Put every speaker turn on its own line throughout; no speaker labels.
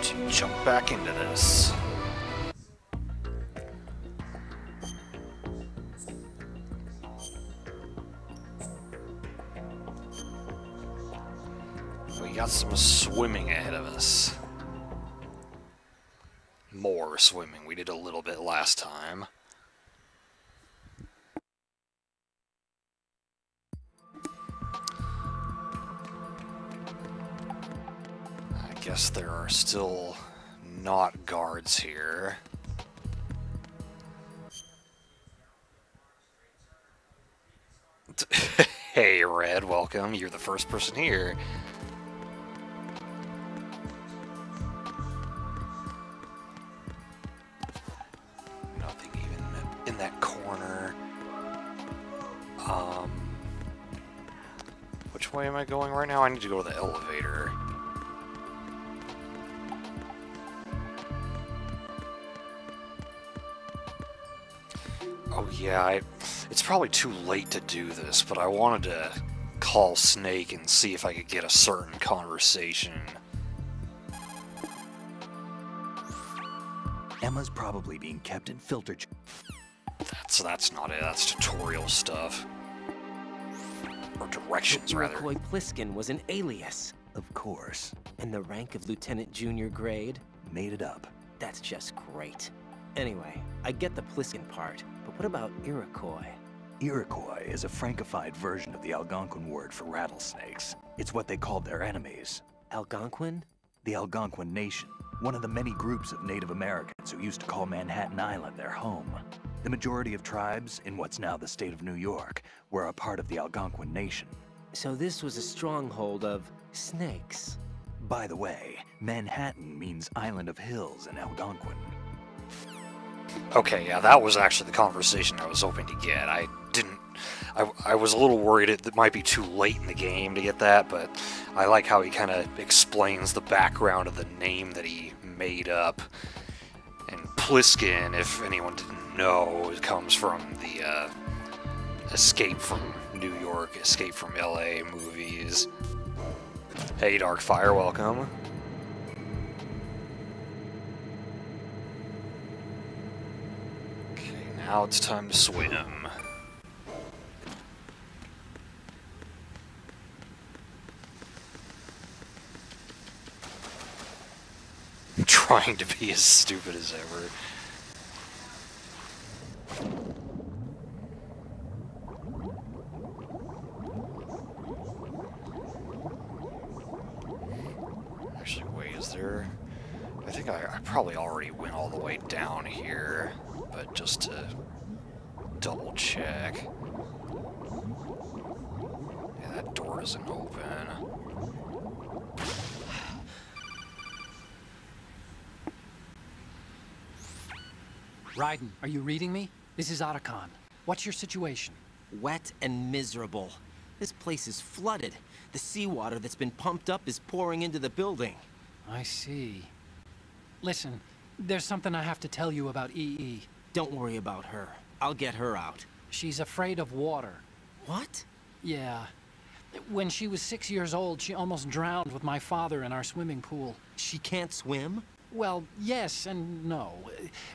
to jump back into this. We got some swimming ahead of us. More swimming. We did a little bit last time. I guess there are still not guards here. Hey, Red, welcome. You're the first person here. Nothing even in that corner. Which way am I going right now? I need to go to the elevator. Oh yeah, it's probably too late to do this, but I wanted to call Snake and see if I could get a certain conversation.
Emma's probably being kept in filter.
That's not it. That's tutorial stuff. Or directions, rather.
Iroquois Pliskin was an alias.
Of course.
And the rank of Lieutenant Junior grade?
Made it up.
That's just great. Anyway, I get the Pliskin part, but what about Iroquois?
Iroquois is a Frankified version of the Algonquin word for rattlesnakes. It's what they called their enemies.
Algonquin?
The Algonquin Nation, one of the many groups of Native Americans who used to call Manhattan Island their home. The majority of tribes in what's now the state of New York were a part of the Algonquin Nation.
So this was a stronghold of snakes.
By the way, Manhattan means Island of Hills in Algonquin.
Okay, yeah, that was actually the conversation I was hoping to get. I was a little worried it might be too late in the game to get that, but I like how he kind of explains the background of the name that he made up. And Pliskin, if anyone didn't know, it comes from the Escape from New York, Escape from LA movies. Hey, Darkfire, welcome. Okay, now it's time to swim. Trying to be as stupid as ever. Actually, wait, is there... I think I probably already went all the way down here, but just to double check. Yeah, that door isn't open.
Raiden, are you reading me? This is Otacon. What's your situation?
Wet and miserable. This place is flooded. The seawater that's been pumped up is pouring into the building.
I see. Listen, there's something I have to tell you about EE.
Don't worry about her. I'll get her out.
She's afraid of water.
What?
Yeah. When she was 6 years old, she almost drowned with my father in our swimming pool.
She can't swim?
Well, yes and no.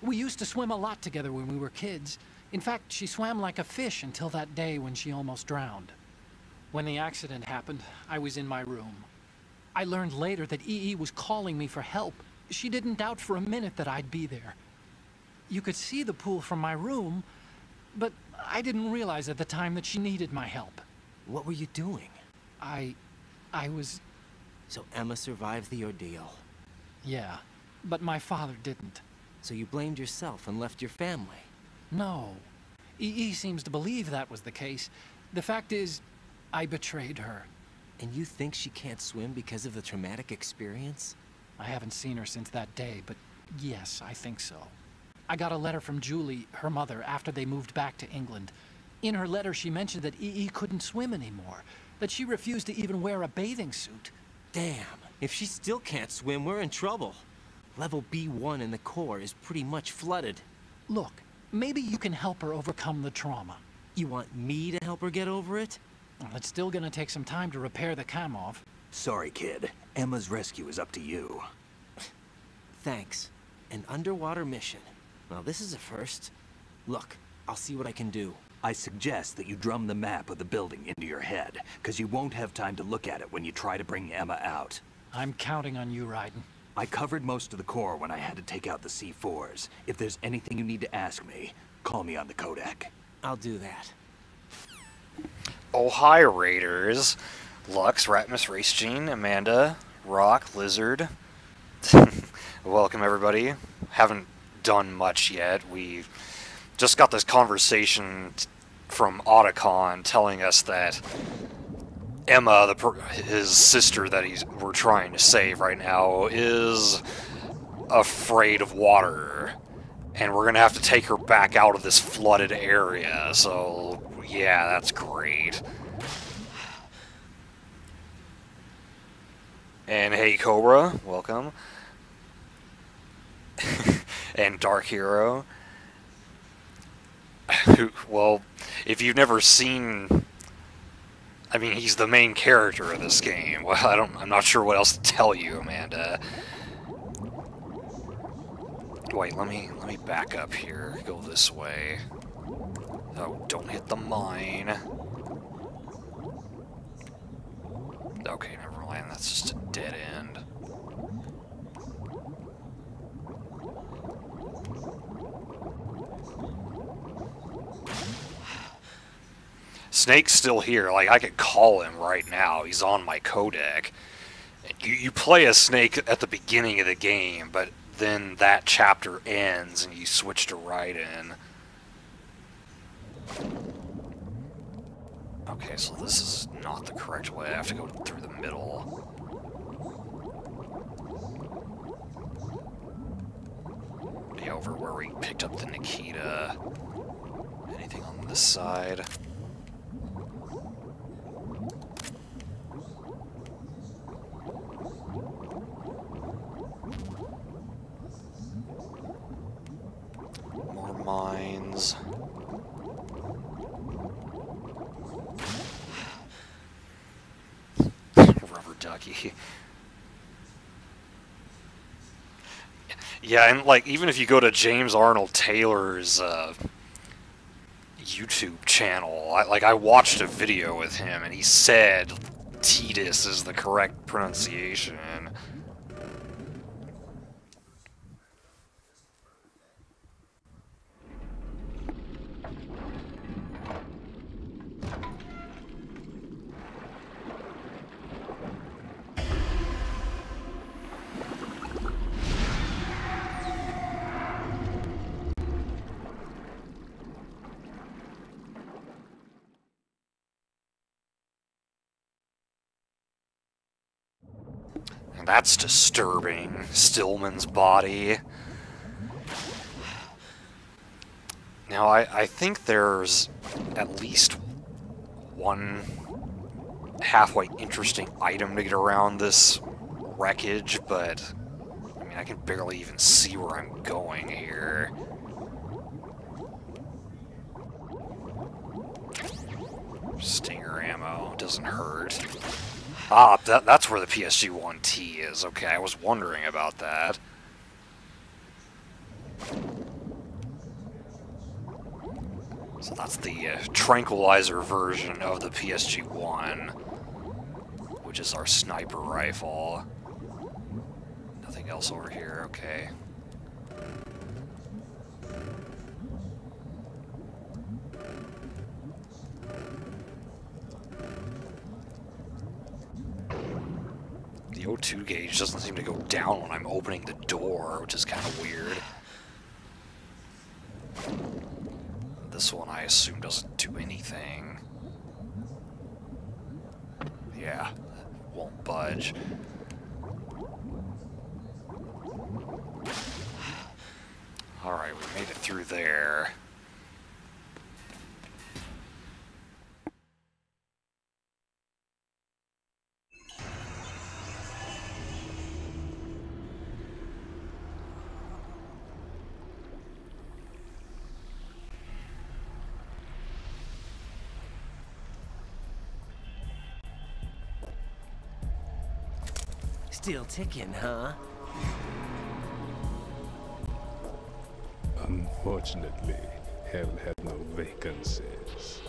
We used to swim a lot together when we were kids. In fact, she swam like a fish until that day when she almost drowned. When the accident happened, I was in my room. I learned later that EE was calling me for help. She didn't doubt for a minute that I'd be there. You could see the pool from my room, but I didn't realize at the time that she needed my help.
What were you doing?
I was...
So Emma survived the ordeal.
Yeah, but my father didn't.
So you blamed yourself and left your family?
No. EE seems to believe that was the case. The fact is, I betrayed her.
And you think she can't swim because of the traumatic experience?
I haven't seen her since that day, but yes, I think so. I got a letter from Julie, her mother, after they moved back to England. In her letter, she mentioned that EE couldn't swim anymore, that she refused to even wear a bathing suit.
Damn, if she still can't swim, we're in trouble. Level B1 in the core is pretty much flooded.
Look, maybe you can help her overcome the trauma.
You want me to help her get over it?
Well, it's still gonna take some time to repair the Kamov.
Sorry, kid. Emma's rescue is up to you.
Thanks. An underwater mission. Well, this is a first. Look, I'll see what I can do.
I suggest that you drum the map of the building into your head, because you won't have time to look at it when you try to bring Emma out.
I'm counting on you, Raiden.
I covered most of the core when I had to take out the C4s. If there's anything you need to ask me, call me on the codec.
I'll do that.
Oh, hi, Raiders. Lux, Ratmus, Race Gene, Amanda, Rock, Lizard. Welcome, everybody. Haven't done much yet. We just got this conversation from Otacon telling us that Emma, his sister that we're trying to save right now, is afraid of water. And we're going to have to take her back out of this flooded area. So, yeah, that's great. And hey, Cobra, welcome. And Dark Hero. Well, if you've never seen... I mean, he's the main character of this game. Well, I'm not sure what else to tell you, Amanda. Wait, let me back up here. Go this way. Oh, don't hit the mine. Okay, never mind. That's just a dead end. Snake's still here. Like, I could call him right now. He's on my codec. You play as Snake at the beginning of the game, but then that chapter ends and you switch to Raiden. Okay, so this is not the correct way. I have to go through the middle. Yeah, over where we picked up the Nikita. Anything on this side? More mines. Rubber ducky. Yeah, and like, even if you go to James Arnold Taylor's YouTube channel, I watched a video with him, and he said Tidus is the correct pronunciation. That's disturbing. Stillman's body. Now, I think there's at least one halfway interesting item to get around this wreckage, but I mean, I can barely even see where I'm going here. Stinger ammo doesn't hurt. Ah, that's where the PSG-1T is. Okay, I was wondering about that. So that's the tranquilizer version of the PSG-1, which is our sniper rifle. Nothing else over here, okay. The O2 gauge doesn't seem to go down when I'm opening the door, which is kind of weird. This one, I assume, doesn't do anything. Yeah, won't budge. Alright, we made it through there.
Still ticking, huh?
Unfortunately, hell had no vacancies.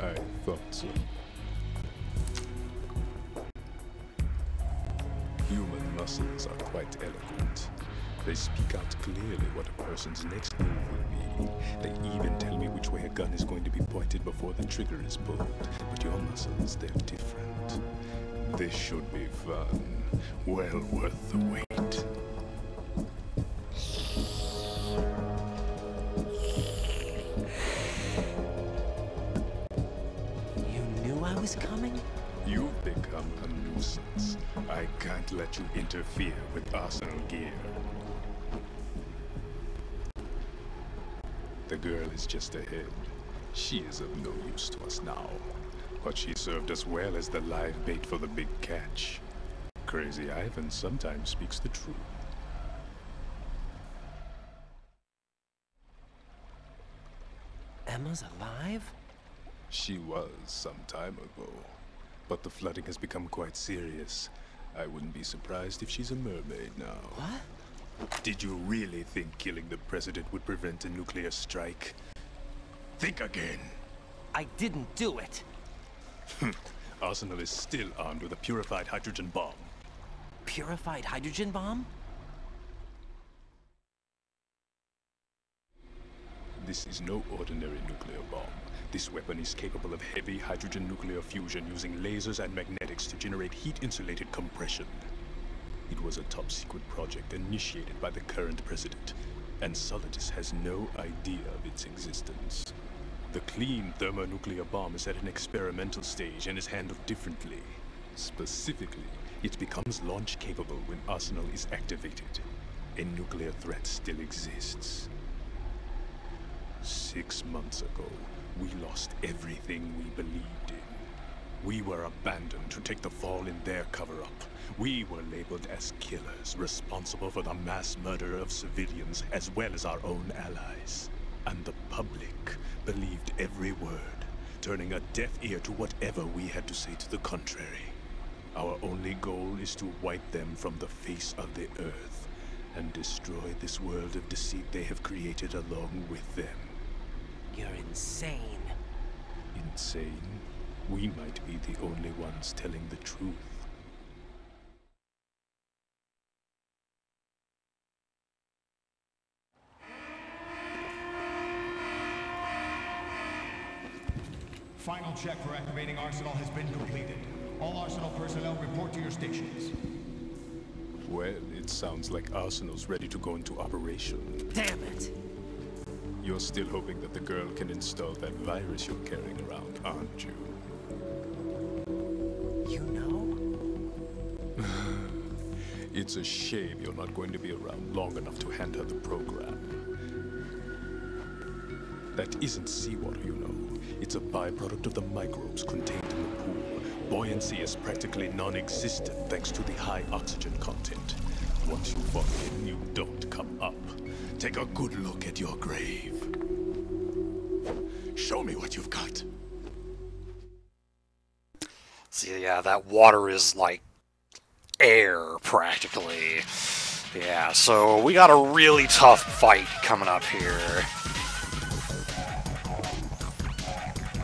I thought so. Human muscles are quite eloquent. They speak out clearly what a person's next move will be. They even tell me which way a gun is going to be pointed before the trigger is pulled. But your muscles, they're different. This should be fun. Well worth the wait.
You knew I was coming?
You've become a nuisance. I can't let you interfere with Arsenal gear. The girl is just ahead. She is of no use to us now. But she served us well as the live bait for the big catch. Crazy Ivan sometimes speaks the truth.
Emma's alive?
She was some time ago. But the flooding has become quite serious. I wouldn't be surprised if she's a mermaid now.
What?
Did you really think killing the president would prevent a nuclear strike? Think again.
I didn't do it.
Arsenal is still armed with a purified hydrogen bomb.
Purified hydrogen bomb?
This is no ordinary nuclear bomb. This weapon is capable of heavy hydrogen nuclear fusion using lasers and magnetics to generate heat-insulated compression. It was a top-secret project initiated by the current president, and Solidus has no idea of its existence. The clean thermonuclear bomb is at an experimental stage and is handled differently. Specifically, it becomes launch-capable when Arsenal is activated. A nuclear threat still exists. 6 months ago, we lost everything we believed in. We were abandoned to take the fall in their cover-up. We were labeled as killers, responsible for the mass murder of civilians as well as our own allies. And the public believed every word, turning a deaf ear to whatever we had to say to the contrary. Our only goal is to wipe them from the face of the earth and destroy this world of deceit they have created along with them.
You're insane.
Insane? We might be the only ones telling the truth.
Final check for activating Arsenal has been completed. All Arsenal personnel report to your stations.
Well, it sounds like Arsenal's ready to go into operation.
Damn it!
You're still hoping that the girl can install that virus you're carrying around, aren't you?
You know?
It's a shame you're not going to be around long enough to hand her the program. That isn't seawater, you know. It's a byproduct of the microbes contained in the pool. Buoyancy is practically non-existent thanks to the high oxygen content. Once you fall in, you don't come up. Take a good look at your grave. Show me what you've got.
See, yeah, that water is like air, practically. Yeah, so we got a really tough fight coming up here.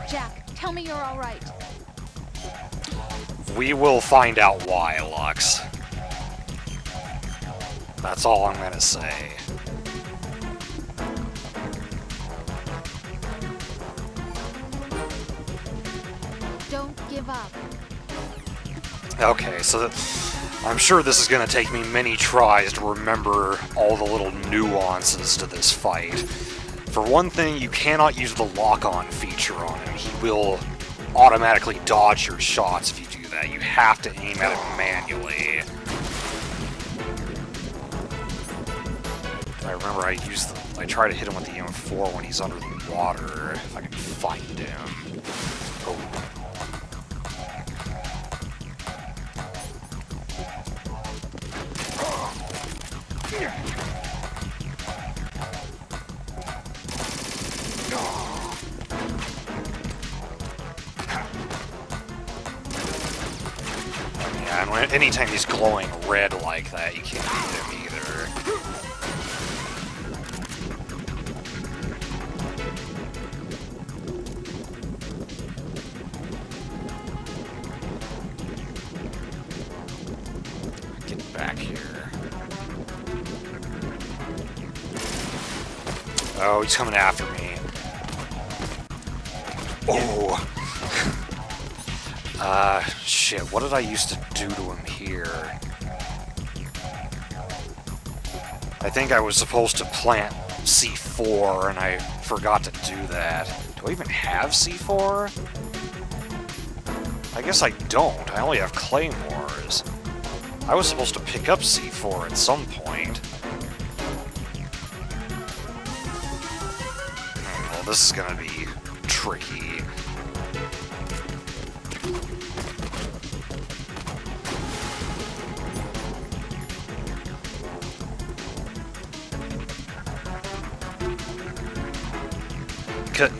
Jack, tell me you're all right.
We will find out why, Lux. That's all I'm gonna say.
Don't give up.
Okay, so I'm sure this is gonna take me many tries to remember all the little nuances to this fight. For one thing, you cannot use the lock-on feature on him. He will automatically dodge your shots if you do that. You have to aim at it manually. I remember I try to hit him with the M4 when he's under the water, if I can find him. Oh. Yeah, and anytime he's glowing red like that, you can't hit him either. Get back here. Oh, he's coming after me. Oh! Shit, what did I used to do to him here? I think I was supposed to plant C4, and I forgot to do that. Do I even have C4? I guess I don't. I only have claymores. I was supposed to pick up C4 at some point. Well, this is gonna be tricky.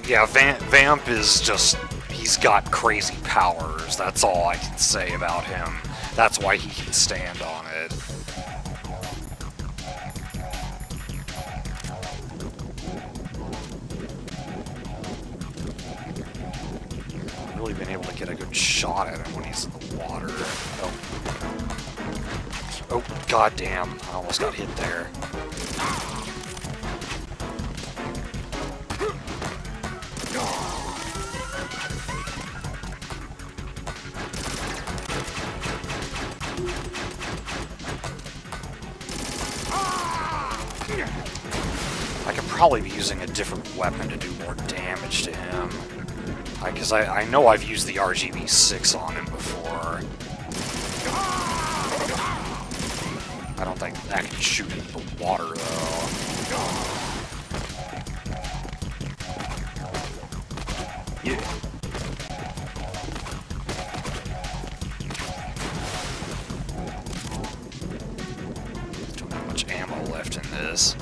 Yeah, Vamp is just, he's got crazy powers. That's all I can say about him. That's why he can stand on it. I've really been able to get a good shot at him when he's in the water. Oh. Oh, goddamn. I almost got hit there. I could probably be using a different weapon to do more damage to him. Because I know I've used the RGB6 on him before. I don't think that can shoot into the water, though. Yeah. Don't have much ammo left in this.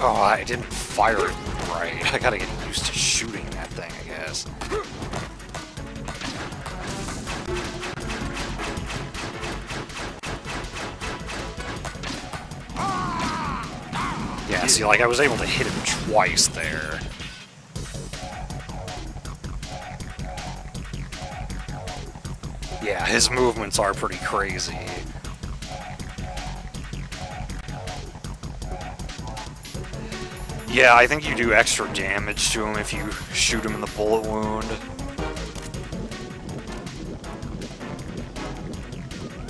Oh, I didn't fire it right. I gotta get used to shooting that thing, I guess. Yeah, see, like, I was able to hit him twice there. Yeah, his movements are pretty crazy. Yeah, I think you do extra damage to him if you shoot him in the bullet wound.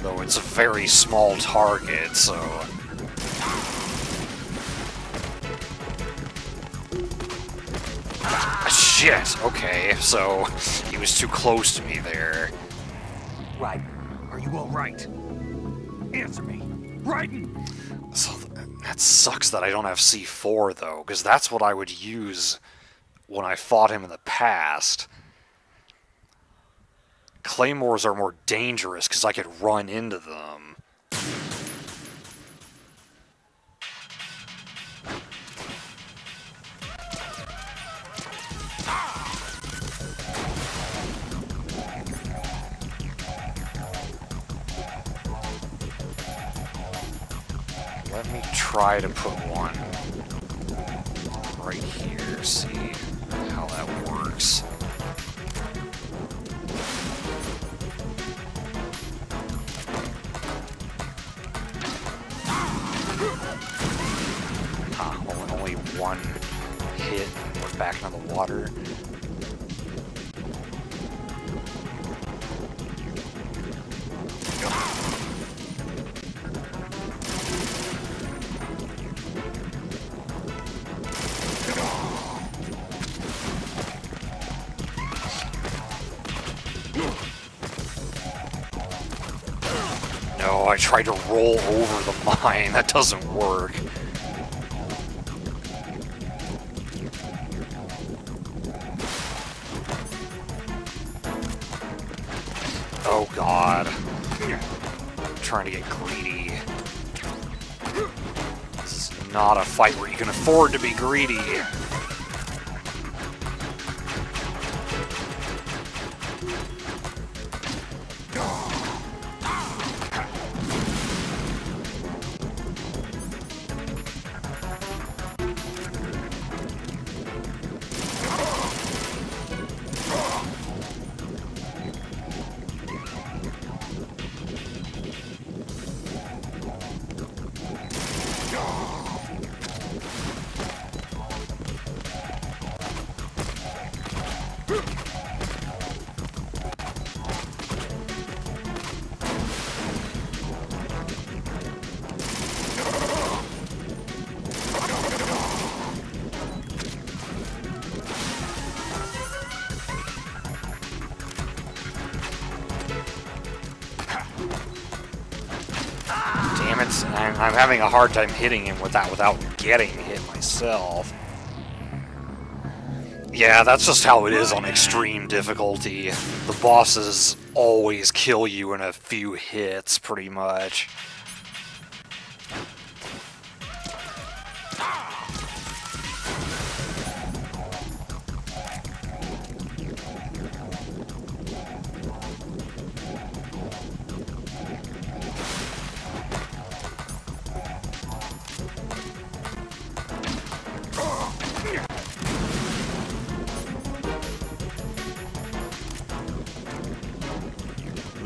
Though it's a very small target, so... Shit! Okay, so he was too close to me there.
Raiden, are you alright? Answer me. Raiden!
So that sucks that I don't have C4, though, because that's what I would use when I fought him in the past. Claymores are more dangerous because I could run into them. Let me try to put one right here, see how that works. Only one hit and we're back into the water. No, I tried to roll over the mine. That doesn't work. Oh, God. trying to get greedy. This is not a fight where you can afford to be greedy. I'm having a hard time hitting him with that without getting hit myself. Yeah, that's just how it is on extreme difficulty. The bosses always kill you in a few hits, pretty much.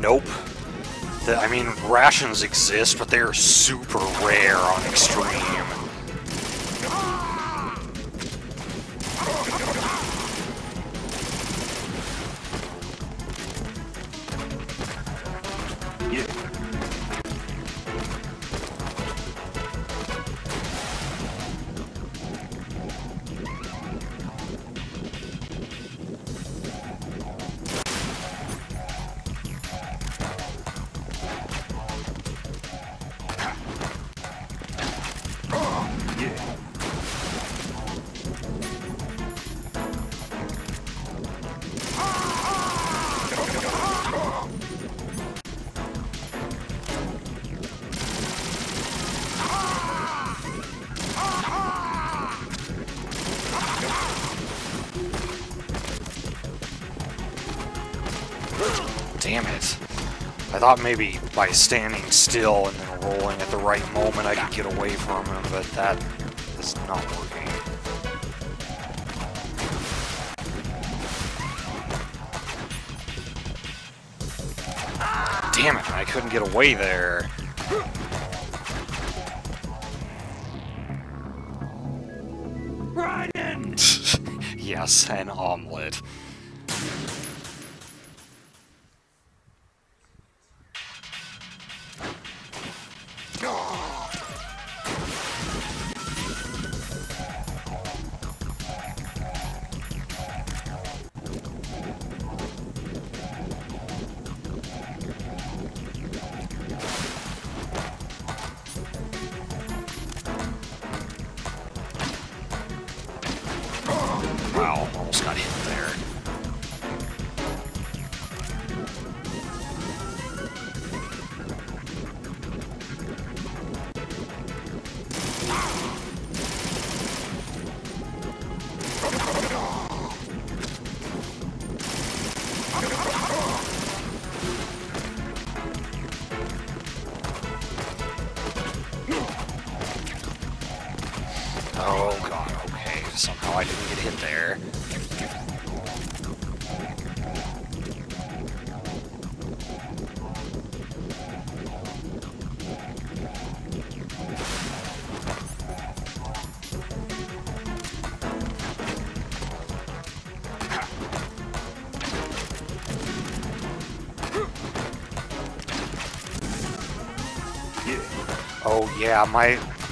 Nope. I mean, rations exist, but they're super rare on extreme. Damn it. I thought maybe by standing still and then rolling at the right moment I could get away from him, but that is not working. Damn it, I couldn't get away there.
Ryan!
Yes, an omelet. Wow, almost got hit there. Oh god, okay. Somehow I didn't get hit there. Oh yeah,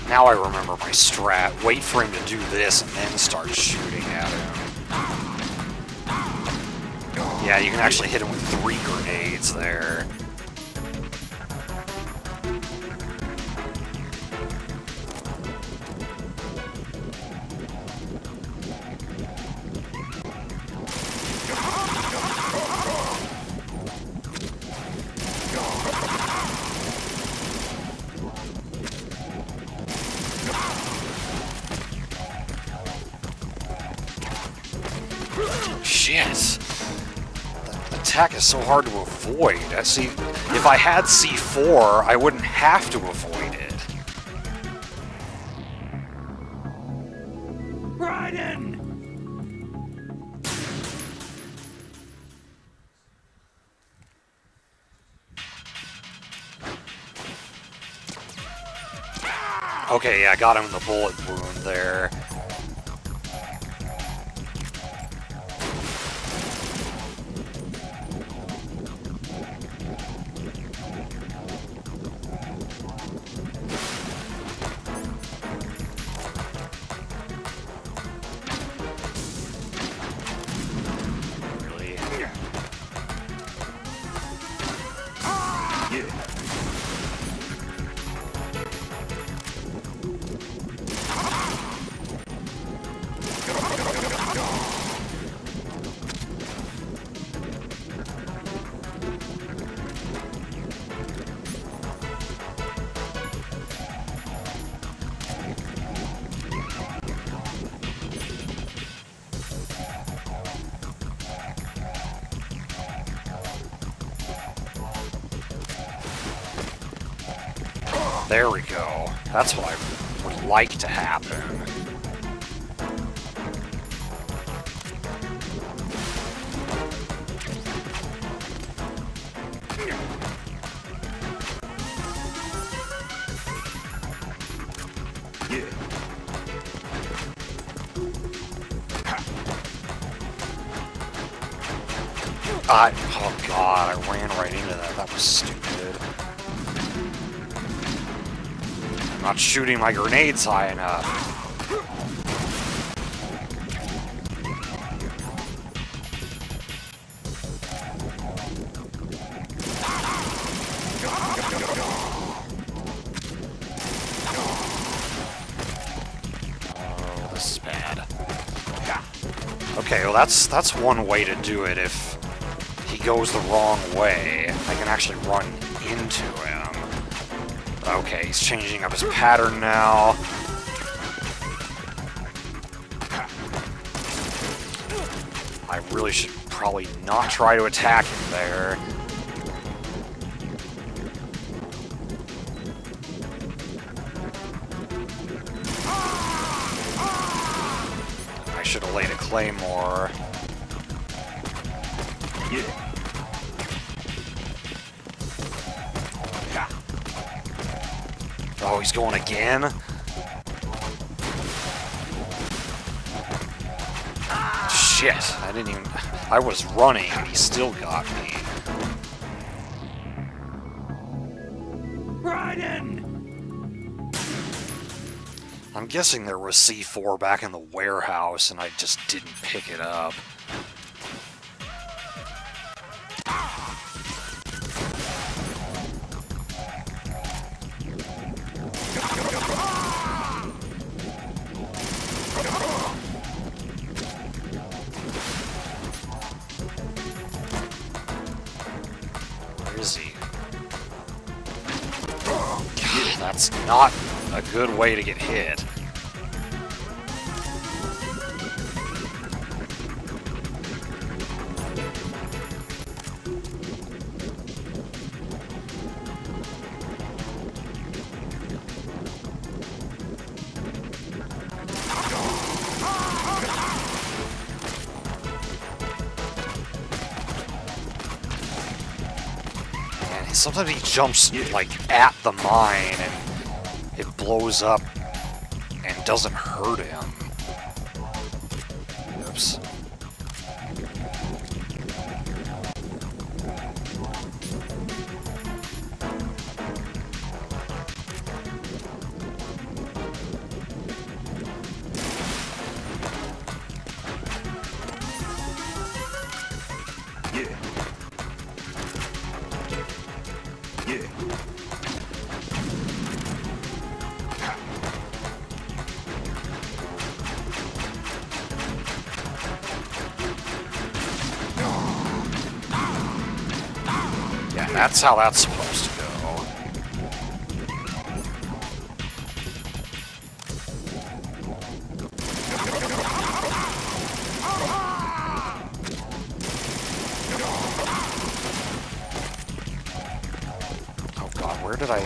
now I remember my strat. Wait for him to do this and then start shooting at him. Yeah, you can actually hit him with 3 grenades there. attack is so hard to avoid. See, if I had C4, I wouldn't have to avoid it.
Raiden!
Okay, yeah, I got him in the bullet wound there. There we go. That's what I would like to happen. Oh god, I ran right into that. That was stupid. I'm not shooting my grenades high enough. Oh, this is bad. Okay, well that's one way to do it. If he goes the wrong way, I can actually run into him. Okay, he's changing up his pattern now. I really should probably not try to attack him there. I should have laid a claymore. Oh, he's going again? Shit, I didn't even... I was running and he still got me.
Raiden!
I'm guessing there was C4 back in the warehouse and I just didn't pick it up. That's not a good way to get hit. And sometimes he jumps like at the mine and it blows up and doesn't hurt him. Oops. That's how that's supposed to go. Where did I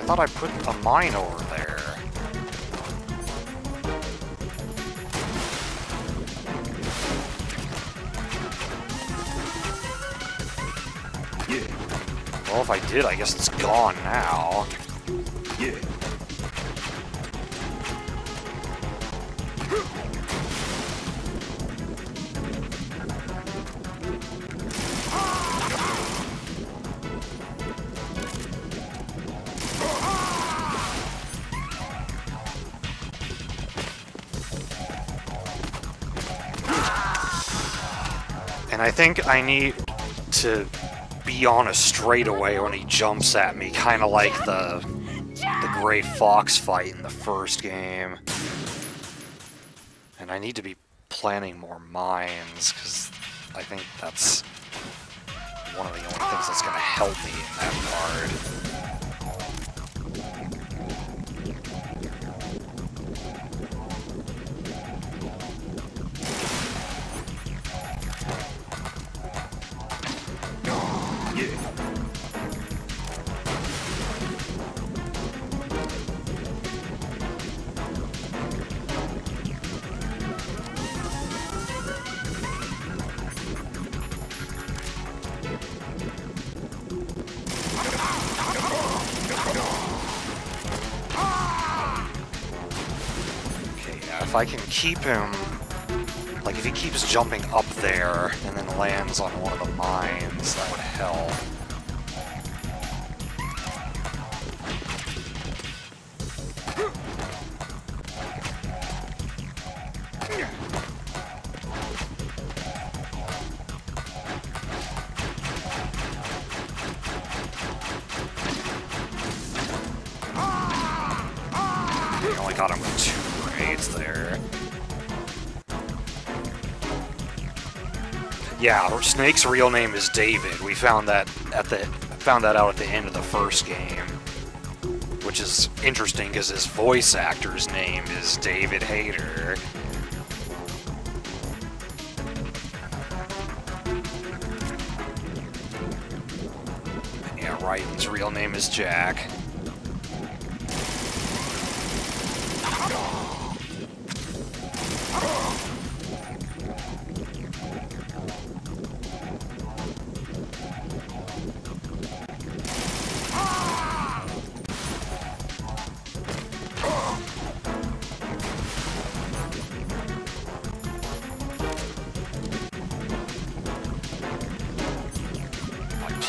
thought I put a mine over there. Well, if I did, I guess it's gone now. And I think I need to be on a straightaway when he jumps at me, kind of like the Gray Fox fight in the first game. And I need to be planning more mines, because I think that's one of the only things that's going to help me in that part. If I can keep him, like if he keeps jumping up there and then lands on one of the mines, that would help. He only got him with 2 grenades there. Yeah, Snake's real name is David. We found that out at the end of the first game, which is interesting because his voice actor's name is David Hayter. And yeah, Raiden's real name is Jack.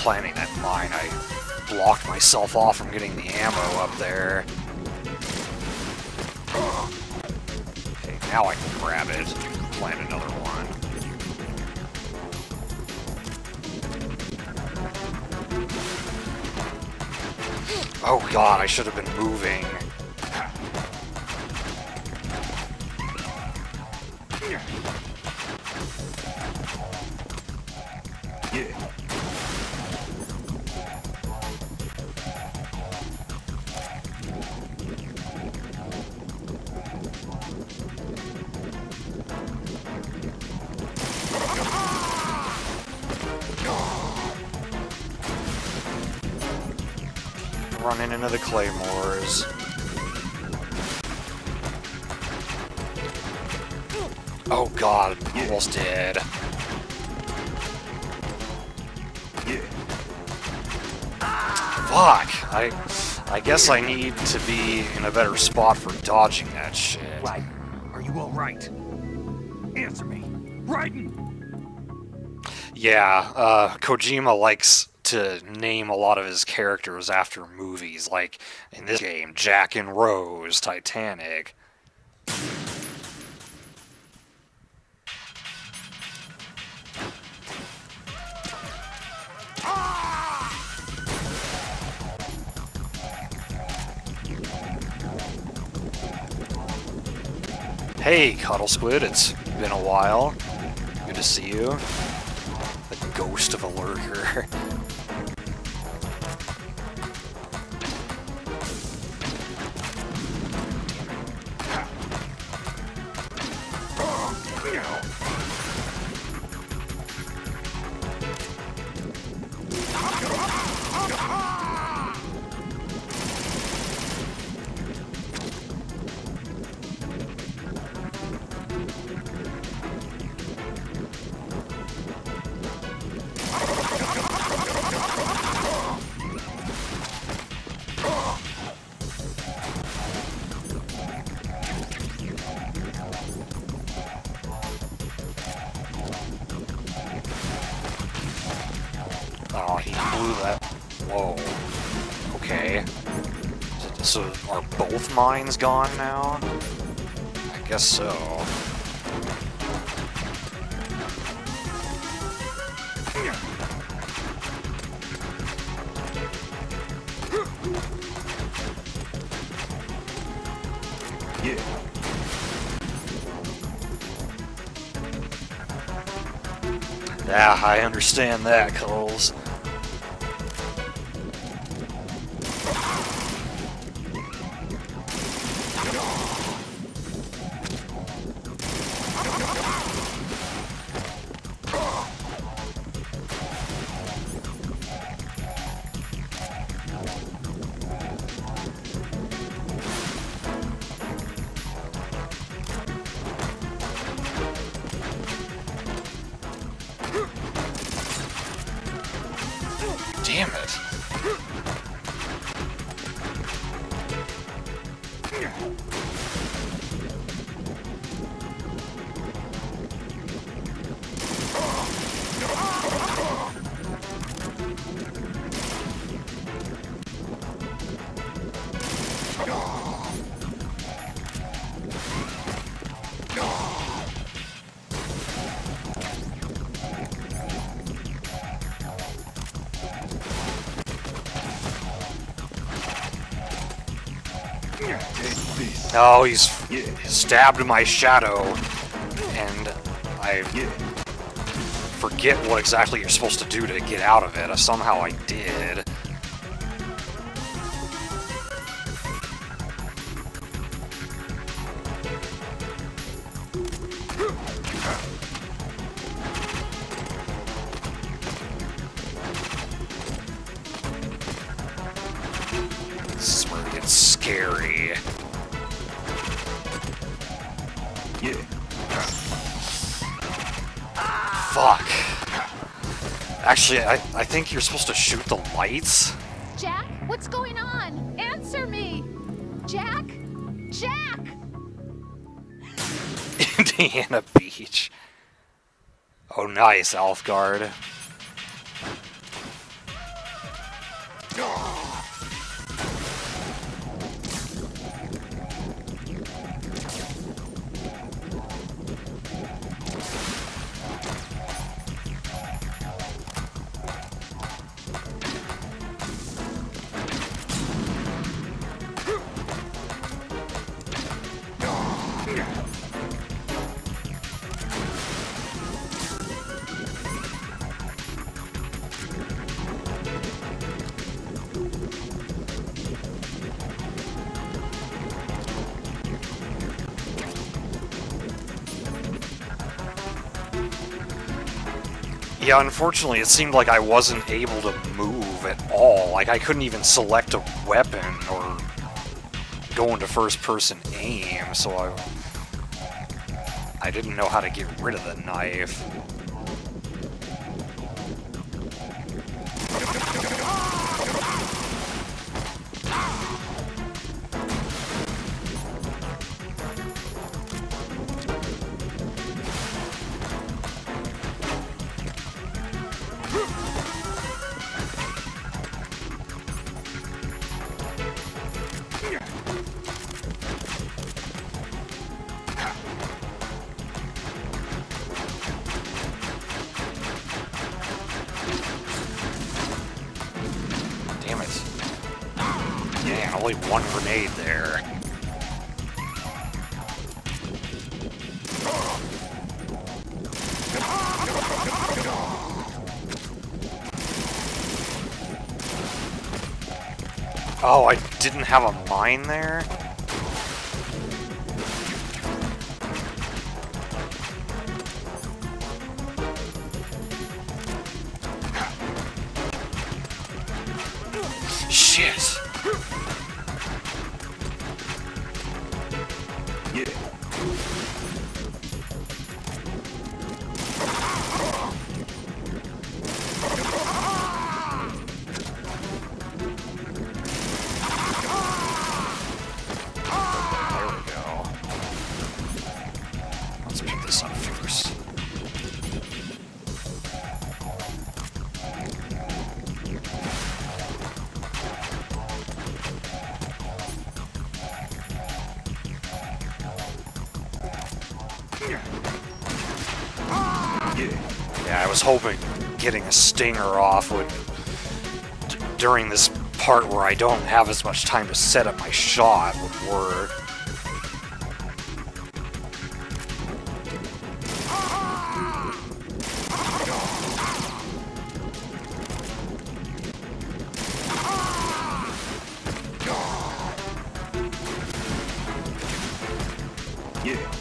Planning that mine, I blocked myself off from getting the ammo up there. Okay, now I can grab it, plant another one. Oh god, I should have been moving. Running into the claymores. Oh god, almost dead. Fuck! I guess I need to be in a better spot for dodging that shit.
Raiden, are you alright? Answer me. Raiden!
Yeah, Kojima likes to name a lot of his characters after movies, like in this game, Jack and Rose, Titanic. Hey, Cuddle Squid, it's been a while. Good to see you. The ghost of a lurker. Oh, he blew that. Whoa. Okay. So are both mines gone now? I guess so. Yeah, I understand that, Coles. Damn it. No, he's stabbed my shadow, and I forget what exactly you're supposed to do to get out of it. Somehow I did. This is where it gets scary. Fuck. Actually, I think you're supposed to shoot the lights.
Jack, what's going on? Answer me! Jack? Jack!
Indiana Beach. Oh, nice, Alfgard. Yeah, unfortunately, it seemed like I wasn't able to move at all. Like, I couldn't even select a weapon or go into first-person aim, so I didn't know how to get rid of the knife. Damn it. Man, only one grenade there. Oh, I didn't have a mine there? Shit! I was hoping getting a stinger off would, during this part where I don't have as much time to set up my shot, would work.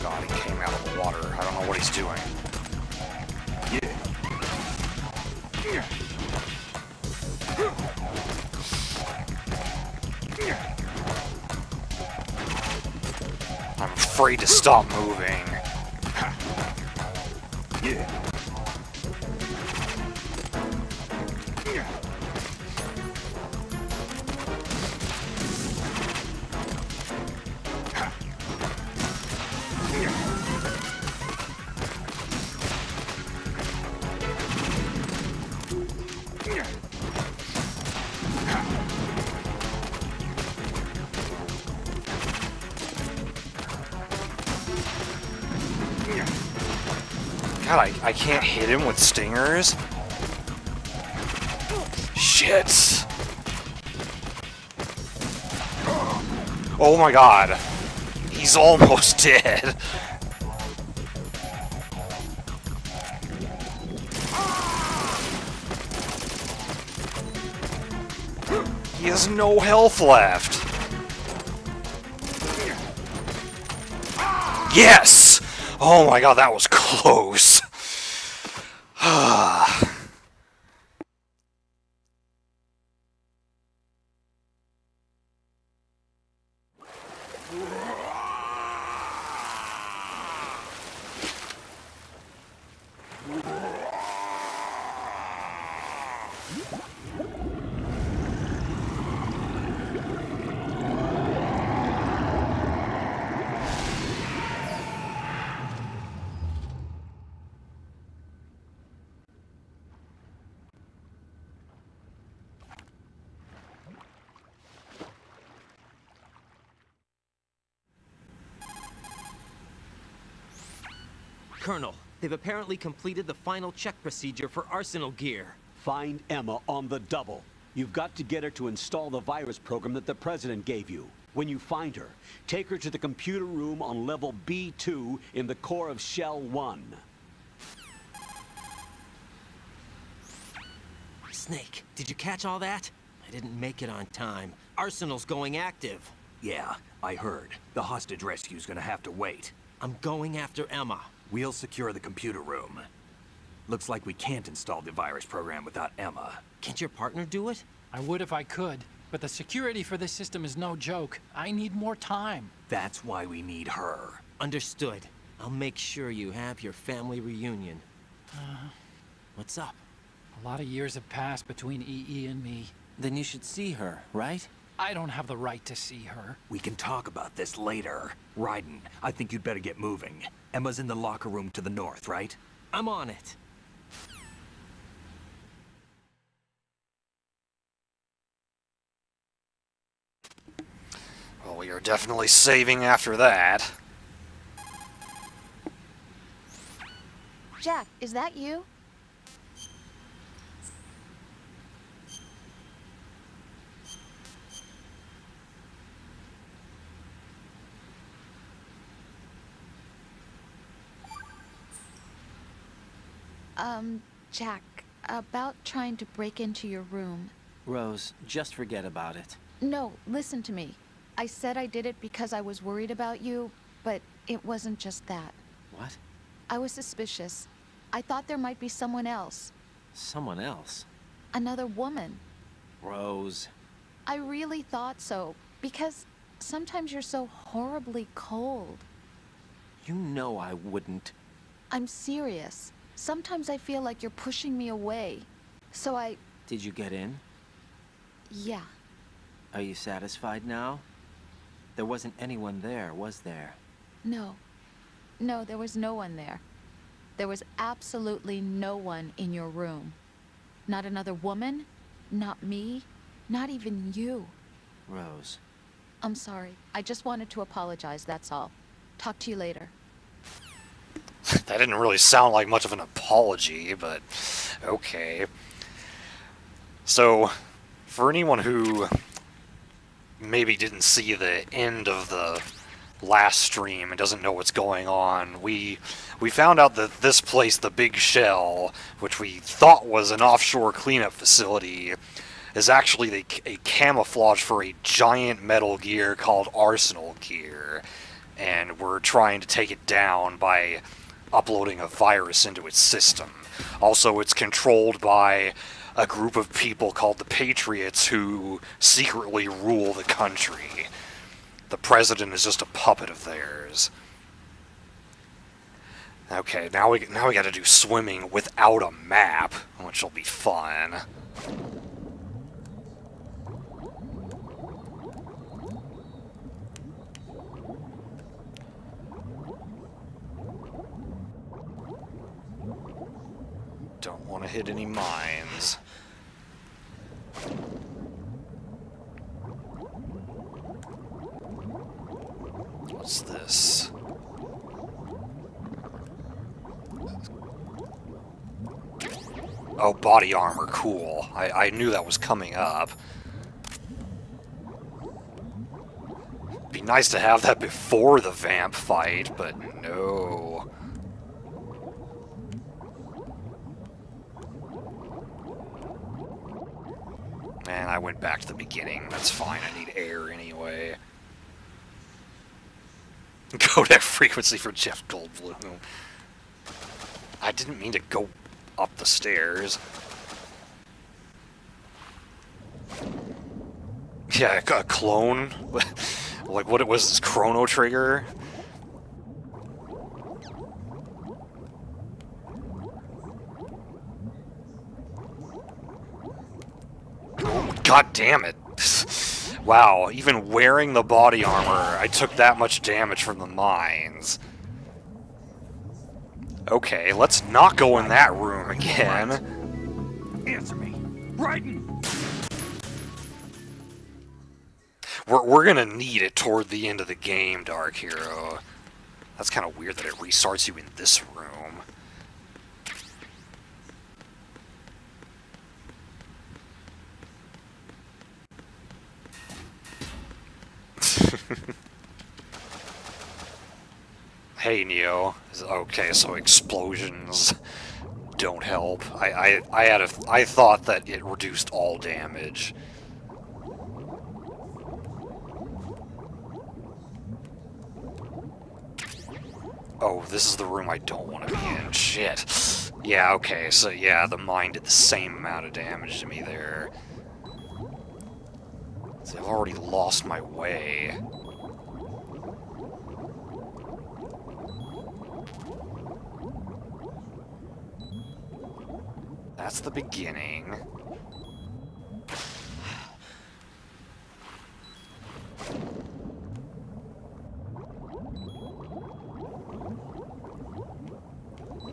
God, he came out of the water. I don't know what he's doing. I'm afraid to stop moving. God, I can't hit him with stingers. Shit. Oh my god. He's almost dead. He has no health left. Yes! Oh my god, that was close.
Colonel, they've apparently completed the final check procedure for Arsenal gear.
Find Emma on the double. You've got to get her to install the virus program that the President gave you. When you find her, take her to the computer room on level B2 in the core of Shell 1.
Snake, did you catch all that? I didn't make it on time. Arsenal's going active.
Yeah, I heard. The hostage rescue's gonna have to wait.
I'm going after Emma.
We'll secure the computer room. Looks like we can't install the virus program without Emma.
Can't your partner do it?
I would if I could, but the security for this system is no joke. I need more time.
That's why we need her.
Understood. I'll make sure you have your family reunion. What's up?
A lot of years have passed between EE and me.
Then you should see her, right?
I don't have the right to see her.
We can talk about this later. Raiden, I think you'd better get moving. Emma's in the locker room to the north, right?
I'm on it.
Well, we are definitely saving after that.
Jack, is that you? Jack, about trying to break into your room.
Rose, just forget about it.
No, listen to me. I said I did it because I was worried about you, but it wasn't just that.
What?
I was suspicious. I thought there might be someone else.
Someone else?
Another woman.
Rose.
I really thought so, because sometimes you're so horribly cold.
You know I wouldn't.
I'm serious. Sometimes I feel like you're pushing me away. So I...
Did you get in?
Yeah.
Are you satisfied now? There wasn't anyone there, was there?
No. No, there was no one there. There was absolutely no one in your room. Not another woman, not me, not even you.
Rose.
I'm sorry. I just wanted to apologize, that's all. Talk to you later.
That didn't really sound like much of an apology, but okay. So, for anyone who maybe didn't see the end of the last stream and doesn't know what's going on, we found out that this place, the Big Shell, which we thought was an offshore cleanup facility, is actually a camouflage for a giant Metal Gear called Arsenal Gear, and we're trying to take it down by uploading a virus into its system. Also, it's controlled by a group of people called the Patriots who secretly rule the country. The president is just a puppet of theirs. Okay, now we gotta do swimming without a map, which will be fun. Don't want to hit any mines. What's this? Oh, body armor, cool. I knew that was coming up. Be nice to have that before the vamp fight, but no. Man, I went back to the beginning. That's fine, I need air anyway. Codec frequency for Jeff Goldblum. I didn't mean to go up the stairs. Yeah, a clone? Like what it was, this Chrono Trigger? God damn it. Wow, even wearing the body armor, I took that much damage from the mines. Okay, let's not go in that room again.
Answer me. Raiden!
We're gonna need it toward the end of the game, Dark Hero. That's kind of weird that it restarts you in this room. Hey, Neo. Okay, so explosions don't help. I thought that it reduced all damage. Oh, this is the room I don't want to be in. Shit. Yeah, okay, so yeah, the mine did the same amount of damage to me there. See, I've already lost my way. That's the beginning.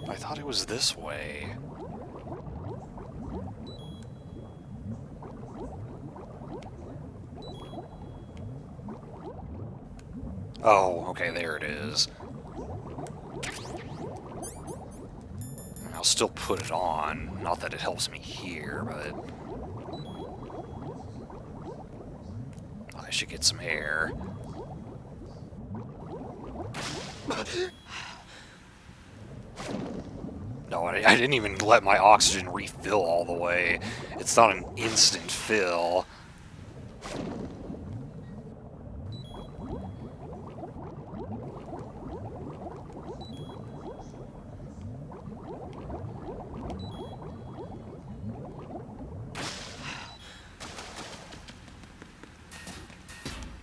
I thought it was this way. Oh, okay, there it is. I'll still put it on. Not that it helps me here, but I should get some air. No, I didn't even let my oxygen refill all the way. It's not an instant fill.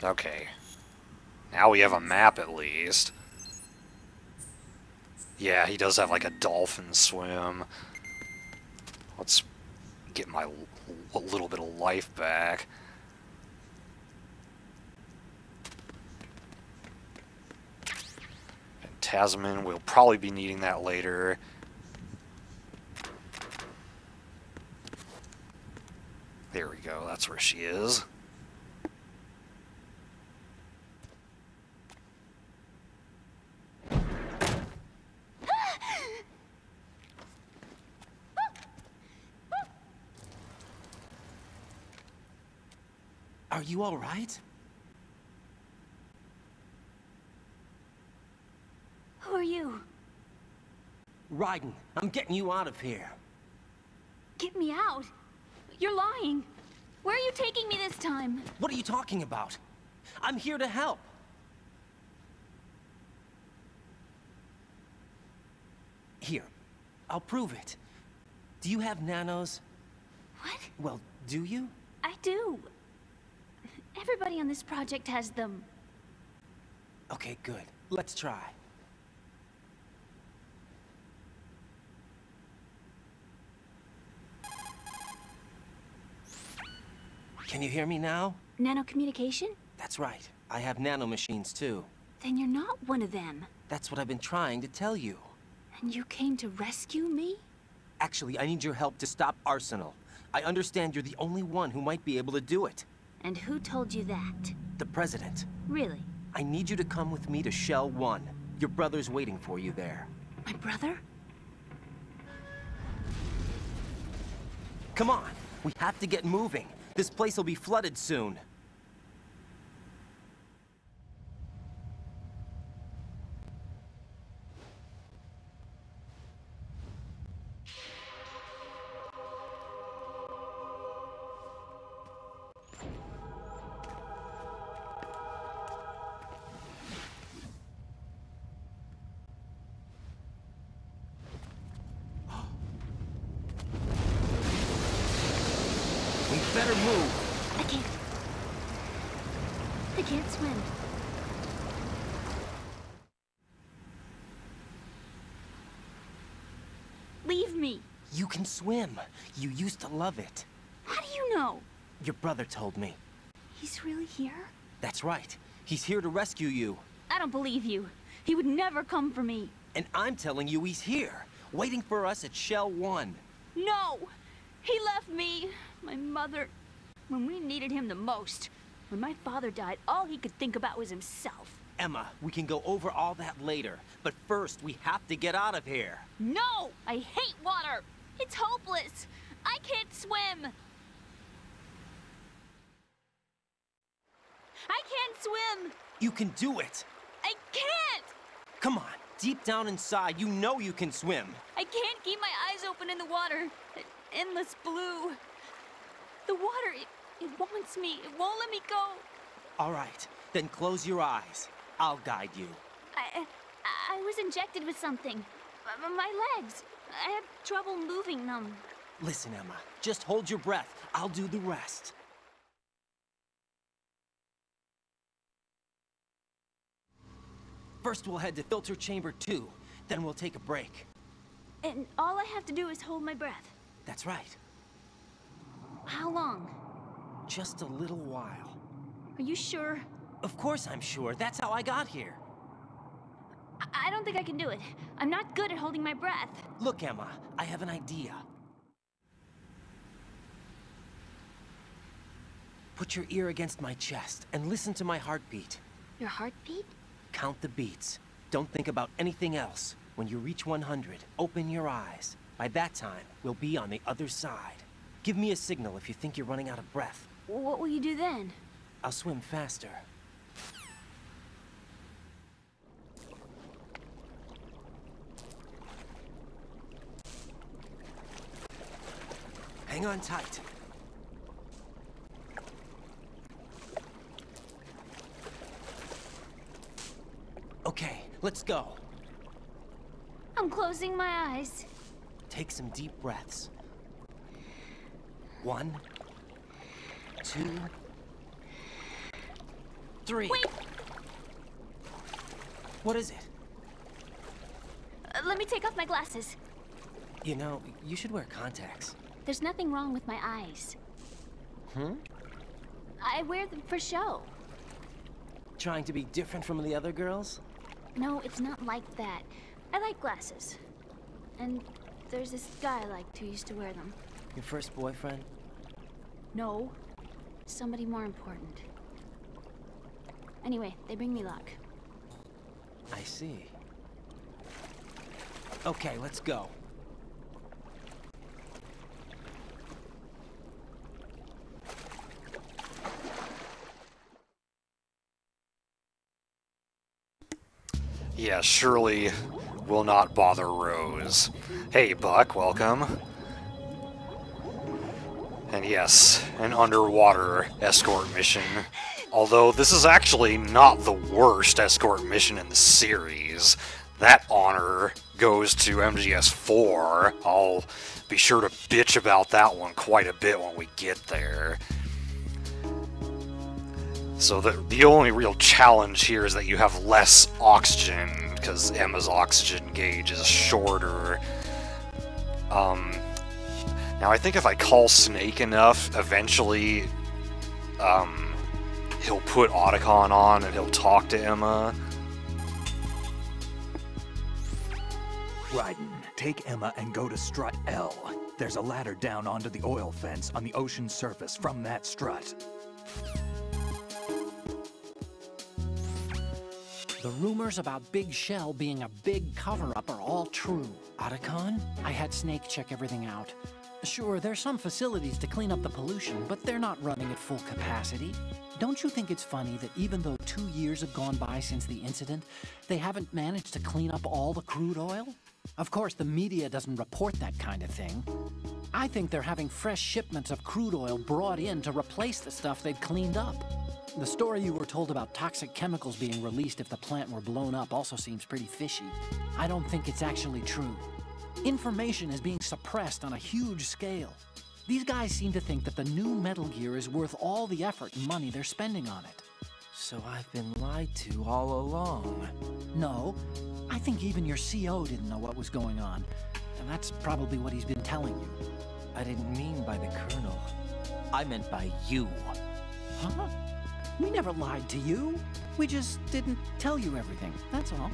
Okay. Now we have a map at least. Yeah, he does have like a dolphin swim. Let's get my a little bit of life back. And Tasman, we'll probably be needing that later. There we go, that's where she is.
Are you all right?
Who are you?
Raiden, I'm getting you out of here.
Get me out. You're lying. Where are you taking me this time?
What are you talking about? I'm here to help. Here, I'll prove it. Do you have nanos?
What?
Well, do you?
I do. Everybody on this project has them.
Okay, good. Let's try. Can you hear me now?
Nanocommunication?
That's right. I have nanomachines too.
Then you're not one of them.
That's what I've been trying to tell you.
And you came to rescue me?
Actually, I need your help to stop Arsenal. I understand you're the only one who might be able to do it.
And who told you that?
The President.
Really?
I need you to come with me to Shell 1. Your brother's waiting for you there.
My brother?
Come on, we have to get moving. This place will be flooded soon. We better move.
I can't. I can't swim. Leave me.
You can swim. You used to love it.
How do you know?
Your brother told me.
He's really here?
That's right. He's here to rescue you.
I don't believe you. He would never come for me.
And I'm telling you he's here, waiting for us at Shell 1.
No! He left me, my mother, when we needed him the most. When my father died, all he could think about was himself.
Emma, we can go over all that later. But first, we have to get out of here.
No! I hate water! It's hopeless! I can't swim! I can't swim!
You can do it!
I can't!
Come on, deep down inside, you know you can swim.
I can't keep my eyes open in the water. Endless blue. The water, it wants me. It won't let me go.
All right, then close your eyes. I'll guide you.
I was injected with something. My legs. I have trouble moving them.
Listen, Emma, just hold your breath. I'll do the rest. First, we'll head to filter chamber 2. Then we'll take a break.
And all I have to do is hold my breath.
That's right.
How long?
Just a little while.
Are you sure?
Of course I'm sure. That's how I got here.
I don't think I can do it. I'm not good at holding my breath.
Look, Emma, I have an idea. Put your ear against my chest and listen to my heartbeat.
Your heartbeat?
Count the beats. Don't think about anything else. When you reach 100, open your eyes. By that time, we'll be on the other side. Give me a signal if you think you're running out of breath.
What will you do then?
I'll swim faster. Hang on tight. Okay, let's go.
I'm closing my eyes.
Take some deep breaths. 1, 2, 3.
Wait!
What is it?
Let me take off my glasses.
You know, you should wear contacts.
There's nothing wrong with my eyes.
Hmm?
I wear them for show.
Trying to be different from the other girls?
No, it's not like that. I like glasses. And there's this guy I liked who used to wear them.
Your first boyfriend?
No. Somebody more important. Anyway, they bring me luck.
I see. Okay, let's go.
Yeah, surely will not bother Rose. Hey, Buck, welcome. And yes, an underwater escort mission. Although this is actually not the worst escort mission in the series. That honor goes to MGS4. I'll be sure to bitch about that one quite a bit when we get there. So the only real challenge here is that you have less oxygen, because Emma's oxygen gauge is shorter. Now I think if I call Snake enough, eventually he'll put Otacon on and he'll talk to Emma.
Raiden, take Emma and go to strut L. There's a ladder down onto the oil fence on the ocean surface from that strut.
The rumors about Big Shell being a big cover-up are all true. Otacon? I had Snake check everything out. Sure, there's some facilities to clean up the pollution, but they're not running at full capacity. Don't you think it's funny that even though 2 years have gone by since the incident, they haven't managed to clean up all the crude oil? Of course, the media doesn't report that kind of thing. I think they're having fresh shipments of crude oil brought in to replace the stuff they've cleaned up. The story you were told about toxic chemicals being released if the plant were blown up also seems pretty fishy. I don't think it's actually true. Information is being suppressed on a huge scale. These guys seem to think that the new Metal Gear is worth all the effort and money they're spending on it.
So I've been lied to all along.
No, I think even your CO didn't know what was going on. And that's probably what he's been telling you.
I didn't mean by the Colonel. I meant by you.
Huh? We never lied to you. We just didn't tell you everything, that's all.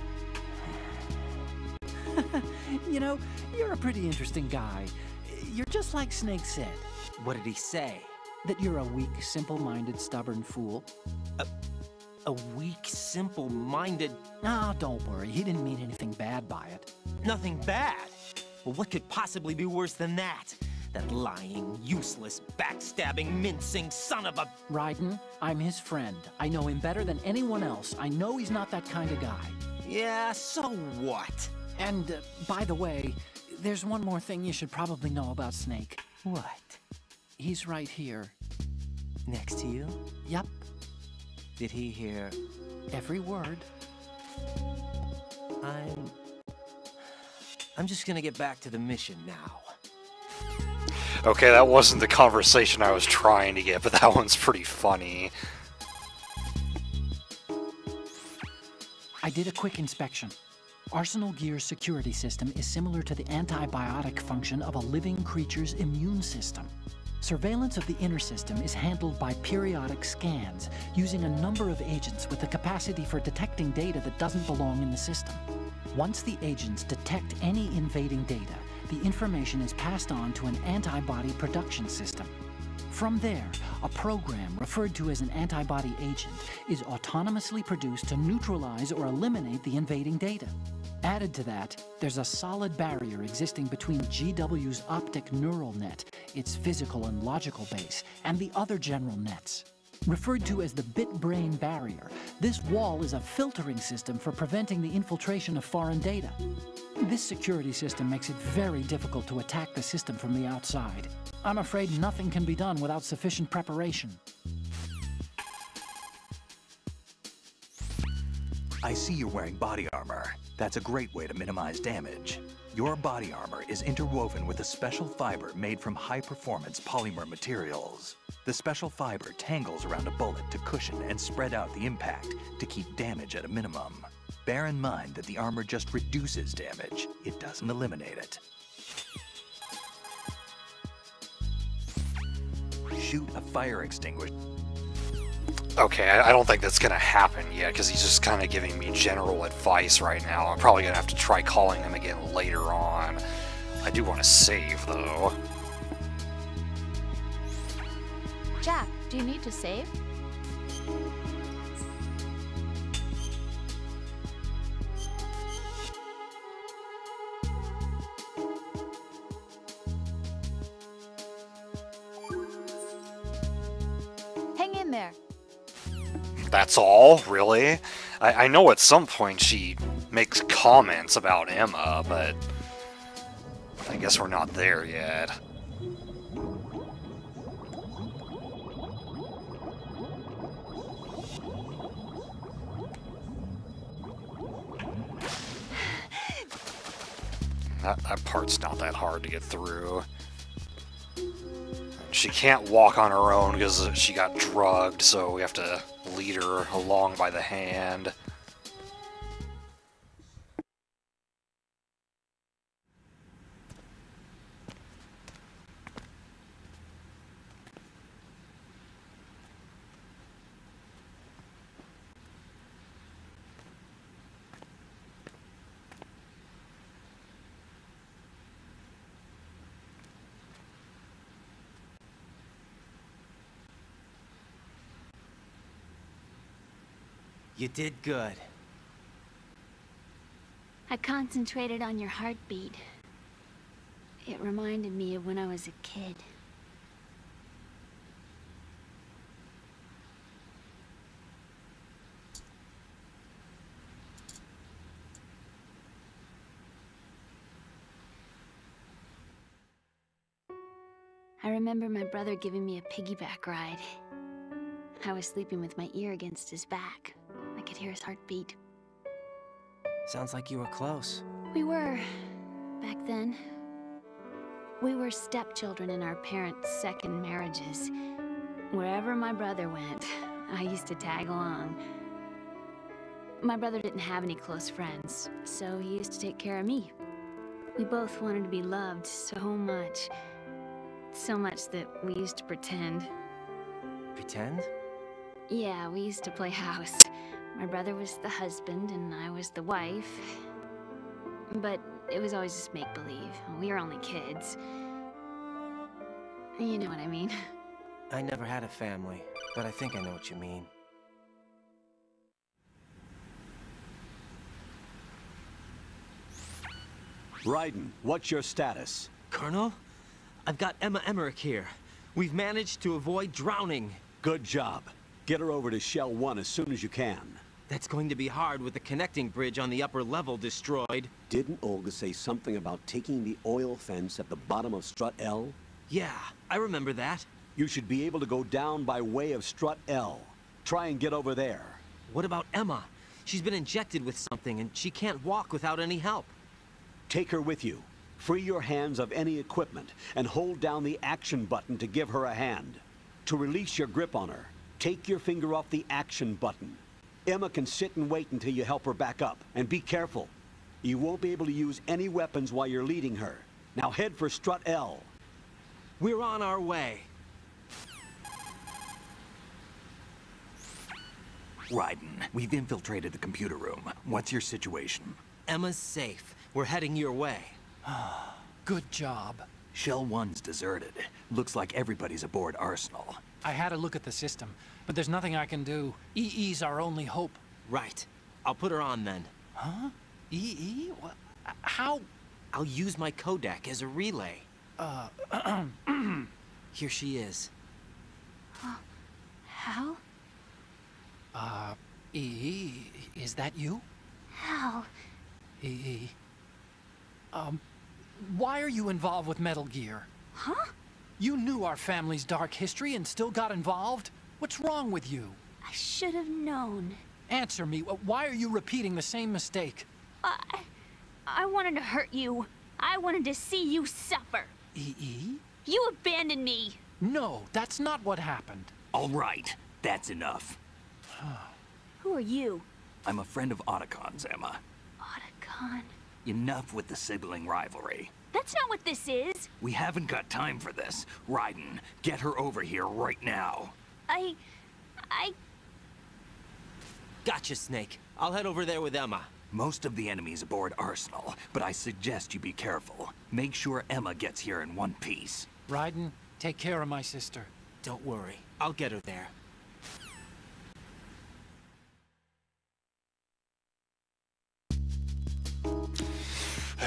You know, you're a pretty interesting guy. You're just like Snake said.
What did he say?
That you're a weak, simple-minded, stubborn fool.
A weak, simple-minded...
Ah, don't worry. He didn't mean anything bad by it.
Nothing bad? Well, what could possibly be worse than that? That lying, useless, backstabbing, mincing son of a...
Raiden, I'm his friend. I know him better than anyone else. I know he's not that kind of guy.
Yeah, so what?
And, by the way, there's one more thing you should probably know about Snake.
What?
He's right here.
Next to you?
Yup.
Did he hear
every word?
I'm just gonna get back to the mission now.
Okay, that wasn't the conversation I was trying to get, but that one's pretty funny.
I did a quick inspection. Arsenal Gear's security system is similar to the antibiotic function of a living creature's immune system. Surveillance of the inner system is handled by periodic scans, using a number of agents with the capacity for detecting data that doesn't belong in the system. Once the agents detect any invading data, the information is passed on to an antibody production system. From there, a program referred to as an antibody agent is autonomously produced to neutralize or eliminate the invading data. Added to that, there's a solid barrier existing between GW's optic neural net, its physical and logical base, and the other general nets. Referred to as the bit-brain barrier, this wall is a filtering system for preventing the infiltration of foreign data. This security system makes it very difficult to attack the system from the outside. I'm afraid nothing can be done without sufficient preparation.
I see you're wearing body armor. That's a great way to minimize damage. Your body armor is interwoven with a special fiber made from high-performance polymer materials. The special fiber tangles around a bullet to cushion and spread out the impact to keep damage at a minimum. Bear in mind that the armor just reduces damage. It doesn't eliminate it. Shoot a fire extinguisher.
Okay, I don't think that's gonna happen yet, because he's just kind of giving me general advice right now. I'm probably gonna have to try calling him again later on. I do want to save, though.
Jack, do you need to save? Hang in there.
That's all? Really? I know at some point she makes comments about Emma, but I guess we're not there yet. That part's not that hard to get through. She can't walk on her own because she got drugged, so we have to lead her along by the hand.
You did good.
I concentrated on your heartbeat. It reminded me of when I was a kid. I remember my brother giving me a piggyback ride. I was sleeping with my ear against his back. I could hear his heartbeat.
Sounds like you were close.
We were, back then. We were stepchildren in our parents' second marriages. Wherever my brother went, I used to tag along. My brother didn't have any close friends, so he used to take care of me. We both wanted to be loved so much. So much that we used to pretend.
Pretend?
Yeah, we used to play house. My brother was the husband and I was the wife. But it was always just make-believe. We were only kids. You know what I mean.
I never had a family, but I think I know what you mean.
Raiden, what's your status?
Colonel? I've got Emma Emmerich here. We've managed to avoid drowning.
Good job. Get her over to Shell 1 as soon as you can.
That's going to be hard with the connecting bridge on the upper level destroyed.
Didn't Olga say something about taking the oil fence at the bottom of Strut L?
Yeah, I remember that.
You should be able to go down by way of Strut L. Try and get over there.
What about Emma? She's been injected with something and she can't walk without any help.
Take her with you. Free your hands of any equipment and hold down the action button to give her a hand. To release your grip on her, take your finger off the action button. Emma can sit and wait until you help her back up. And be careful. You won't be able to use any weapons while you're leading her. Now head for Strut L.
We're on our way.
Raiden, we've infiltrated the computer room. What's your situation?
Emma's safe. We're heading your way.
Good job.
Shell 1's deserted. Looks like everybody's aboard Arsenal.
I had a look at the system, but there's nothing I can do. EE's our only hope.
Right. I'll put her on then.
Huh? EE? What? How?
I'll use my Kodak as a relay. Here she is.
How?
EE, is that you?
How?
EE. Why are you involved with Metal Gear?
Huh?
You knew our family's dark history and still got involved? What's wrong with you?
I should have known.
Answer me. Why are you repeating the same mistake?
I wanted to hurt you. I wanted to see you suffer.
EE?
You abandoned me.
No, that's not what happened.
All right, that's enough.
Who are you?
I'm a friend of Otacon's, Emma.
Otacon.
Enough with the sibling rivalry.
That's not what this is.
We haven't got time for this. Raiden, get her over here right now.
I...
Gotcha, Snake. I'll head over there with Emma.
Most of the enemy's aboard Arsenal, but I suggest you be careful. Make sure Emma gets here in one piece.
Raiden, take care of my sister.
Don't worry. I'll get her there.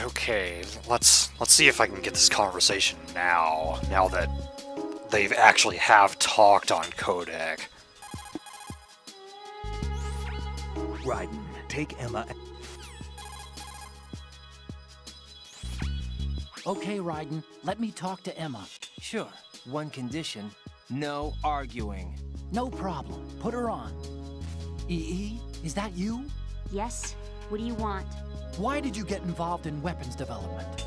Okay, let's see if I can get this conversation now that they've actually have talked on Codec.
Raiden, take Emma.
Okay, Raiden, let me talk to Emma.
Sure. One condition. No arguing.
No problem. Put her on. EE, is that you?
Yes? What do you want?
Why did you get involved in weapons development?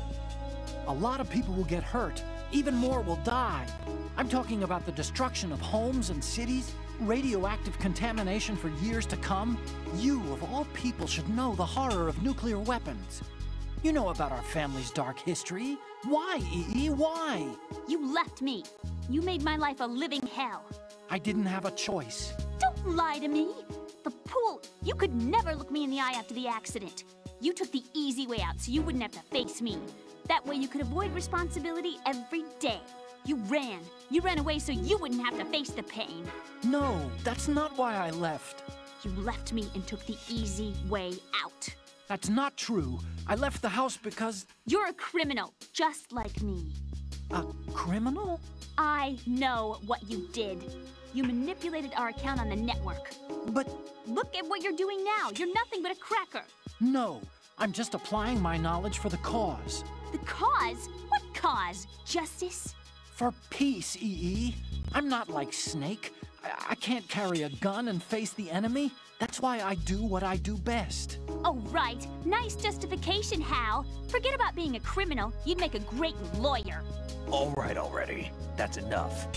A lot of people will get hurt. Even more will die. I'm talking about the destruction of homes and cities, radioactive contamination for years to come. You, of all people, should know the horror of nuclear weapons. You know about our family's dark history. Why, EE? Why?
You left me. You made my life a living hell.
I didn't have a choice.
Don't lie to me. The pool, you could never look me in the eye after the accident. You took the easy way out so you wouldn't have to face me. That way you could avoid responsibility every day. You ran. You ran away so you wouldn't have to face the pain.
No, that's not why I left.
You left me and took the easy way out.
That's not true. I left the house because...
You're a criminal, just like me.
A criminal?
I know what you did. You manipulated our account on the network.
But...
Look at what you're doing now. You're nothing but a cracker.
No, I'm just applying my knowledge for the cause.
The cause? What cause? Justice?
For peace, EE. I'm not like Snake. I can't carry a gun and face the enemy. That's why I do what I do best.
Oh, right. Nice justification, Hal. Forget about being a criminal. You'd make a great lawyer.
All right already. That's enough.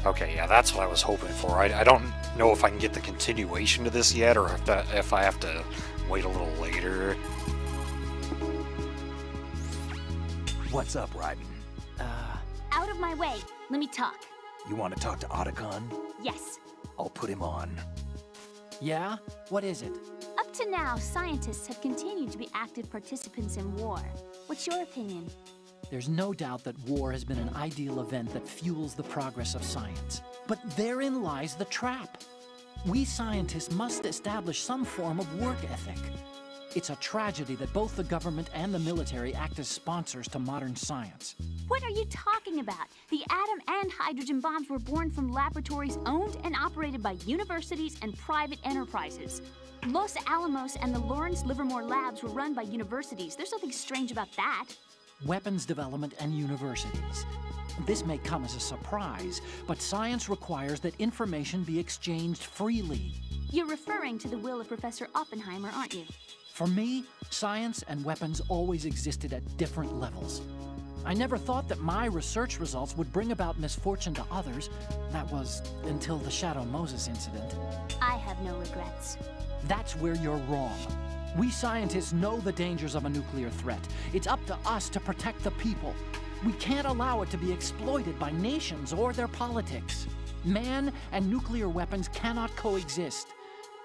Okay, yeah, that's what I was hoping for. I don't know if I can get the continuation to this yet, or if I have to wait a little later.
What's up, Raiden?
Out of my way. Let me talk.
You want to talk to Otacon?
Yes.
I'll put him on.
Yeah? What is it?
Up to now, scientists have continued to be active participants in war. What's your opinion?
There's no doubt that war has been an ideal event that fuels the progress of science. But therein lies the trap. We scientists must establish some form of work ethic. It's a tragedy that both the government and the military act as sponsors to modern science.
What are you talking about? The atom and hydrogen bombs were born from laboratories owned and operated by universities and private enterprises. Los Alamos and the Lawrence Livermore labs were run by universities. There's nothing strange about that.
Weapons development and universities. This may come as a surprise, but science requires that information be exchanged freely.
You're referring to the will of Professor Oppenheimer, aren't you?
For me, science and weapons always existed at different levels. I never thought that my research results would bring about misfortune to others. That was until the Shadow Moses incident.
I have no regrets.
That's where you're wrong. We scientists know the dangers of a nuclear threat. It's up to us to protect the people. We can't allow it to be exploited by nations or their politics. Man and nuclear weapons cannot coexist.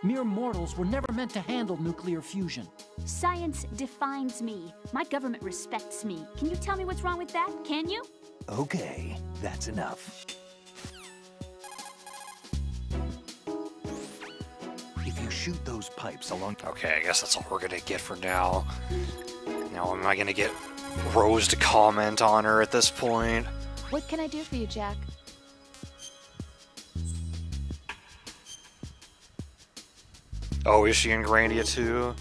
Mere mortals were never meant to handle nuclear fusion.
Science defines me. My government respects me. Can you tell me what's wrong with that? Can you?
Okay, that's enough. If you shoot those pipes along...
Okay, I guess that's all we're gonna get for now. Now, am I gonna get Rose to comment on her at this point?
What can I do for you, Jack?
Oh, is she in Grandia too?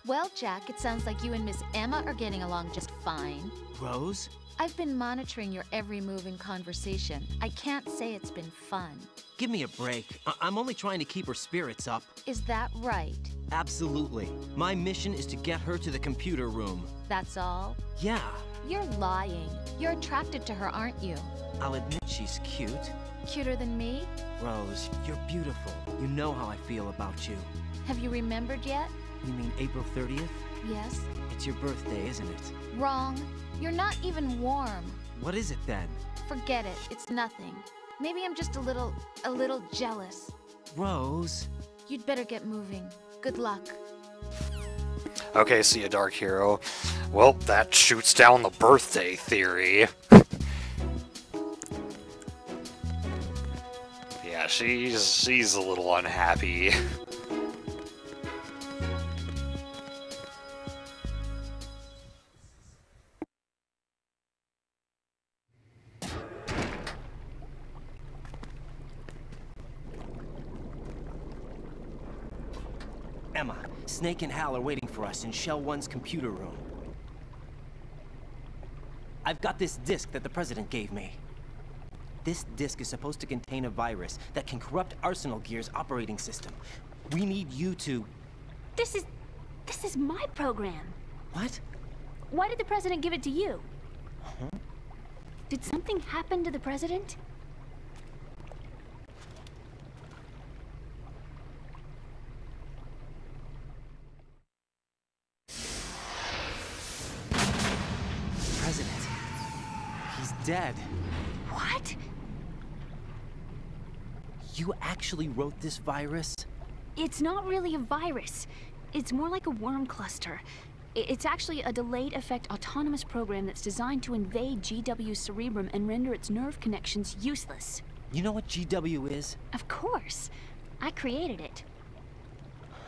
Well, Jack, it sounds like you and Miss Emma are getting along just fine.
Rose?
I've been monitoring your every move and conversation. I can't say it's been fun.
Give me a break. I'm only trying to keep her spirits up.
Is that right?
Absolutely. My mission is to get her to the computer room.
That's all?
Yeah.
You're lying. You're attracted to her, aren't you?
I'll admit she's cute.
Cuter than me?
Rose, you're beautiful. You know how I feel about you.
Have you remembered yet?
You mean April 30th?
Yes.
It's your birthday, isn't it?
Wrong. You're not even warm.
What is it then?
Forget it. It's nothing. Maybe I'm just a little jealous.
Rose.
You'd better get moving. Good luck.
Okay, see ya, Dark Hero. Well, that shoots down the birthday theory. Yeah, she's a little unhappy.
Emma, Snake and Hal are waiting for us in Shell 1's computer room. I've got this disk that the President gave me. This disk is supposed to contain a virus that can corrupt Arsenal Gear's operating system. We need you to...
This is my program.
What?
Why did the President give it to you?
Huh?
Did something happen to the President?
President. He's dead.
What?
You actually wrote this virus?
It's not really a virus. It's more like a worm cluster. It's actually a delayed effect autonomous program that's designed to invade GW's cerebrum and render its nerve connections useless.
You know what GW is?
Of course. I created it.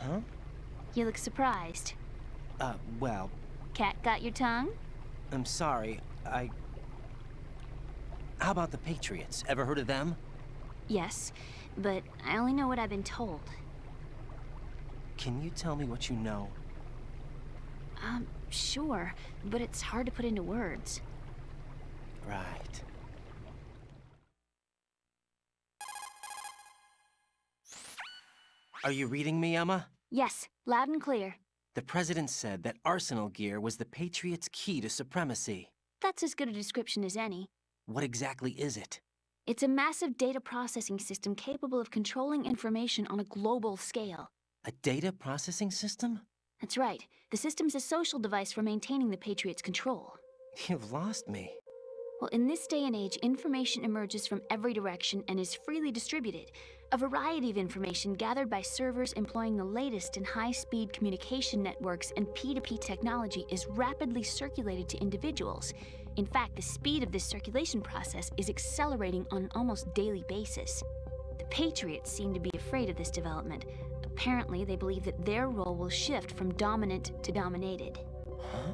Huh?
You look surprised.
Well...
Cat got your tongue?
I'm sorry, How about the Patriots? Ever heard of them?
Yes, but I only know what I've been told.
Can you tell me what you know?
Sure, but it's hard to put into words.
Right. Are you reading me, Emma?
Yes, loud and clear.
The President said that Arsenal Gear was the Patriots' key to supremacy.
That's as good a description as any.
What exactly is it?
It's a massive data processing system capable of controlling information on a global scale.
A data processing system?
That's right. The system's a social device for maintaining the Patriots' control.
You've lost me.
Well, in this day and age, information emerges from every direction and is freely distributed. A variety of information gathered by servers employing the latest in high-speed communication networks and P2P technology is rapidly circulated to individuals. In fact, the speed of this circulation process is accelerating on an almost daily basis. The Patriots seem to be afraid of this development. Apparently, they believe that their role will shift from dominant to dominated.
Huh?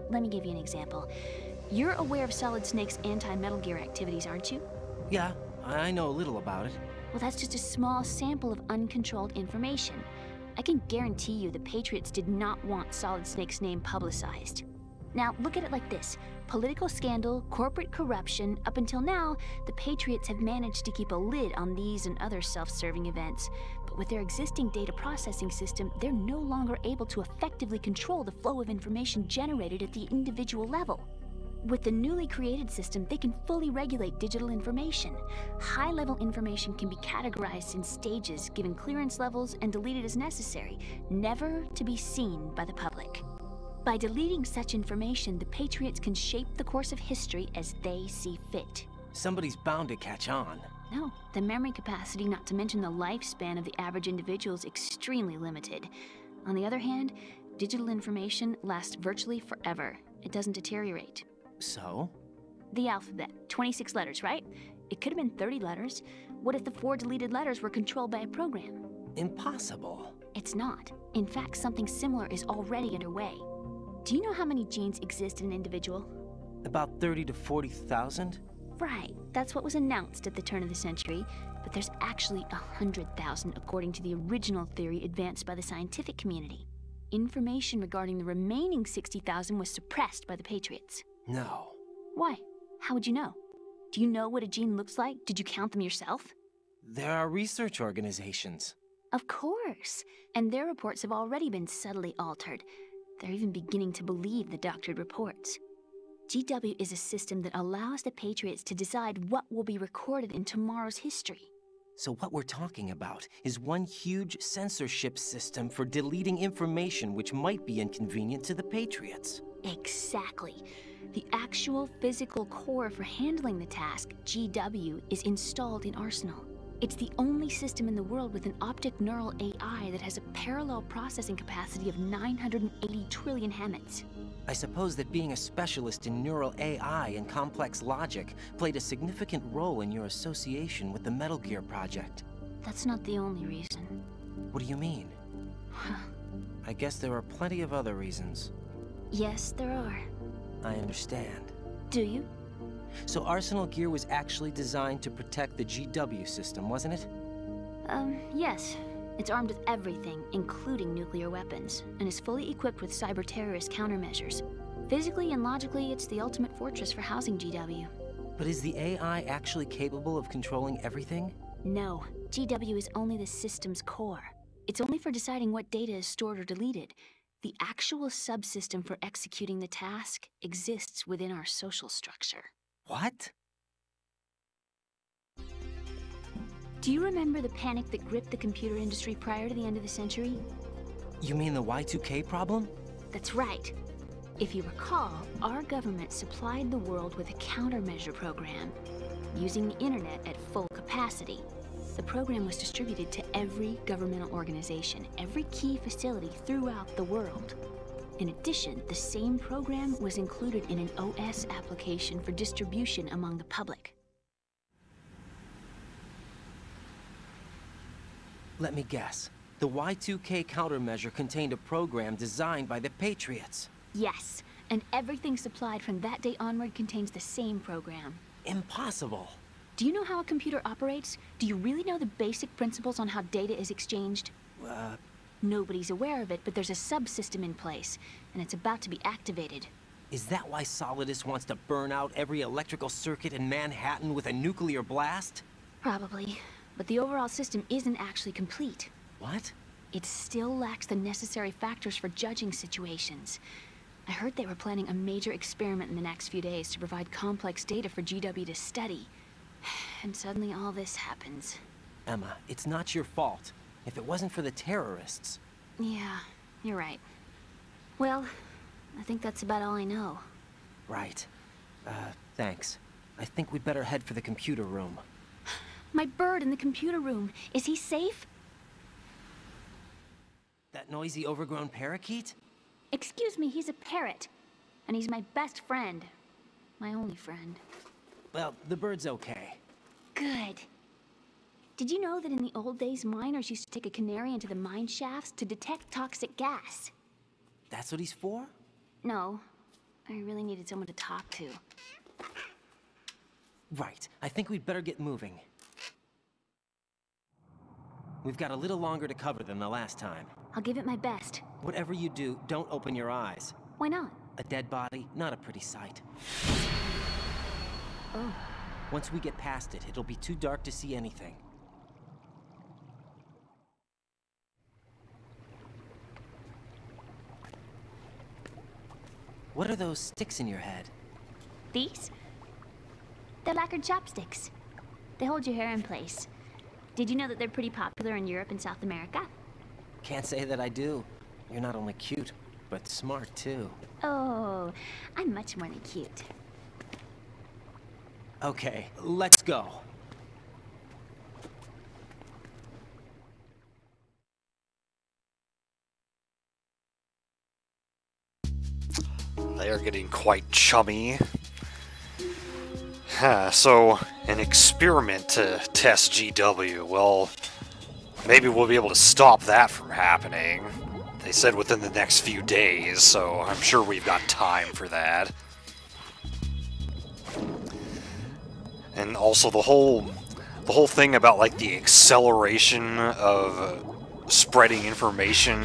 Let me give you an example. You're aware of Solid Snake's anti-Metal Gear activities, aren't you?
Yeah, I know a little about it.
Well, that's just a small sample of uncontrolled information. I can guarantee you the Patriots did not want Solid Snake's name publicized. Now, look at it like this. Political scandal, corporate corruption, up until now, the Patriots have managed to keep a lid on these and other self-serving events. But with their existing data processing system, they're no longer able to effectively control the flow of information generated at the individual level. With the newly created system, they can fully regulate digital information. High-level information can be categorized in stages, given clearance levels, and deleted as necessary, never to be seen by the public. By deleting such information, the Patriots can shape the course of history as they see fit.
Somebody's bound to catch on.
No, the memory capacity, not to mention the lifespan of the average individual, is extremely limited. On the other hand, digital information lasts virtually forever. It doesn't deteriorate.
So?
The alphabet, 26 letters, right? It could have been 30 letters. What if the 4 deleted letters were controlled by a program?
Impossible.
It's not. In fact, something similar is already underway. Do you know how many genes exist in an individual?
About 30 to 40,000?
Right. That's what was announced at the turn of the century. But there's actually 100,000 according to the original theory advanced by the scientific community. Information regarding the remaining 60,000 was suppressed by the Patriots.
No.
Why? How would you know? Do you know what a gene looks like? Did you count them yourself?
There are research organizations.
Of course. And their reports have already been subtly altered. They're even beginning to believe the doctored reports. GW is a system that allows the Patriots to decide what will be recorded in tomorrow's history.
So what we're talking about is one huge censorship system for deleting information which might be inconvenient to the Patriots.
Exactly. The actual physical core for handling the task, GW, is installed in Arsenal. It's the only system in the world with an optic neural AI that has a parallel processing capacity of 980 trillion Hammets.
I suppose that being a specialist in neural AI and complex logic played a significant role in your association with the Metal Gear project.
That's not the only reason.
What do you mean? I guess there are plenty of other reasons.
Yes, there are.
I understand.
Do you?
So Arsenal Gear was actually designed to protect the GW system, wasn't it?
Yes.
It's armed with everything, including nuclear weapons, and is fully equipped with cyber-terrorist countermeasures. Physically and logically, it's the ultimate fortress for housing GW.
But is the AI actually capable of controlling everything?
No, GW is only the system's core. It's only for deciding what data is stored or deleted. The actual subsystem for executing the task exists within our social structure.
What?
Do you remember the panic that gripped the computer industry prior to the end of the century?
You mean the Y2K problem?
That's right. If you recall, our government supplied the world with a countermeasure program, using the internet at full capacity. The program was distributed to every governmental organization, every key facility throughout the world. In addition, the same program was included in an OS application for distribution among the public.
Let me guess. The Y2K countermeasure contained a program designed by the Patriots.
Yes, and everything supplied from that day onward contains the same program.
Impossible.
Do you know how a computer operates? Do you really know the basic principles on how data is exchanged? Nobody's aware of it, but there's a subsystem in place, and it's about to be activated.
Is that why Solidus wants to burn out every electrical circuit in Manhattan with a nuclear blast?
Probably, but the overall system isn't actually complete.
What?
It still lacks the necessary factors for judging situations. I heard they were planning a major experiment in the next few days to provide complex data for GW to study. And suddenly all this happens.
Emma, it's not your fault. If it wasn't for the terrorists...
Yeah, you're right. Well, I think that's about all I know.
Right. Thanks. I think we'd better head for the computer room.
My bird in the computer room. Is he safe?
That noisy, overgrown parakeet?
Excuse me, he's a parrot. And he's my best friend. My only friend.
Well, the bird's okay.
Good. Did you know that in the old days, miners used to take a canary into the mine shafts to detect toxic gas?
That's what he's for?
No. I really needed someone to talk to.
Right. I think we'd better get moving. We've got a little longer to cover than the last time.
I'll give it my best.
Whatever you do, don't open your eyes.
Why not?
A dead body, not a pretty sight.
Oh.
Once we get past it, it'll be too dark to see anything. What are those sticks in your head?
These? They're lacquered chopsticks. They hold your hair in place. Did you know that they're pretty popular in Europe and South America?
Can't say that I do. You're not only cute, but smart too.
Oh, I'm much more than cute.
Okay, let's go.
They are getting quite chummy. So, an experiment to test GW. Well, maybe we'll be able to stop that from happening. They said within the next few days, so I'm sure we've got time for that. And also the whole thing about like the acceleration of spreading information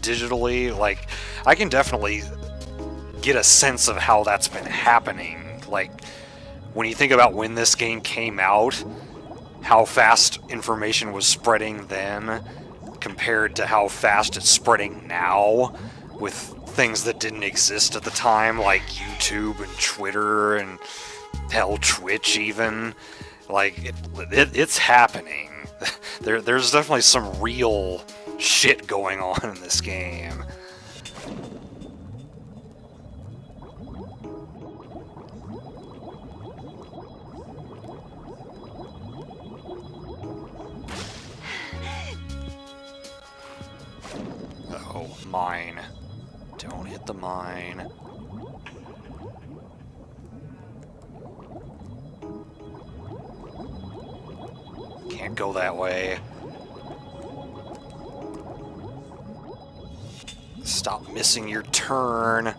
digitally, like I can definitely get a sense of how that's been happening. Like when you think about when this game came out, how fast information was spreading then compared to how fast it's spreading now with things that didn't exist at the time, like YouTube and Twitter and hell, Twitch even. Like, it's happening. There's definitely some real shit going on in this game. Oh, mine. Don't hit the mine. Can't go that way. Stop missing your turn.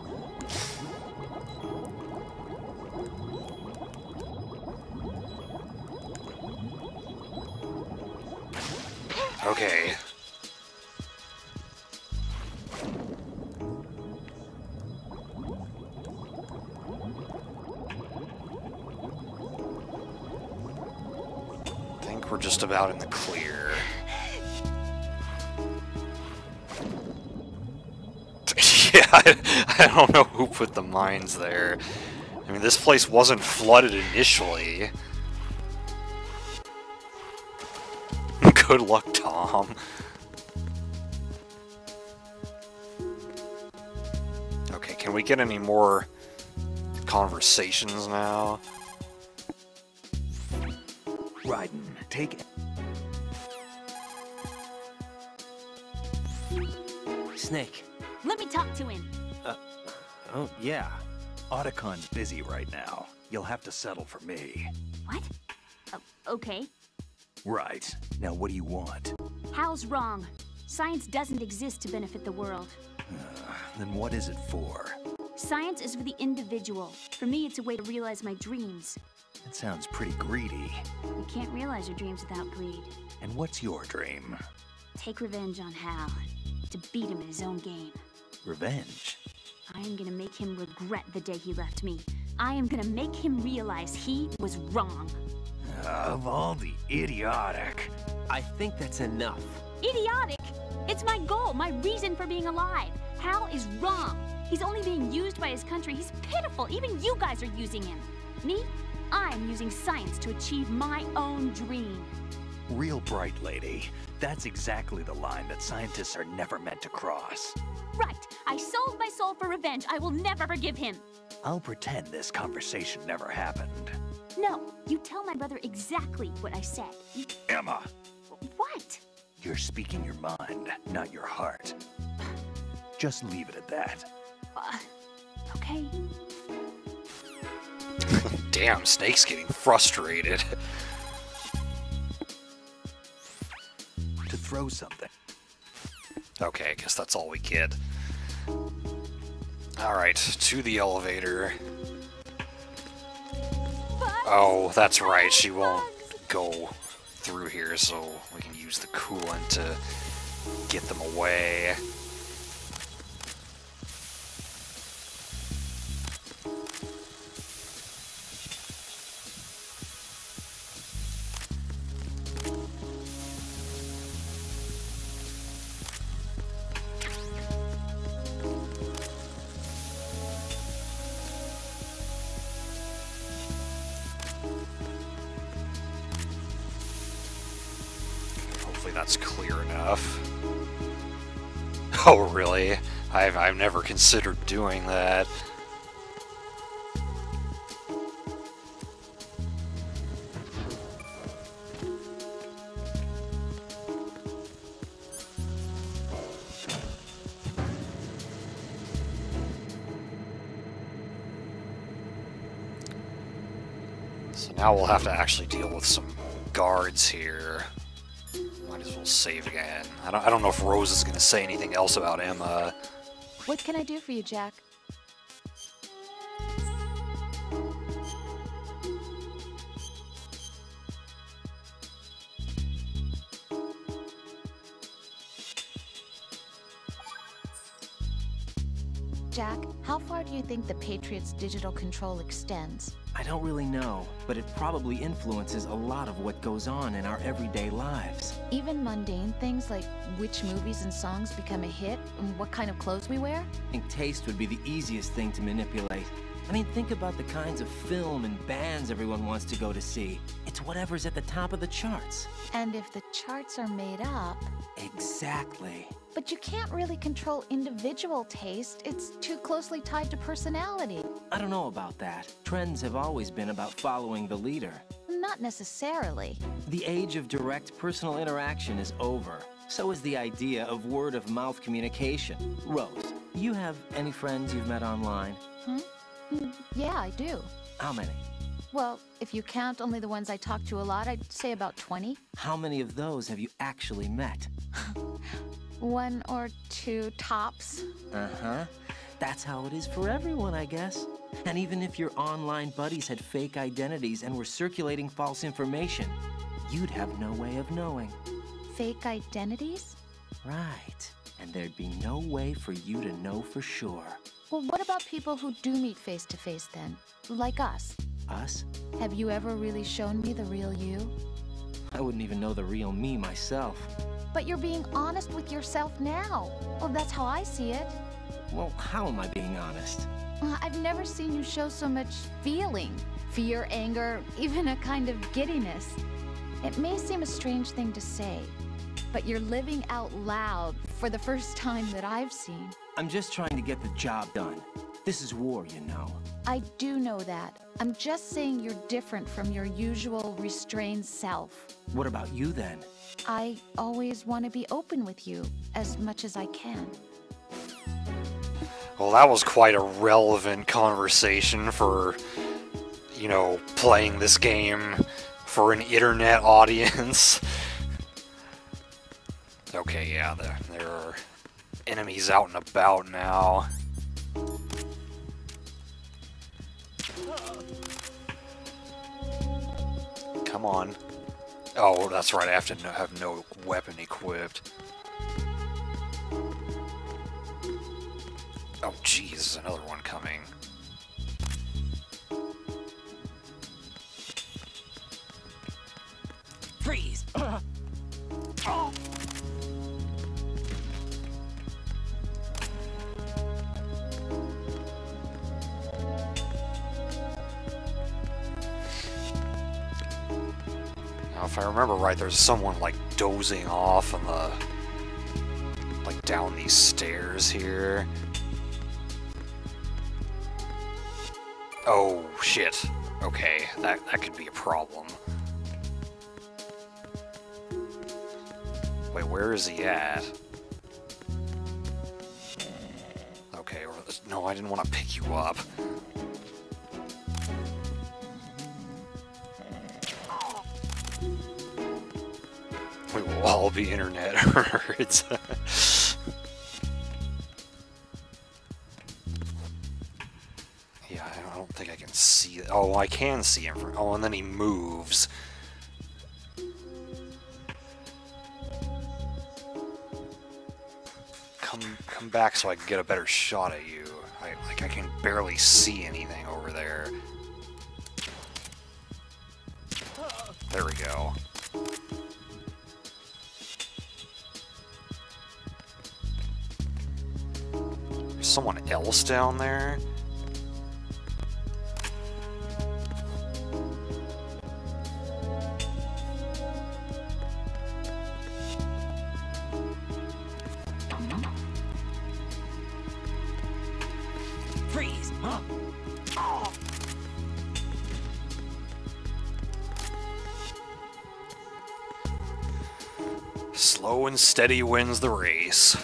Okay. like we're just about in the clear. Yeah, I don't know who put the mines there. I mean, this place wasn't flooded initially. Good luck, Tom. Okay, can we get any more conversations now?
Raiden, take...
Snake.
Let me talk to him.
Oh, yeah.
Otacon's busy right now. You'll have to settle for me.
What? Okay.
Right. Now what do you want?
Hal's wrong. Science doesn't exist to benefit the world.
Then what is it for?
Science is for the individual. For me, it's a way to realize my dreams.
It sounds pretty greedy.
You can't realize your dreams without greed.
And what's your dream?
Take revenge on Hal. To beat him in his own game.
Revenge?
I am gonna make him regret the day he left me. I am gonna make him realize he was wrong.
Of all the idiotic...
I think that's enough.
Idiotic? It's my goal, my reason for being alive. Hal is wrong. He's only being used by his country. He's pitiful. Even you guys are using him. Me? I'm using science to achieve my own dream.
Real bright, lady. That's exactly the line that scientists are never meant to cross.
Right. I sold my soul for revenge. I will never forgive him.
I'll pretend this conversation never happened.
No, you tell my brother exactly what I said.
Emma!
What?
You're speaking your mind, not your heart. Just leave it at that.
Okay.
Damn, Snake's getting frustrated.
To throw something.
Okay, I guess that's all we get. Alright, to the elevator. Oh, that's right, she won't go through here, so we can use the coolant to get them away. That's clear enough. Oh, really? I've never considered doing that. So now we'll have to actually deal with some guards here. Might as well save again. I don't know if Rose is going to say anything else about Emma.
What can I do for you, Jack? Jack, how far do you think the Patriots' digital control extends?
I don't really know, but it probably influences a lot of what goes on in our everyday lives.
Even mundane things like which movies and songs become a hit and what kind of clothes we wear?
I think taste would be the easiest thing to manipulate. I mean, think about the kinds of film and bands everyone wants to go to see. It's whatever's at the top of the charts.
And if the charts are made up...
Exactly.
But you can't really control individual taste. It's too closely tied to personality.
I don't know about that. Trends have always been about following the leader.
Not necessarily.
The age of direct personal interaction is over. So is the idea of word-of-mouth communication. Rose, you have any friends you've met online?
Yeah, I do.
How many?
Well, if you count only the ones I talk to a lot, I'd say about 20.
How many of those have you actually met?
1 or 2 tops.
Uh-huh. That's how it is for everyone, I guess. And even if your online buddies had fake identities and were circulating false information, you'd have no way of knowing.
Fake identities?
Right. And there'd be no way for you to know for sure.
Well, what about people who do meet face-to-face then? Like us?
Us?
Have you ever really shown me the real you?
I wouldn't even know the real me myself.
But you're being honest with yourself now. Well, that's how I see it.
Well, how am I being honest?
I've never seen you show so much feeling. Fear, anger, even a kind of giddiness. It may seem a strange thing to say, but you're living out loud for the first time that I've seen.
I'm just trying to get the job done. This is war, you know.
I do know that. I'm just saying you're different from your usual restrained self.
What about you then?
I always want to be open with you as much as I can.
Well, that was quite a relevant conversation for, you know, playing this game for an internet audience. Okay, yeah, there are enemies out and about now. Come on. Oh, that's right, I have to have no weapon equipped. Oh, jeez, another one coming.
Freeze!
Now, if I remember right, there's someone, like, dozing off on the... like, down these stairs here. Oh, shit. Okay, that could be a problem. Wait, where is he at? Okay, no, I didn't want to pick you up. We will all be internet nerds. Yeah, I don't think I can see it. Oh, I can see him. Oh, and then he moves. Come back so I can get a better shot at you. I can barely see anything over there. There we go. There's someone else down there?
Freeze! Huh? Oh.
Slow and steady wins the race.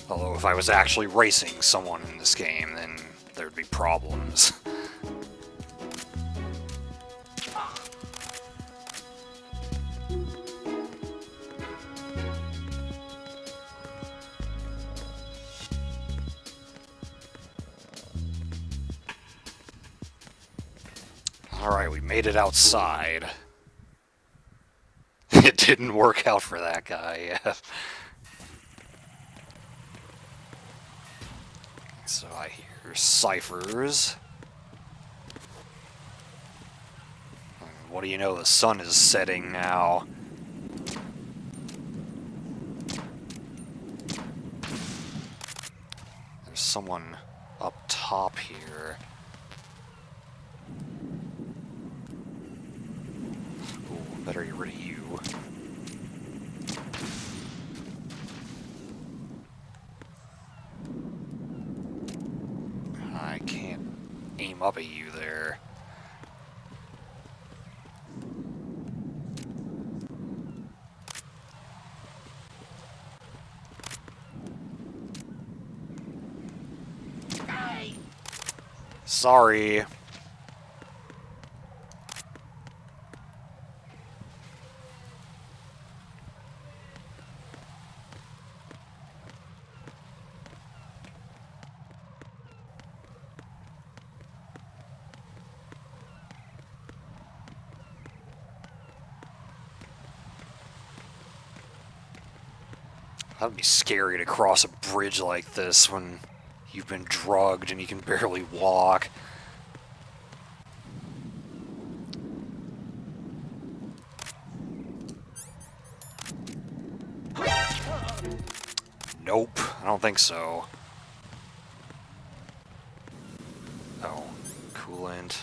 Although if I was actually racing someone in this game, then there'd be problems. Alright, we made it outside. It didn't work out for that guy, yeah. So I hear ciphers. What do you know, the sun is setting now. There's someone up top here. Ooh, better get rid of you. I can't aim up at you there. Sorry. That'd be scary to cross a bridge like this when you've been drugged and you can barely walk. Nope, I don't think so. Oh, coolant.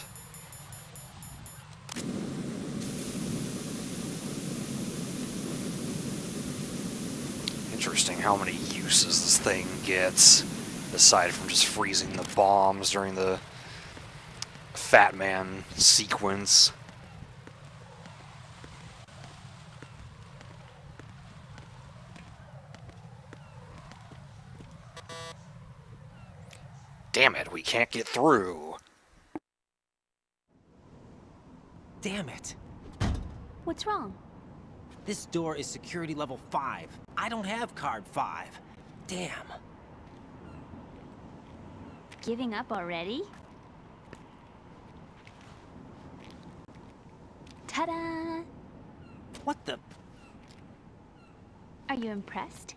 Interesting how many uses this thing gets, aside from just freezing the bombs during the Fat Man sequence. Damn it, we can't get through.
Damn it.
What's wrong?
This door is security level 5. I don't have card 5. Damn.
Giving up already? Ta-da!
What the?
Are you impressed?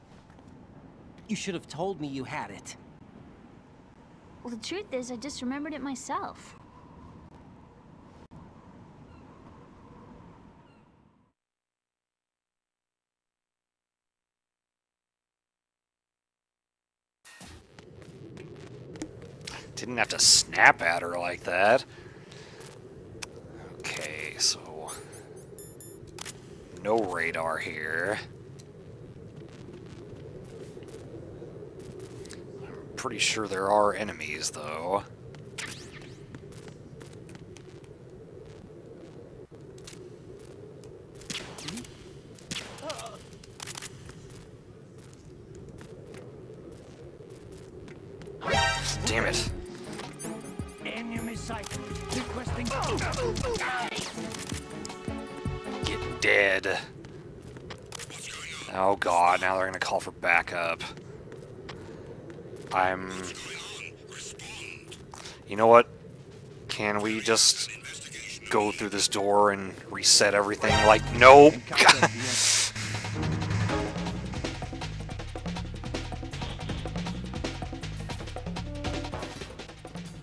You should have told me you had it.
Well, the truth is, I just remembered it myself.
Didn't have to snap at her like that. Okay, so no radar here. I'm pretty sure there are enemies, though. Damn it.
Enemy sight. Requesting.
Get dead. Oh god, now they're gonna call for backup. You know what? Can we just go through this door and reset everything? Like, nope.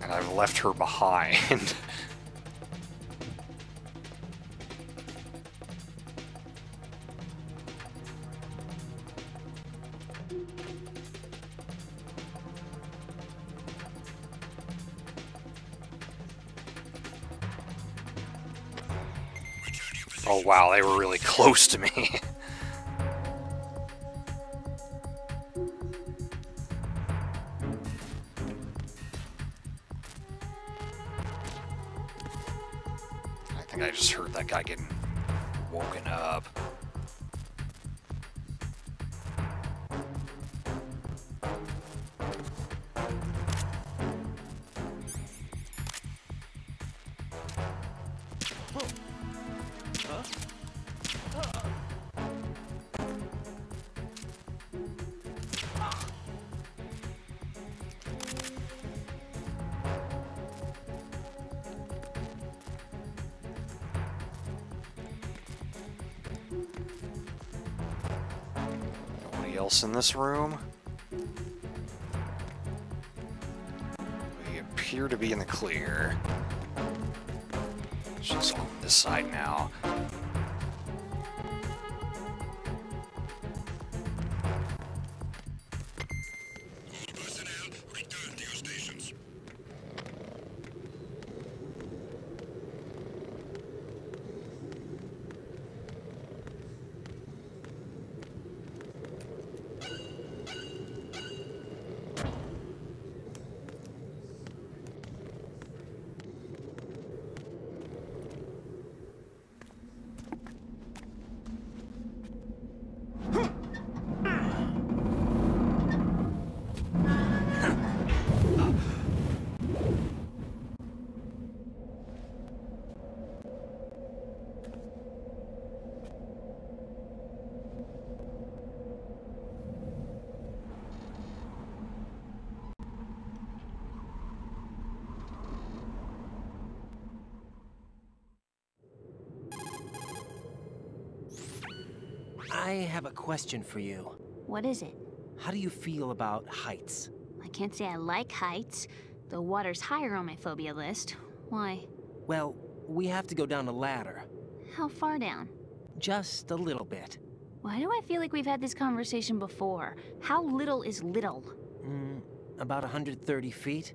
And I've left her behind. Oh wow, they were really close to me. I think I just heard that guy getting woken up. Nobody else in this room? We appear to be in the clear. She's on this side now.
I have a question for you.
What is it?
How do you feel about heights?
I can't say I like heights. The water's higher on my phobia list. Why?
Well, we have to go down a ladder.
How far down?
Just a little bit.
Why do I feel like we've had this conversation before? How little is little?
About 130 feet.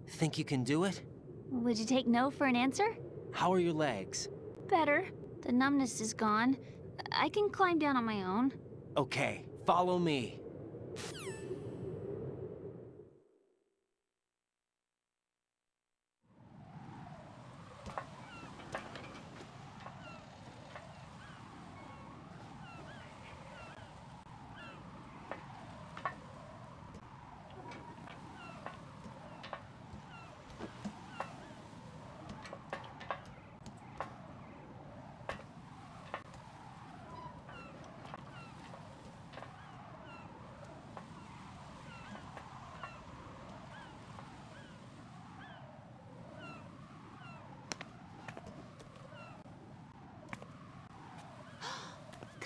Think you can do it?
Would you take no for an answer?
How are your legs?
Better. The numbness is gone. I can climb down on my own.
Okay, follow me.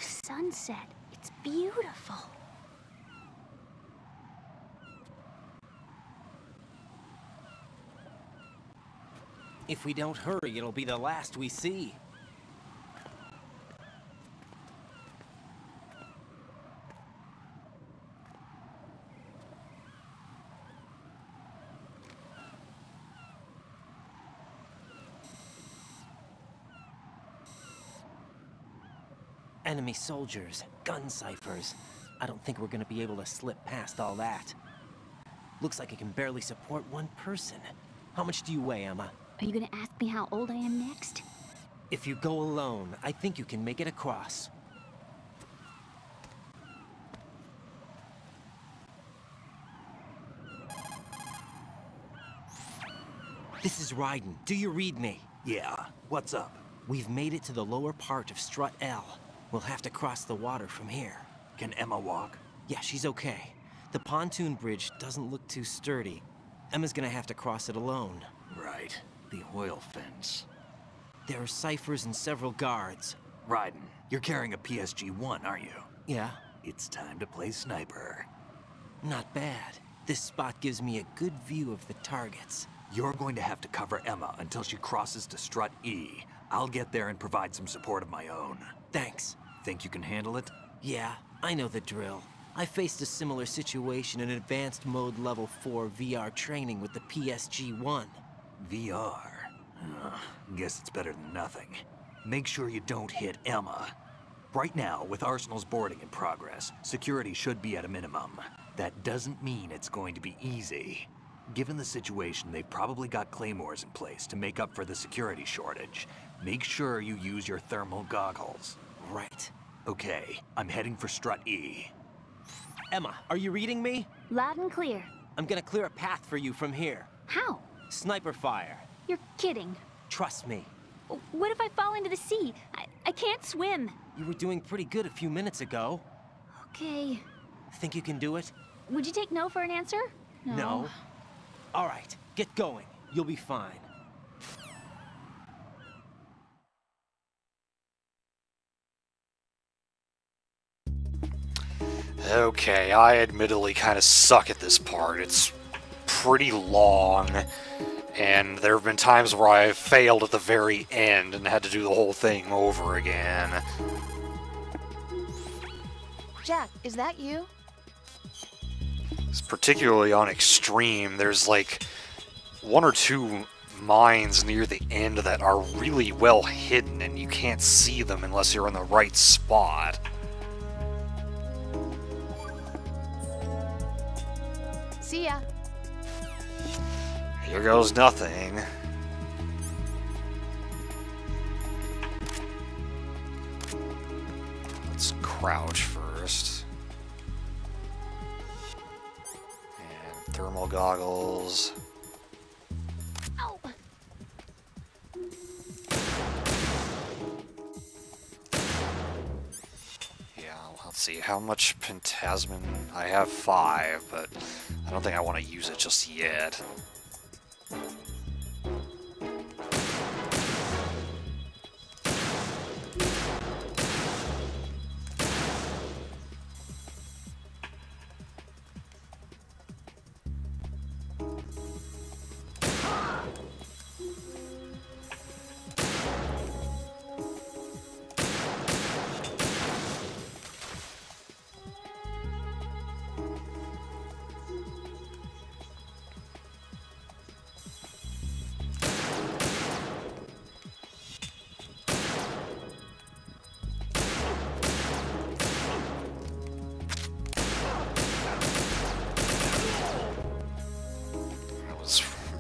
Sunset. It's beautiful.
If we don't hurry, it'll be the last we see. Enemy soldiers, gun ciphers. I don't think we're gonna be able to slip past all that. Looks like it can barely support one person. How much do you weigh, Emma?
Are you gonna ask me how old I am next?
If you go alone, I think you can make it across. This is Raiden. Do you read me?
Yeah, what's up?
We've made it to the lower part of Strut L. We'll have to cross the water from here.
Can Emma walk?
Yeah, she's okay. The pontoon bridge doesn't look too sturdy. Emma's gonna have to cross it alone.
Right. The oil fence.
There are ciphers and several guards.
Raiden, you're carrying a PSG-1, aren't you?
Yeah?
It's time to play sniper.
Not bad. This spot gives me a good view of the targets.
You're going to have to cover Emma until she crosses to Strut E. I'll get there and provide some support of my own.
Thanks.
Think you can handle it?
Yeah, I know the drill. I faced a similar situation in Advanced Mode Level 4 VR training with the PSG-1.
VR? Guess it's better than nothing. Make sure you don't hit Emma. Right now, with Arsenal's boarding in progress, security should be at a minimum. That doesn't mean it's going to be easy. Given the situation, they've probably got claymores in place to make up for the security shortage. Make sure you use your thermal goggles.
Right.
Okay, I'm heading for Strut E.
Emma, are you reading me?
Loud and clear.
I'm gonna clear a path for you from here.
How?
Sniper fire.
You're kidding.
Trust me.
What if I fall into the sea? I can't swim.
You were doing pretty good a few minutes ago.
Okay.
Think you can do it?
Would you take no for an answer?
No. All right, get going. You'll be fine.
Okay, I admittedly kind of suck at this part. It's pretty long, and there have been times where I've failed at the very end and had to do the whole thing over again.
Jack, is that you?
It's particularly on Extreme. There's like one or two mines near the end that are really well hidden, and you can't see them unless you're in the right spot.
See ya.
Here goes nothing. Let's crouch first. And thermal goggles.
Ow.
Yeah, let's see, how much Pentasmin? I have 5, but I don't think I want to use it just yet.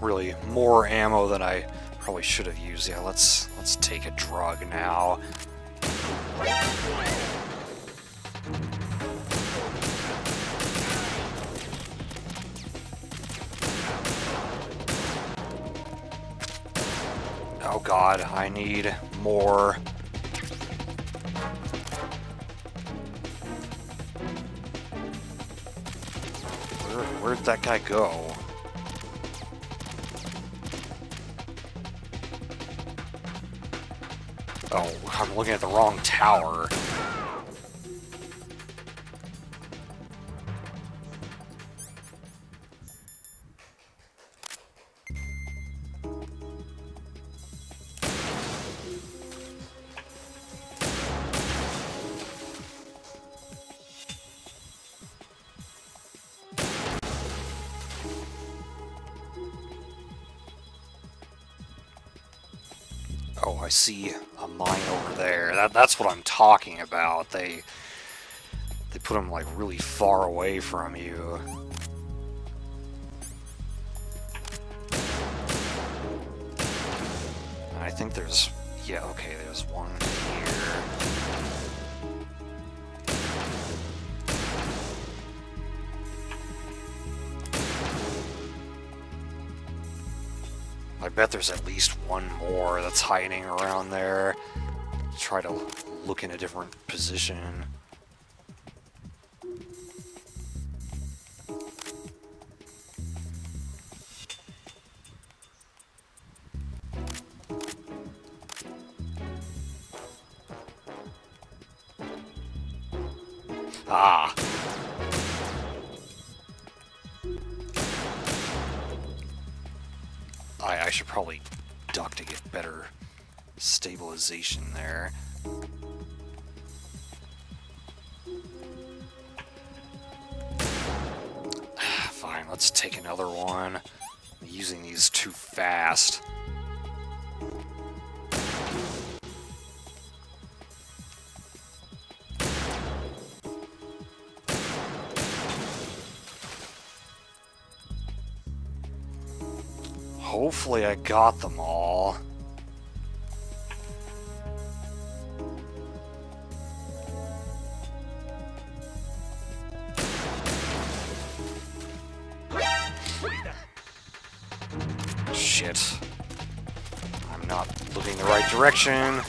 really more ammo than I probably should have used. Yeah, let's take a drug now. Oh god, I need more. Where'd that guy go? Oh, I'm looking at the wrong tower. Oh, I see a mine over there. That's what I'm talking about. They put them like really far away from you. I think there's, yeah, okay, there's one here. I bet there's at least one more that's hiding around there. Try to look in a different position. Ah. I should probably duck to get better stabilization there. Fine, let's take another one. I'm using these too fast. Hopefully I got them all. Shit. I'm not looking the right direction.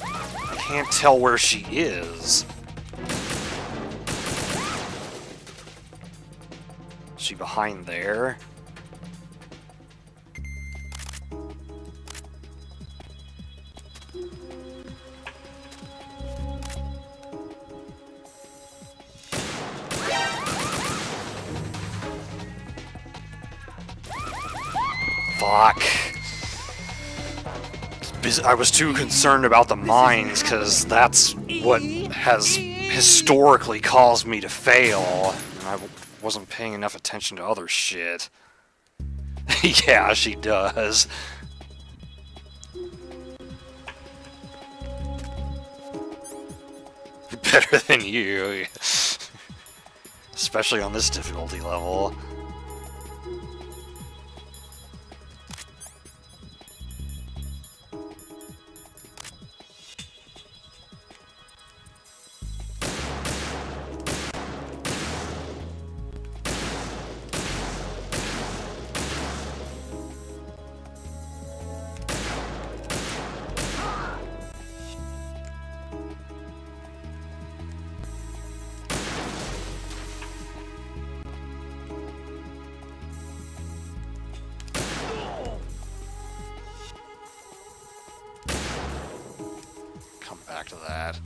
I can't tell where she is. Is she behind there? Fuck. I was too concerned about the mines, because that's what has historically caused me to fail. And I wasn't paying enough attention to other shit. Yeah, she does. Better than you. Especially on this difficulty level. Back to that.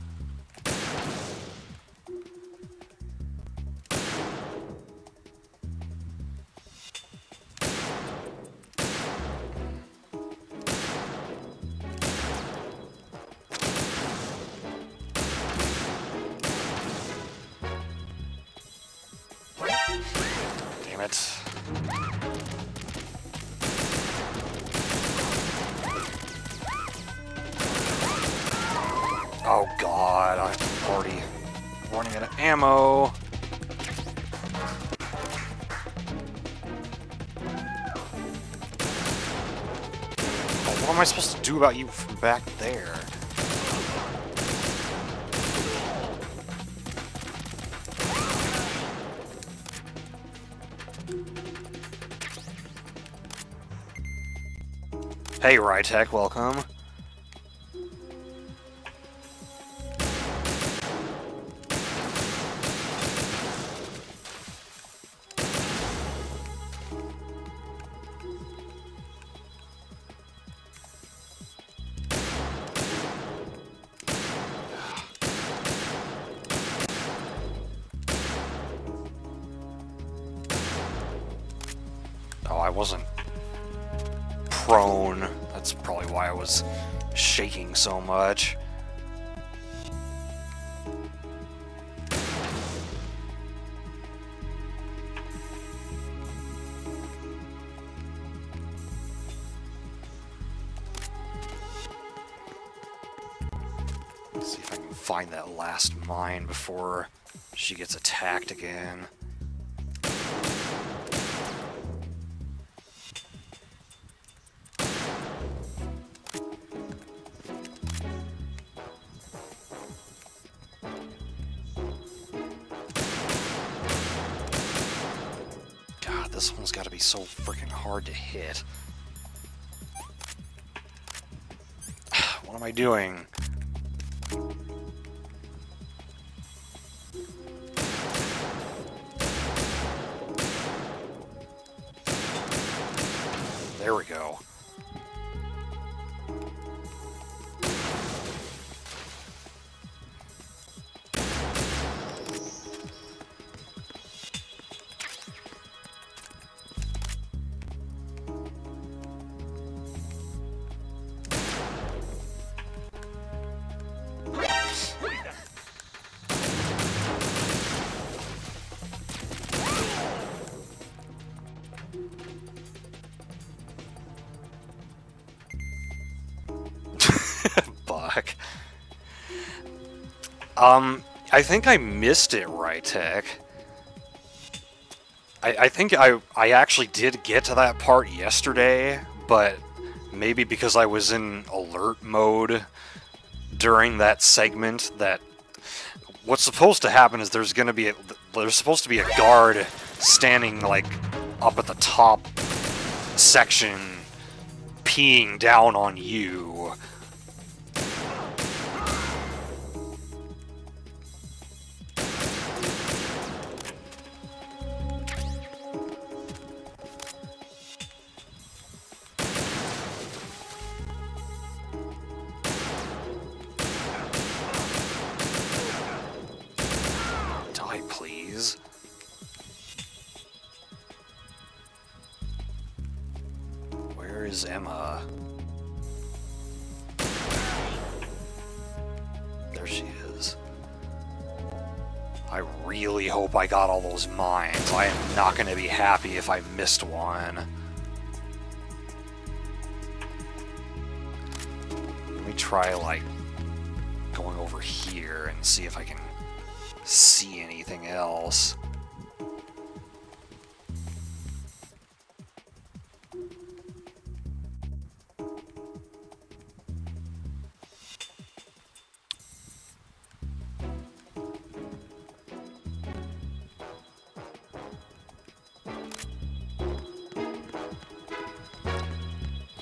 Damn it. Oh god, Already running out of ammo. What am I supposed to do about you from back there? Hey, Rytech, welcome. Oh, I wasn't prone. That's probably why I was shaking so much. Let's see if I can find that last mine before she gets attacked again. This one's got to be so freaking hard to hit. What am I doing? There we go. Buck. I think I missed it, Rytech. I think I actually did get to that part yesterday, but maybe because I was in alert mode during that segment, that what's supposed to happen is there's supposed to be a guard standing like up at the top section peeing down on you. Die, please. Where is Emma? There she is. I really hope I got all those mines. I am not going to be happy if I missed one. Let me try, like, going over here and see if I can see anything else.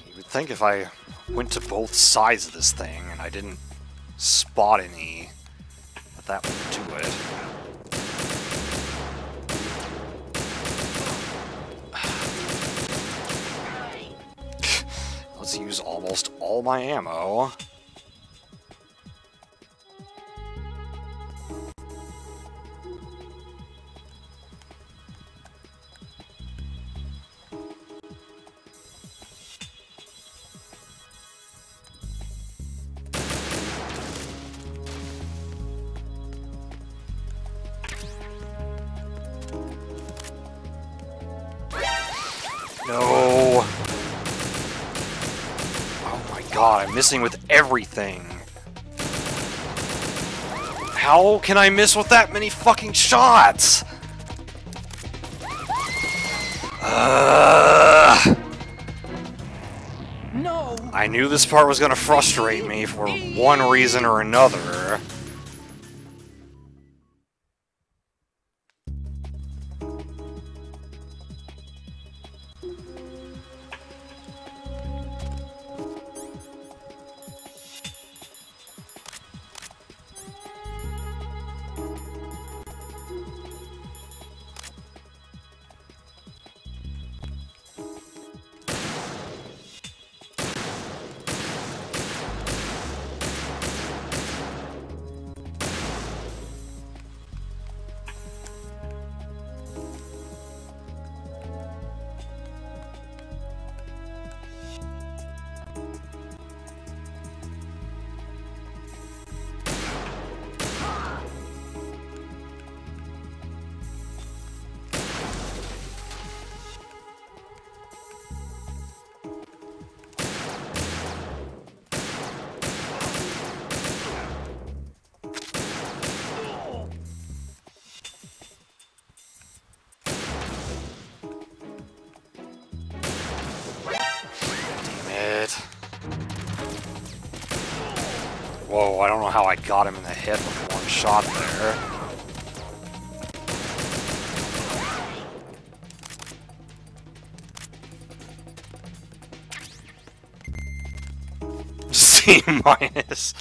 You would think if I went to both sides of this thing and I didn't spot any, that would do it. Let's use almost all my ammo. No! Oh my god, I'm missing with everything! How can I miss with that many fucking shots?
No!
I knew this part was gonna frustrate me for one reason or another. Whoa, I don't know how I got him in the head with one shot there. C minus.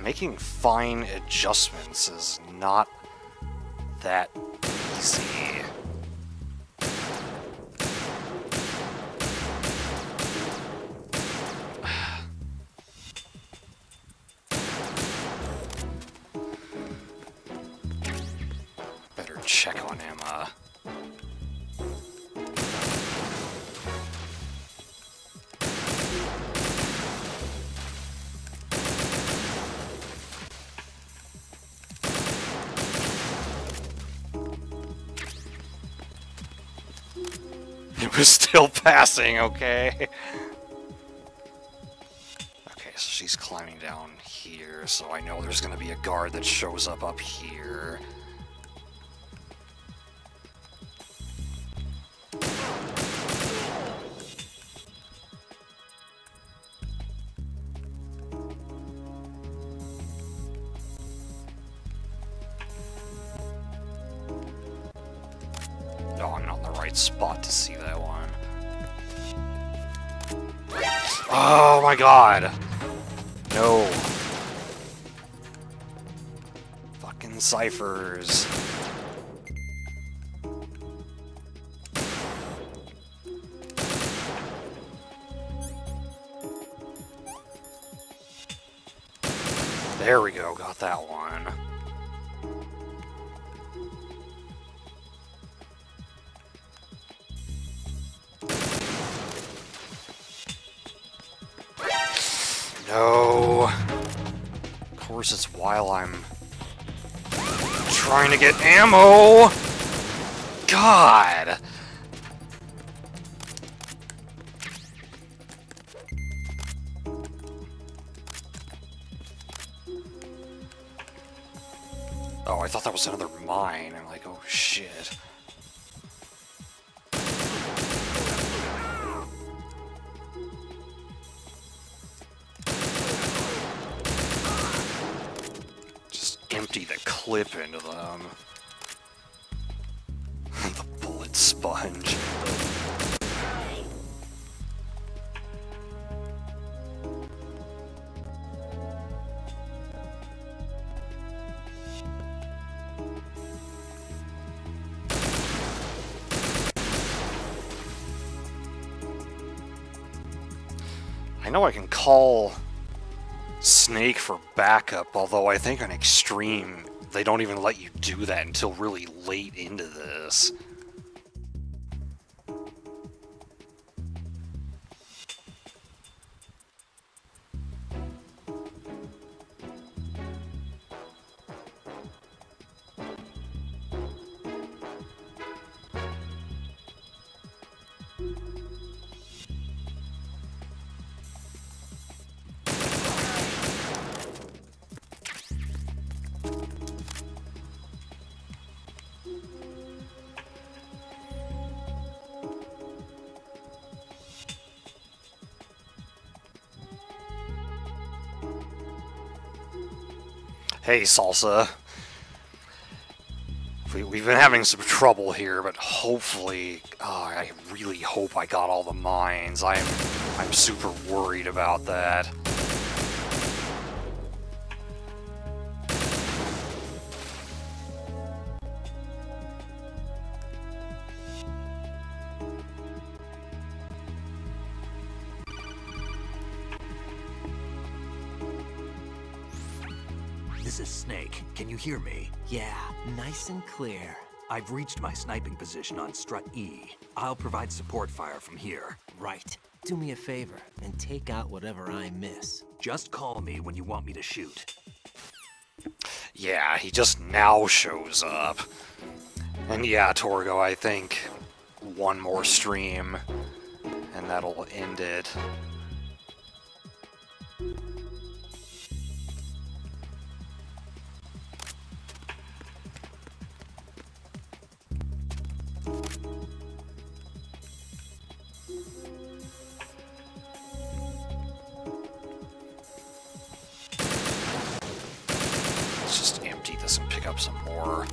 Making fine adjustments is not that easy. Better check on Emma. It was still passing, okay? Okay, so she's climbing down here, so I know there's gonna be a guard that shows up here. Oh, I'm not in the right spot to see that one. Oh my god! No. Fucking ciphers. There we go, got that one. No. Of course it's while I'm trying to get ammo. God. Oh, I thought that was another mine. I'm like, oh shit. Empty the clip into them. The bullet sponge. I know I can call Snake for backup, although I think on Extreme, they don't even let you do that until really late into this. Hey, Salsa. We've been having some trouble here, but hopefully, I really hope I got all the mines. I'm super worried about that.
This is Snake. Can you hear me?
Yeah, nice and clear.
I've reached my sniping position on Strut E. I'll provide support fire from here.
Right. Do me a favor and take out whatever I miss.
Just call me when you want me to shoot.
Yeah, he just now shows up. And yeah, Torgo, I think one more stream, and that'll end it. Let's just empty this and pick up some more.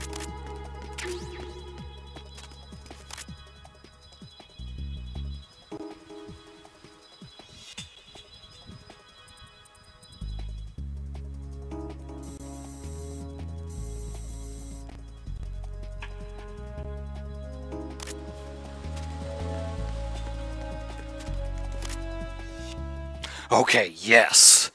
Okay, yes.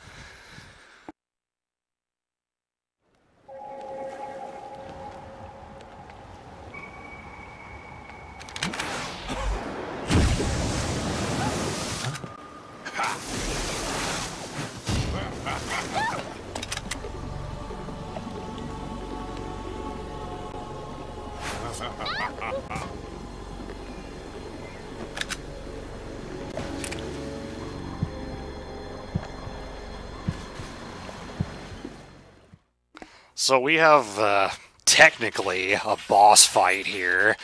So we have, technically, a boss fight here,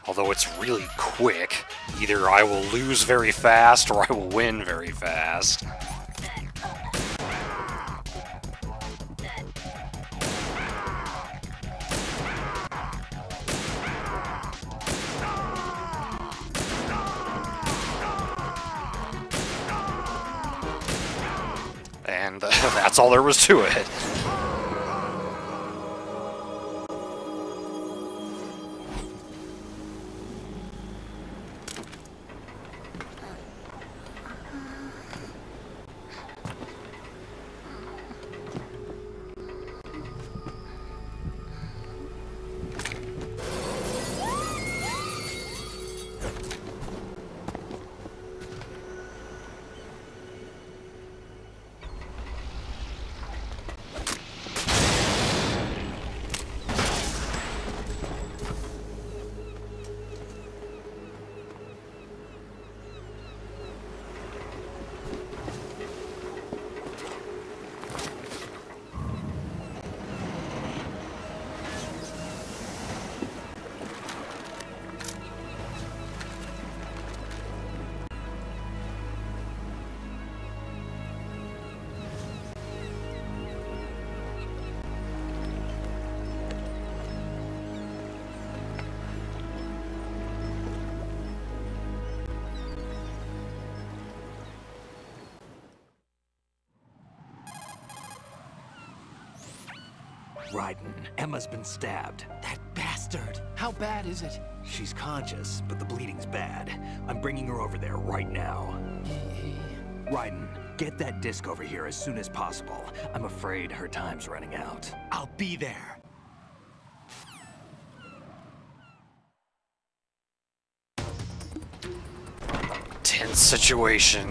although it's really quick. Either I will lose very fast, or I will win very fast. And that's all there was to it.
Raiden, Emma's been stabbed.
That bastard! How bad is it?
She's conscious, but the bleeding's bad. I'm bringing her over there right now. Raiden, Get that disc over here as soon as possible. I'm afraid her time's running out.
I'll be there.
Tense situation.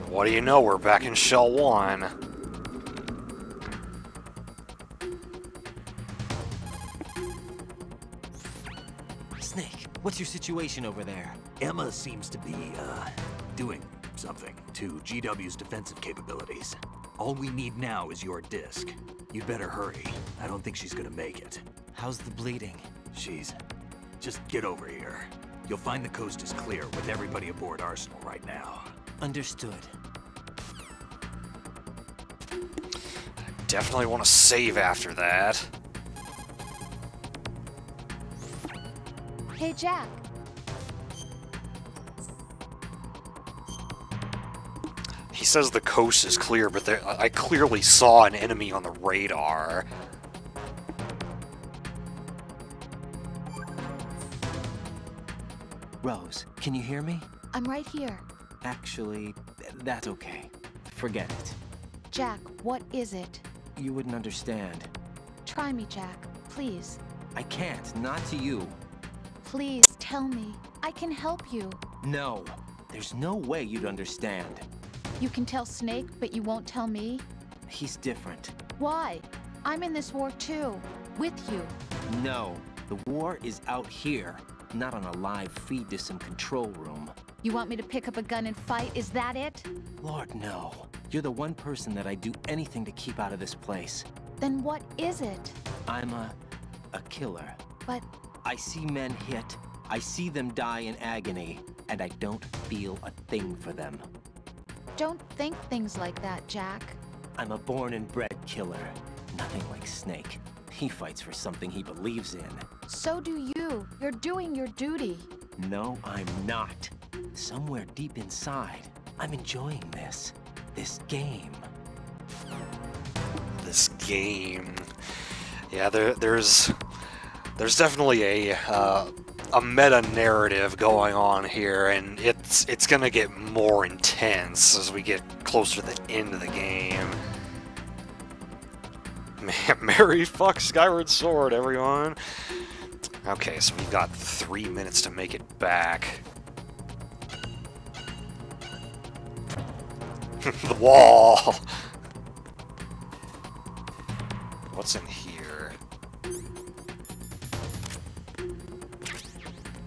What do you know, we're back in Shell 1.
Snake, what's your situation over there?
Emma seems to be, doing something to GW's defensive capabilities. All we need now is your disc. You'd better hurry. I don't think she's gonna make it.
How's the bleeding?
Just get over here. You'll find the coast is clear with everybody aboard Arsenal right now.
Understood.
Definitely want to save after that.
Hey, Jack.
He says the coast is clear, but I clearly saw an enemy on the radar.
Rose, can you hear me?
I'm right here.
Actually, that's okay. Forget it.
Jack, what is it?
You wouldn't understand.
Try me, Jack. Please.
I can't, not to you.
Please, tell me. I can help you.
No, there's no way you'd understand.
You can tell Snake, but you won't tell me?
He's different.
Why? I'm in this war too. With you.
No, the war is out here, not on a live feed to some control room.
You want me to pick up a gun and fight? Is that it?
Lord, no. You're the one person that I'd do anything to keep out of this place.
Then what is it?
I'm a killer.
But...
I see men hit, I see them die in agony, and I don't feel a thing for them.
Don't think things like that, Jack.
I'm a born and bred killer. Nothing like Snake. He fights for something he believes in.
So do you. You're doing your duty.
No, I'm not. Somewhere deep inside, I'm enjoying this. This game.
This game. Yeah, there's definitely a meta narrative going on here, and it's gonna get more intense as we get closer to the end of the game. Merry fuck Skyward Sword, everyone. Okay, so we've got 3 minutes to make it back. The wall! What's in here?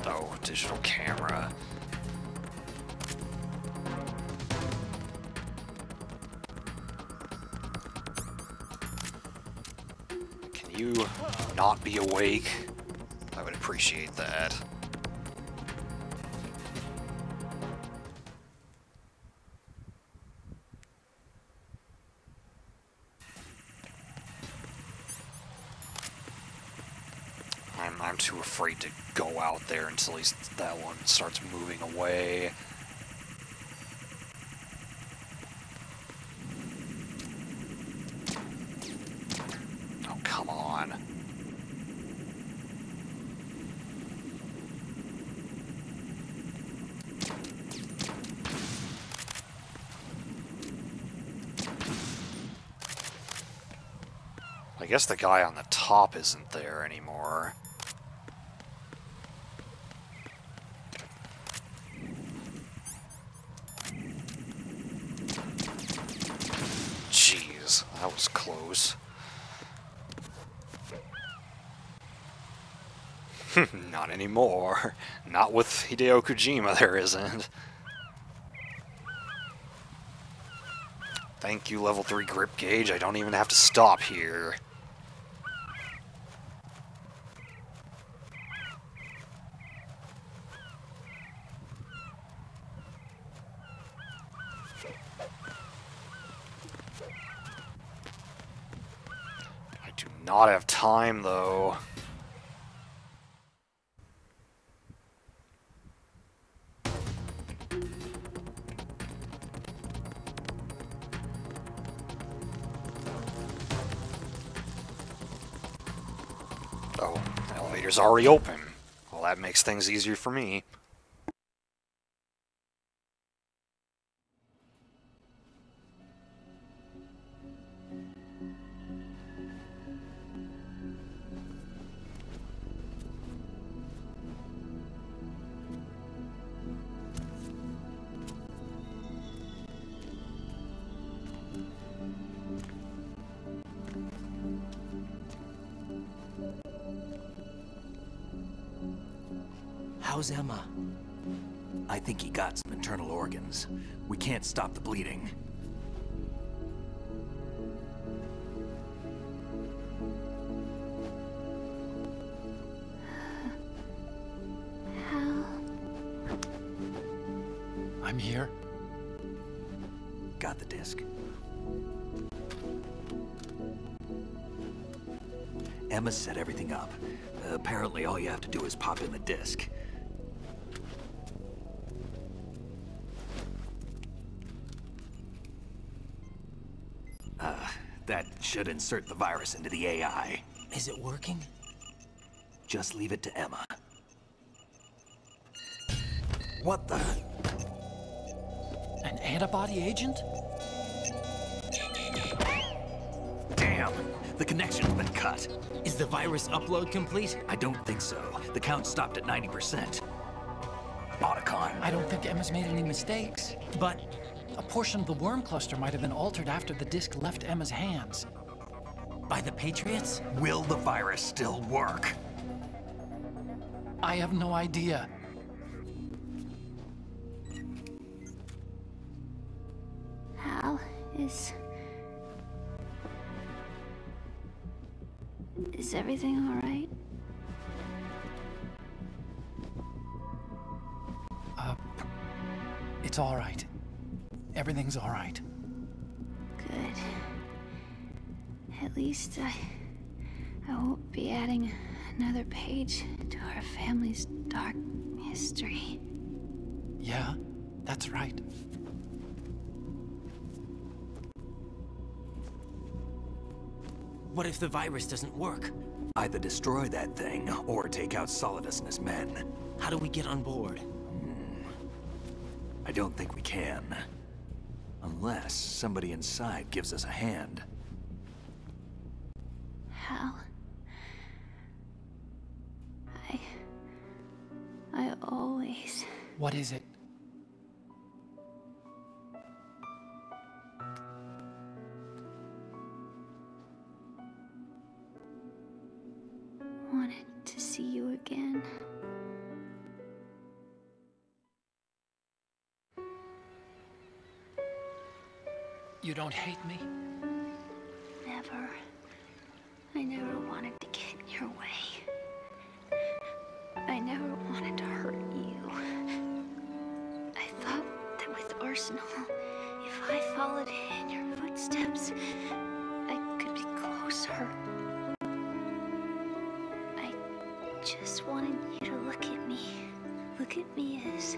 Oh, digital camera. Can you not be awake? I would appreciate that. I'm too afraid to go out there until that one starts moving away. Oh, come on. I guess the guy on the top isn't there anymore. Jeez, that was close. Not anymore. Not with Hideo Kojima, there isn't. Thank you, level 3 grip gauge. I don't even have to stop here. I do not have time, though. elevator's already open. Well, that makes things easier for me.
How's Emma?
I think he got some internal organs. We can't stop the bleeding.
Hal?
I'm here.
Got the disc. Emma set everything up. Apparently all you have to do is pop in the disc. That should insert the virus into the AI.
Is it working?
Just leave it to Emma. What the?
An antibody agent?
Damn! The connection's been cut.
Is the virus upload complete?
I don't think so. The count stopped at 90%. Otacon.
I don't think Emma's made any mistakes.
But
a portion of the worm cluster might have been altered after the disc left Emma's hands.
by the Patriots?
Will the virus still work?
I have no idea.
Hal, is everything all right?
It's all right. Everything's all right.
Good. At least I won't be adding another page to our family's dark history.
Yeah, that's right.
What if the virus doesn't work?
Either destroy that thing, or take out Solidus and his men.
How do we get on board?
I don't think we can. Unless somebody inside gives us a hand.
Hal, I always...
What is it?
wanted to see you again.
You don't hate me?
Never. I never wanted to get in your way. I never wanted to hurt you. I thought that with Arsenal, if I followed in your footsteps, I could be closer. I just wanted you to look at me. Look at me as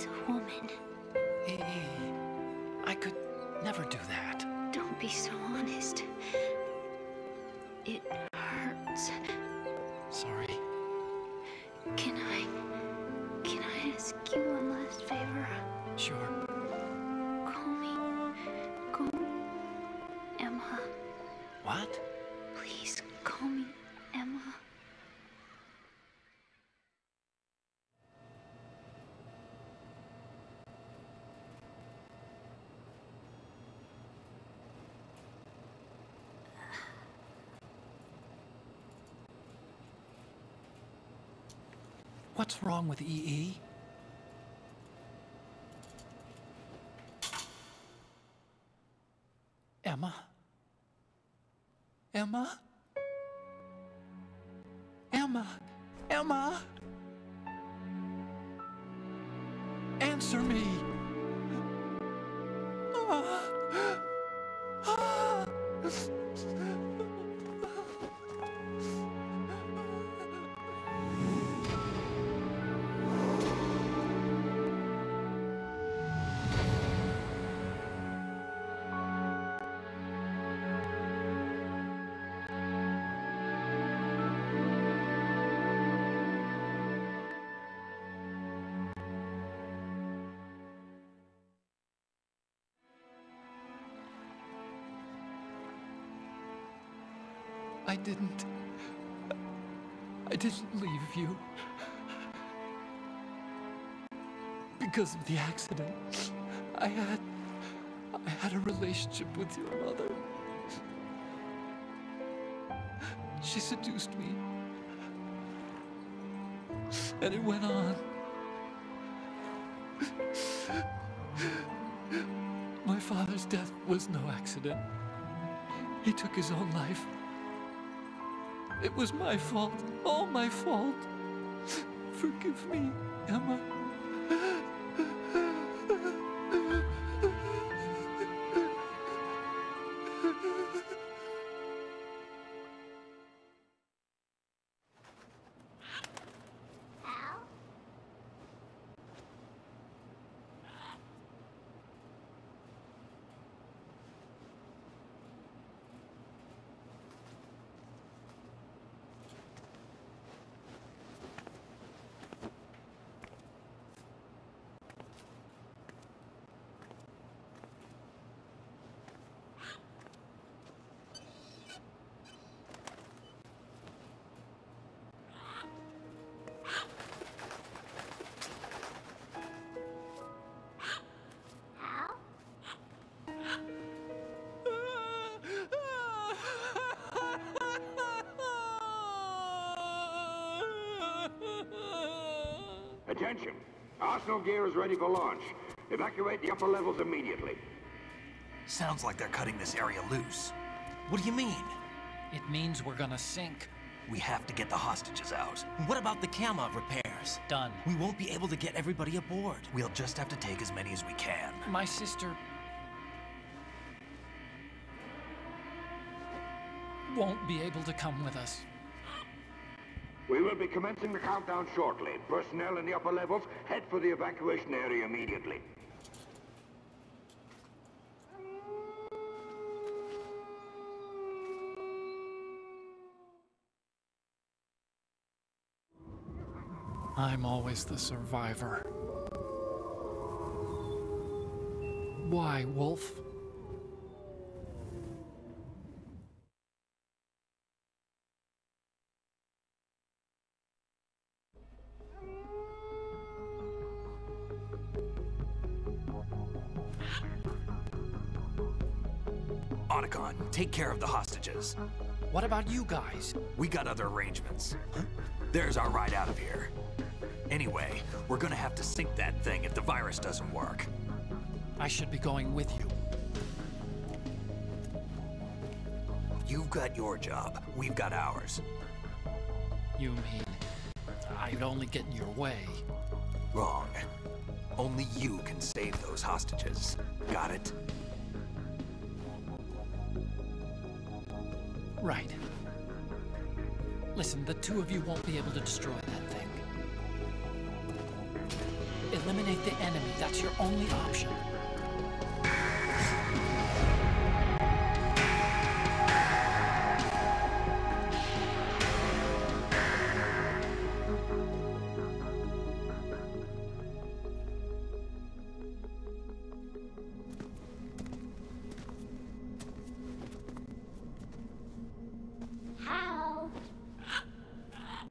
a woman.
I could never do that.
Don't be so honest. It hurts.
Sorry.
Can I ask you one last favor?
Sure.
Call me Emma.
What?
Please call me Emma.
What's wrong with EE? Emma? Emma? Emma? Emma? Answer me! I didn't leave you. Because of the accident, I had a relationship with your mother. She seduced me. And it went on. My father's death was no accident. He took his own life. It was my fault, all my fault. Forgive me, Emma.
Attention! Arsenal gear is ready for launch. Evacuate the upper levels immediately.
Sounds like they're cutting this area loose. What do you mean?
It means we're gonna sink.
We have to get the hostages out.
What about the camo repairs?
Done.
We won't be able to get everybody aboard.
We'll just have to take as many as we can.
My sister won't be able to come with us.
We will be commencing the countdown shortly. Personnel in the upper levels, head for the evacuation area immediately.
I'm always the survivor. Why, Wolf?
Otacon, take care of the hostages.
What about you guys?
We got other arrangements. There's our ride out of here. Anyway, we're gonna have to sink that thing if the virus doesn't work.
I should be going with you.
You've got your job. We've got ours.
You mean I'd only get in your way?
Wrong. Only you can save those hostages. Got it?
Right. Listen, the two of you won't be able to destroy that thing. Eliminate the enemy. That's your only option.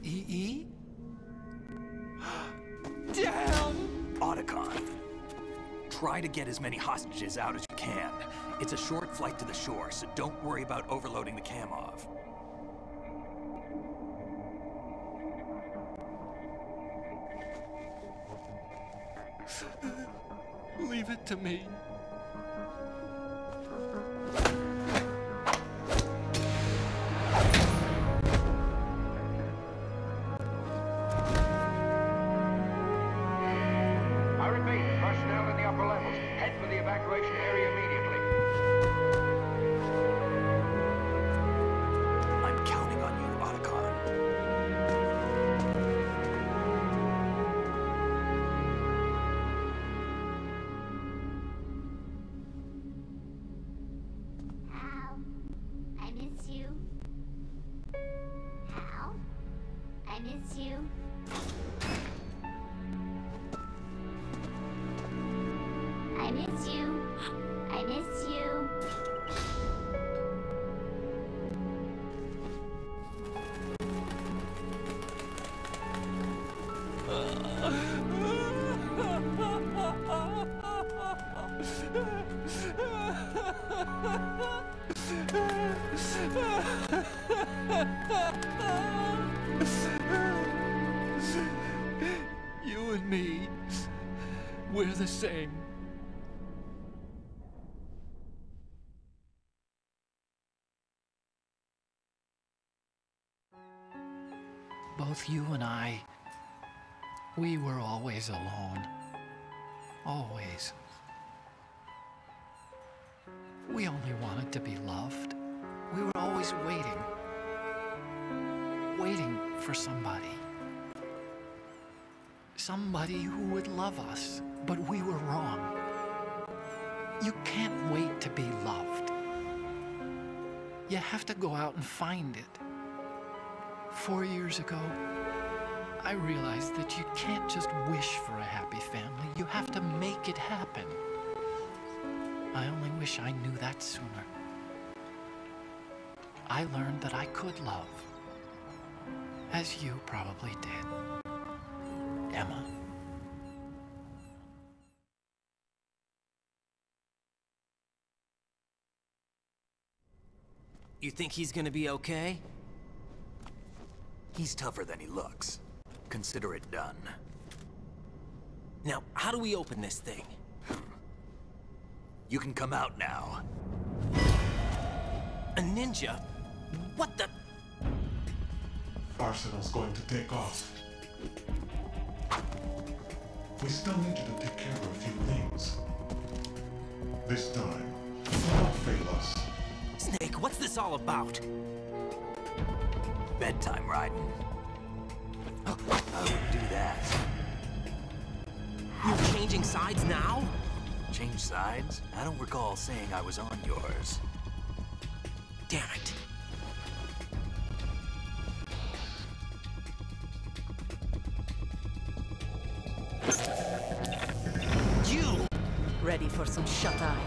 EE? Damn!
Otacon, try to get as many hostages out as you can. It's a short flight to the shore, so don't worry about overloading the Kamov.
Leave it to me.
You and me, we're the same.
Both you and I, we were always alone. Always. We only wanted to be loved. We were always waiting. Waiting for somebody. Somebody who would love us, but we were wrong. You can't wait to be loved. You have to go out and find it. 4 years ago, I realized that you can't just wish for a happy family. You have to make it happen. I only wish I knew that sooner. I learned that I could love, as you probably did, Emma.
You think he's gonna be okay?
He's tougher than he looks. Consider it done.
Now, how do we open this thing?
You can come out now.
A ninja? What the?
Arsenal's going to take off. We still need you to take care of a few things. This time, do not fail us.
Snake, what's this all about?
Bedtime, Raiden. I wouldn't do that.
You're changing sides now?
Change sides? I don't recall saying I was on yours.
Damn it. You!
Ready for some shut-eye?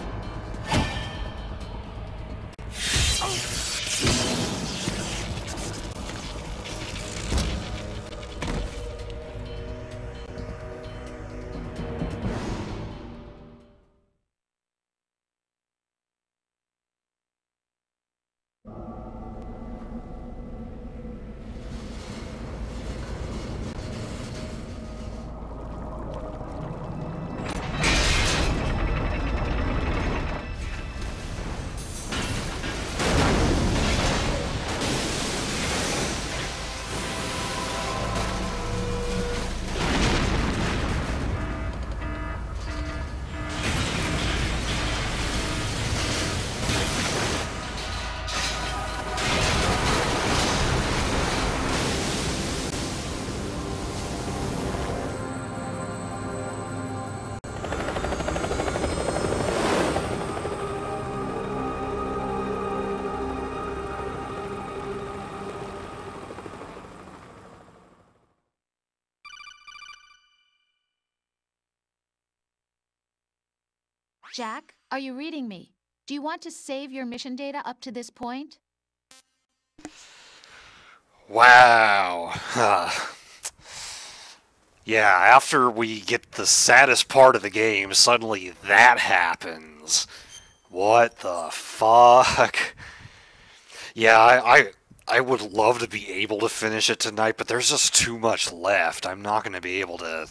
Jack, are you reading me? Do you want to save your mission data up to this point?
Wow. Yeah, after we get the saddest part of the game, suddenly that happens. What the fuck? Yeah, I would love to be able to finish it tonight, but there's just too much left. I'm not going to be able to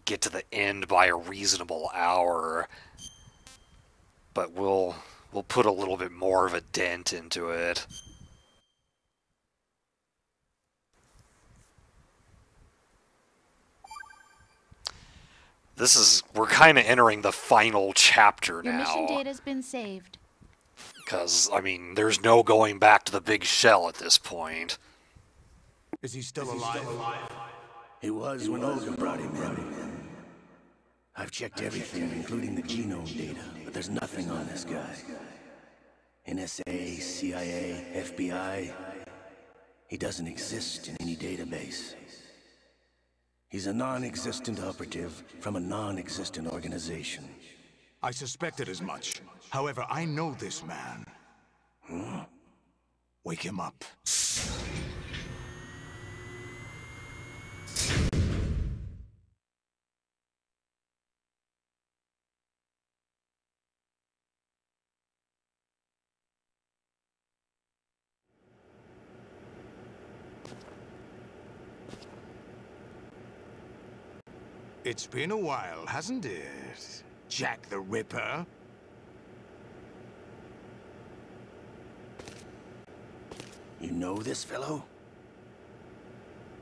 get to the end by a reasonable hour. But we'll put a little bit more of a dent into it. We're kind of entering the final chapter now.
Your mission data's been saved.
Because, I mean, there's no going back to the big shell at this point.
Is he still alive? He was when Olga brought him in. I've checked everything, including the genome data, but there's nothing on this guy. NSA, CIA, FBI. He doesn't exist in any database. He's a non-existent operative from a non-existent organization.
I suspected as much. However, I know this man. Wake him up. It's been a while, hasn't it? Jack the Ripper?
You know this fellow?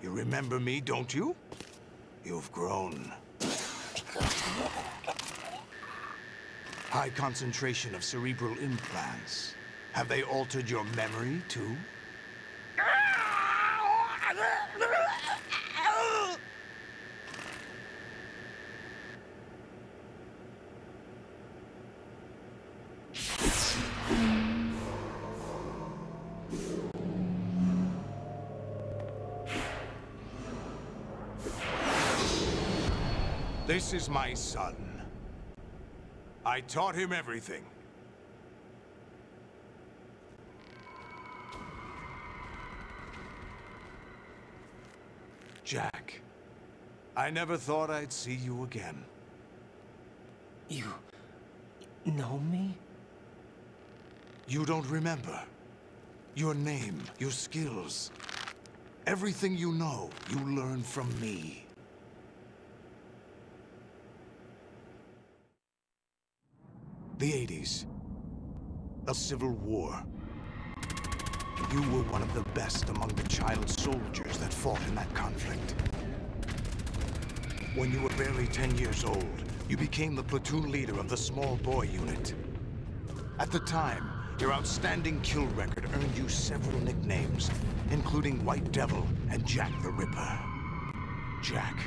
You remember me, don't you? You've grown. High concentration of cerebral implants. Have they altered your memory, too? This is my son. I taught him everything. Jack, I never thought I'd see you again.
You know me?
You don't remember. Your name, your skills. Everything you know, you learned from me. The 80s. A civil war. You were one of the best among the child soldiers that fought in that conflict. When you were barely 10 years old, you became the platoon leader of the small boy unit. At the time, your outstanding kill record earned you several nicknames, including White Devil and Jack the Ripper. Jack,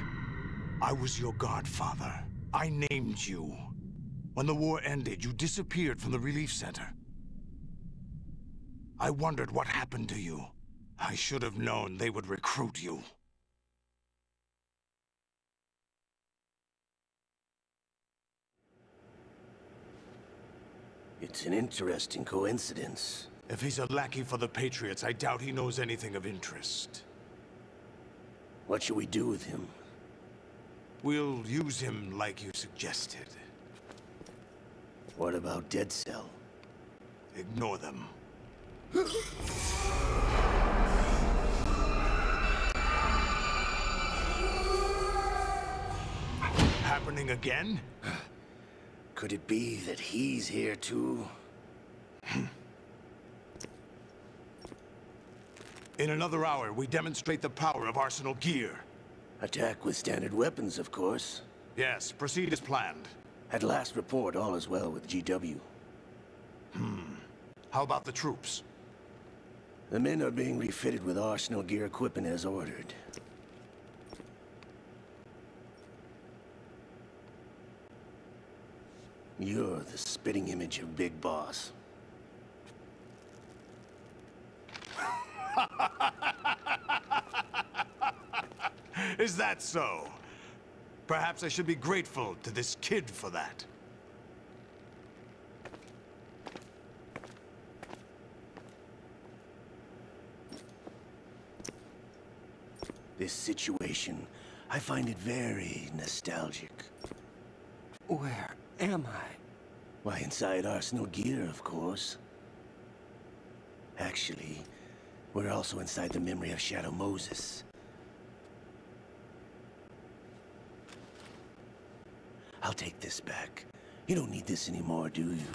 I was your godfather. I named you. When the war ended, you disappeared from the relief center. I wondered what happened to you. I should have known they would recruit you.
It's an interesting coincidence.
If he's a lackey for the Patriots, I doubt he knows anything of interest.
What should we do with him?
We'll use him like you suggested.
What about Dead Cell?
Ignore them. Happening again?
Could it be that he's here too?
In another hour, we demonstrate the power of Arsenal gear.
Attack with standard weapons, of course.
Yes, proceed as planned.
At last report, all is well with GW.
How about the troops?
The men are being refitted with Arsenal gear equipment as ordered. You're the spitting image of Big Boss.
Is that so? Perhaps I should be grateful to this kid for that.
This situation, I find it very nostalgic.
Where am I?
Why, inside Arsenal gear, of course. Actually, we're also inside the memory of Shadow Moses. I'll take this back. You don't need this anymore, do you?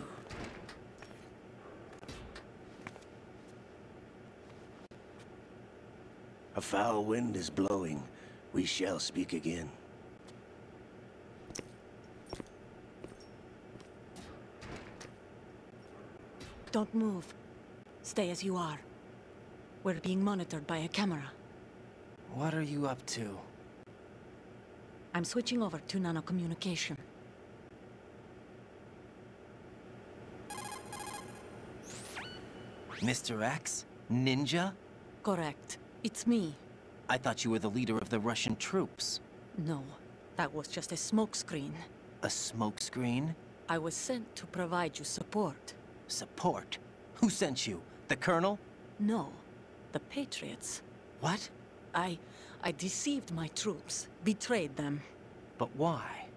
A foul wind is blowing. We shall speak again.
Don't move. Stay as you are. We're being monitored by a camera.
What are you up to?
I'm switching over to nanocommunication.
Mr. X? Ninja?
Correct. It's me.
I thought you were the leader of the Russian troops.
No, that was just a smokescreen.
A smokescreen?
I was sent to provide you support.
Support? Who sent you? The Colonel?
No, the Patriots.
What?
I deceived my troops, betrayed them.
But why?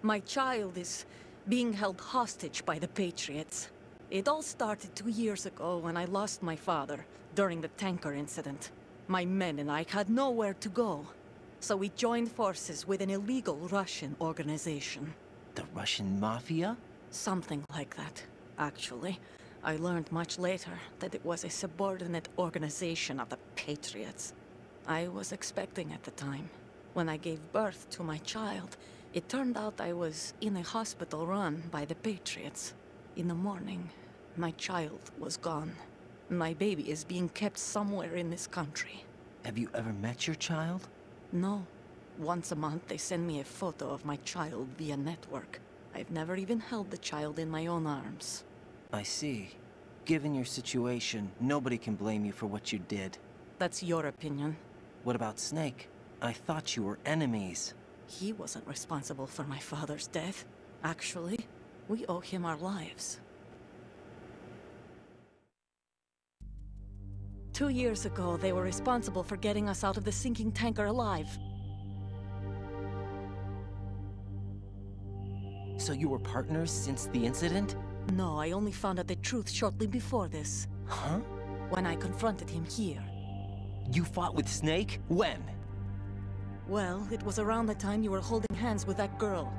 My child is being held hostage by the Patriots. It all started 2 years ago when I lost my father during the tanker incident. My men and I had nowhere to go. So we joined forces with an illegal Russian organization.
The Russian Mafia?
Something like that, actually. I learned much later that it was a subordinate organization of the Patriots. I was expecting at the time. When I gave birth to my child, it turned out I was in a hospital run by the Patriots. In the morning, my child was gone. My baby is being kept somewhere in this country.
Have you ever met your child?
No. Once a month, they send me a photo of my child via network. I've never even held the child in my own arms.
I see. Given your situation, nobody can blame you for what you did.
That's your opinion.
What about Snake? I thought you were enemies.
He wasn't responsible for my father's death. Actually, we owe him our lives. 2 years ago, they were responsible for getting us out of the sinking tanker alive.
So you were partners since the incident?
No, I only found out the truth shortly before this.
Huh?
When I confronted him here.
You fought with Snake? When?
Well, it was around the time you were holding hands with that girl.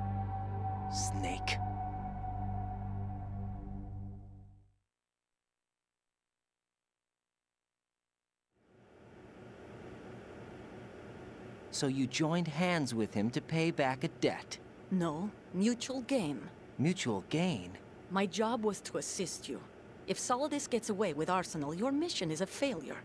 Snake. So you joined hands with him to pay back a debt?
No, mutual gain.
Mutual gain?
My job was to assist you. If Solidus gets away with Arsenal, your mission is a failure.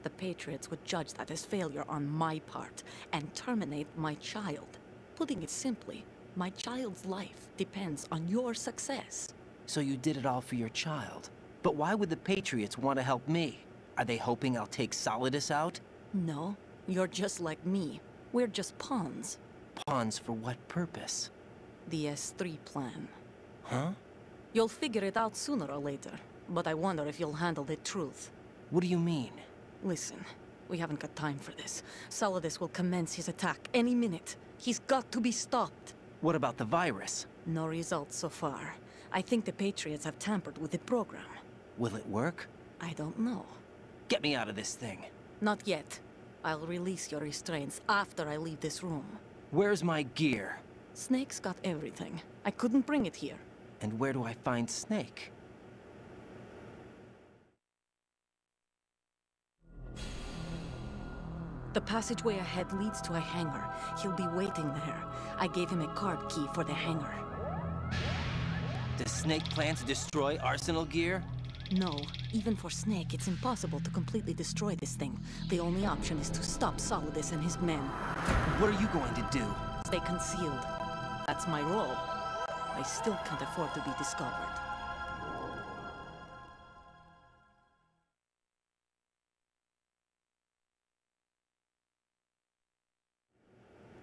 The Patriots would judge that as failure on my part, and terminate my child. Putting it simply, my child's life depends on your success.
So you did it all for your child. But why would the Patriots want to help me? Are they hoping I'll take Solidus out?
No, you're just like me. We're just pawns.
Pawns for what purpose?
The S3 plan.
Huh?
You'll figure it out sooner or later, but I wonder if you'll handle the truth.
What do you mean?
Listen, we haven't got time for this. Solidus will commence his attack any minute. He's got to be stopped.
What about the virus?
No results so far. I think the Patriots have tampered with the program.
Will it work?
I don't know.
Get me out of this thing.
Not yet. I'll release your restraints after I leave this room.
Where's my gear?
Snake's got everything. I couldn't bring it here.
And where do I find Snake?
The passageway ahead leads to a hangar. He'll be waiting there. I gave him a card key for the hangar.
Does Snake plan to destroy Arsenal gear?
No. Even for Snake, it's impossible to completely destroy this thing. The only option is to stop Solidus and his men.
What are you going to do?
Stay concealed. That's my role. I still can't afford to be discovered.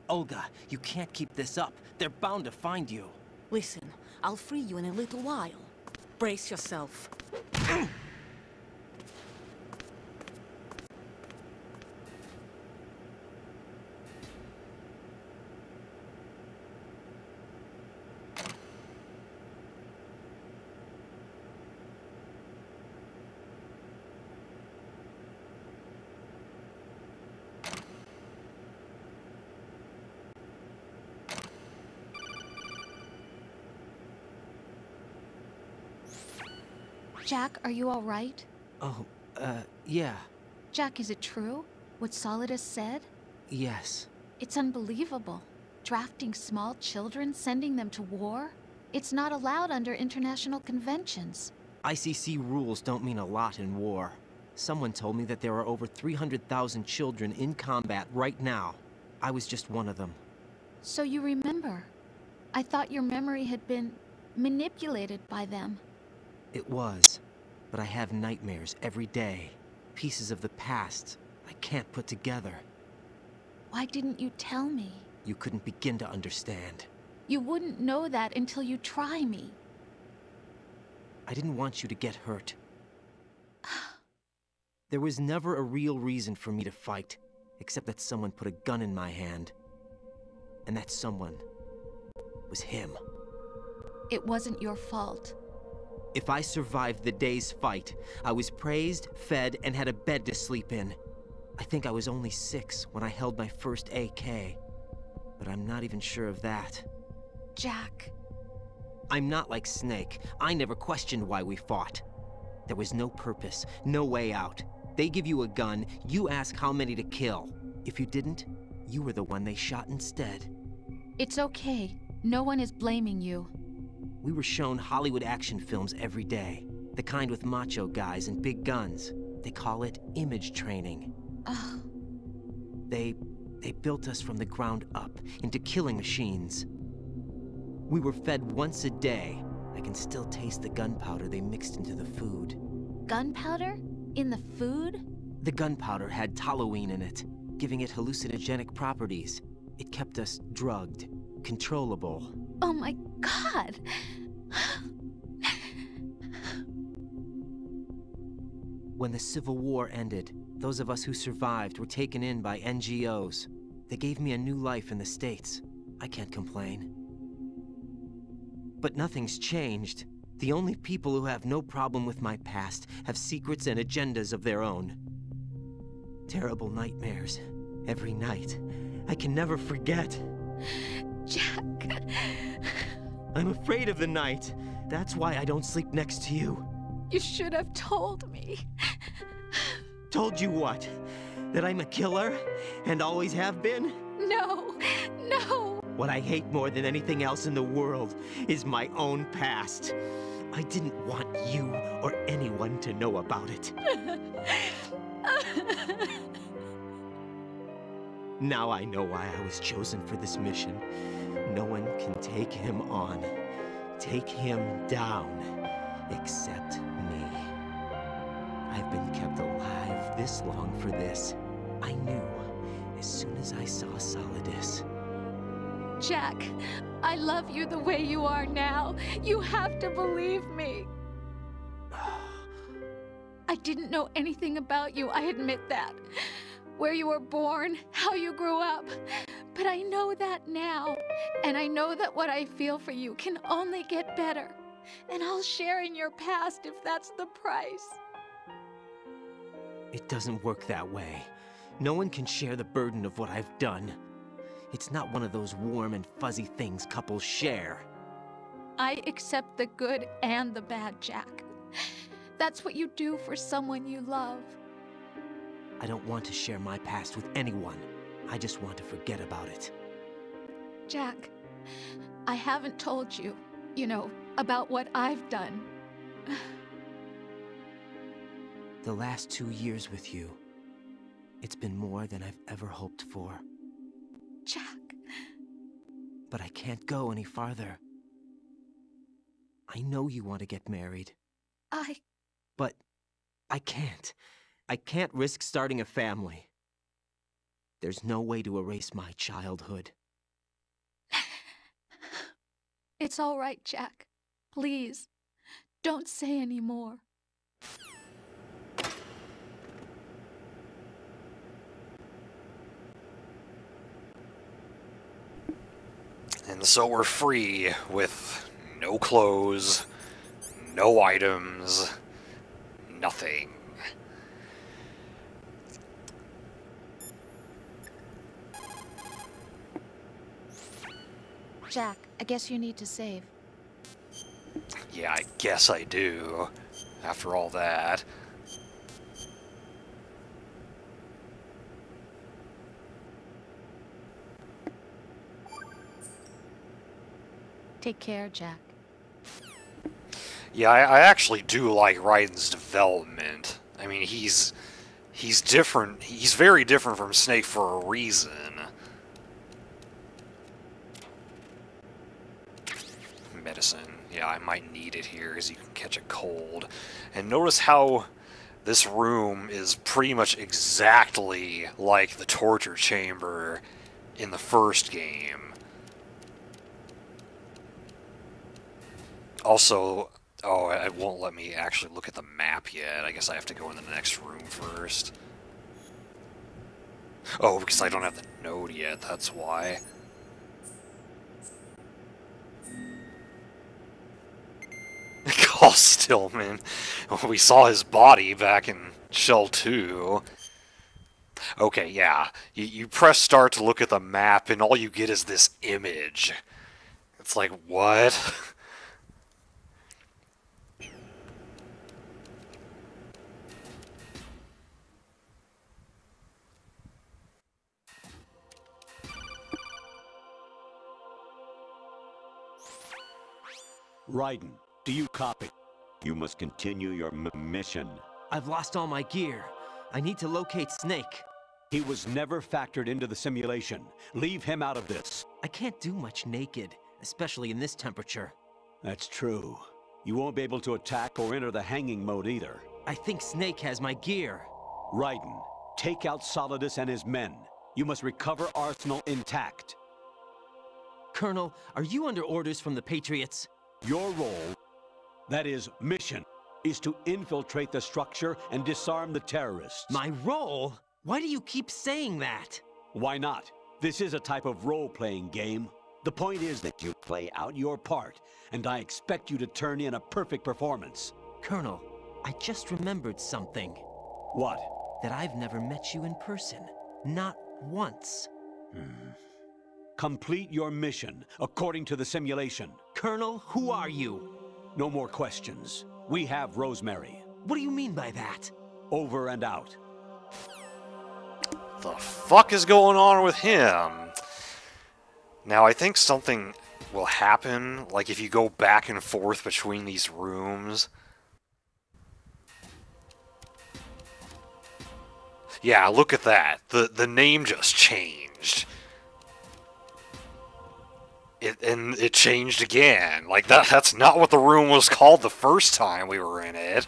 Olga, you can't keep this up. They're bound to find you.
Listen, I'll free you in a little while. Brace yourself.
Jack, are you all right?
Oh, yeah.
Jack, is it true? What Solidus said?
Yes.
It's unbelievable. Drafting small children, sending them to war? It's not allowed under international conventions.
ICC rules don't mean a lot in war. Someone told me that there are over 300,000 children in combat right now. I was just one of them.
So you remember? I thought your memory had been manipulated by them.
It was, but I have nightmares every day. Pieces of the past I can't put together.
Why didn't you tell me?
You couldn't begin to understand.
You wouldn't know that until you try me.
I didn't want you to get hurt. There was never a real reason for me to fight, except that someone put a gun in my hand. And that someone was him.
It wasn't your fault.
If I survived the day's fight, I was praised, fed, and had a bed to sleep in. I think I was only 6 when I held my first AK. But I'm not even sure of that.
Jack.
I'm not like Snake. I never questioned why we fought. There was no purpose, no way out. They give you a gun, you ask how many to kill. If you didn't, you were the one they shot instead.
It's okay. No one is blaming you.
We were shown Hollywood action films every day. The kind with macho guys and big guns. They call it image training.
Ugh.
They built us from the ground up into killing machines. We were fed once a day. I can still taste the gunpowder they mixed into the food.
Gunpowder? In the food?
The gunpowder had toluene in it, giving it hallucinogenic properties. It kept us drugged, controllable.
Oh my God!
When the Civil War ended, those of us who survived were taken in by NGOs. They gave me a new life in the States. I can't complain. But nothing's changed. The only people who have no problem with my past have secrets and agendas of their own. Terrible nightmares. Every night. I can never forget.
Jack.
I'm afraid of the night. That's why I don't sleep next to you.
You should have told me.
Told you what? That I'm a killer? And always have been?
No, no.
What I hate more than anything else in the world is my own past. I didn't want you or anyone to know about it. Now I know why I was chosen for this mission. No one can take him on, take him down, except me. I've been kept alive this long for this. I knew as soon as I saw Solidus.
Jack, I love you the way you are now. You have to believe me. I didn't know anything about you, I admit that. Where you were born, how you grew up. But I know that now. And I know that what I feel for you can only get better. And I'll share in your past if that's the price.
It doesn't work that way. No one can share the burden of what I've done. It's not one of those warm and fuzzy things couples share.
I accept the good and the bad, Jack. That's what you do for someone you love.
I don't want to share my past with anyone. I just want to forget about it.
Jack, I haven't told you, about what I've done.
The last 2 years with you, it's been more than I've ever hoped for.
Jack.
But I can't go any farther. I know you want to get married. But I can't. I can't risk starting a family. There's no way to erase my childhood.
It's all right, Jack. Please, don't say any more.
And so we're free with no clothes, no items, nothing.
Jack, I guess you need to save.
Yeah, I guess I do. After all that.
Take care, Jack.
Yeah, I actually do like Raiden's development. I mean, he's different. He's very different from Snake for a reason. Medicine. Yeah, I might need it here as you can catch a cold. And notice how this room is pretty much exactly like the torture chamber in the first game. Also, oh, it won't let me actually look at the map yet. I guess I have to go in the next room first. Oh, because I don't have the node yet, that's why. Carl Stillman. We saw his body back in Shell 2. Okay, yeah. You press start to look at the map, and all you get is this image. It's like, what?
Raiden, do you copy? You must continue your mission.
I've lost all my gear. I need to locate Snake.
He was never factored into the simulation. Leave him out of this.
I can't do much naked, especially in this temperature.
That's true. You won't be able to attack or enter the hanging mode either.
I think Snake has my gear.
Raiden, take out Solidus and his men. You must recover Arsenal intact.
Colonel, are you under orders from the Patriots?
Your role, that is, mission, is to infiltrate the structure and disarm the terrorists.
My role? Why do you keep saying that?
Why not? This is a type of role-playing game. The point is that you play out your part, and I expect you to turn in a perfect performance.
Colonel, I just remembered something.
What?
That I've never met you in person. Not once.
Complete your mission, according to the simulation.
Colonel, who are you?
No more questions. We have Rosemary.
What do you mean by that?
Over and out.
The fuck is going on with him? Now, I think something will happen, like if you go back and forth between these rooms. Yeah, look at that. The name just changed. It changed again. Like, that's not what the room was called the first time we were in it.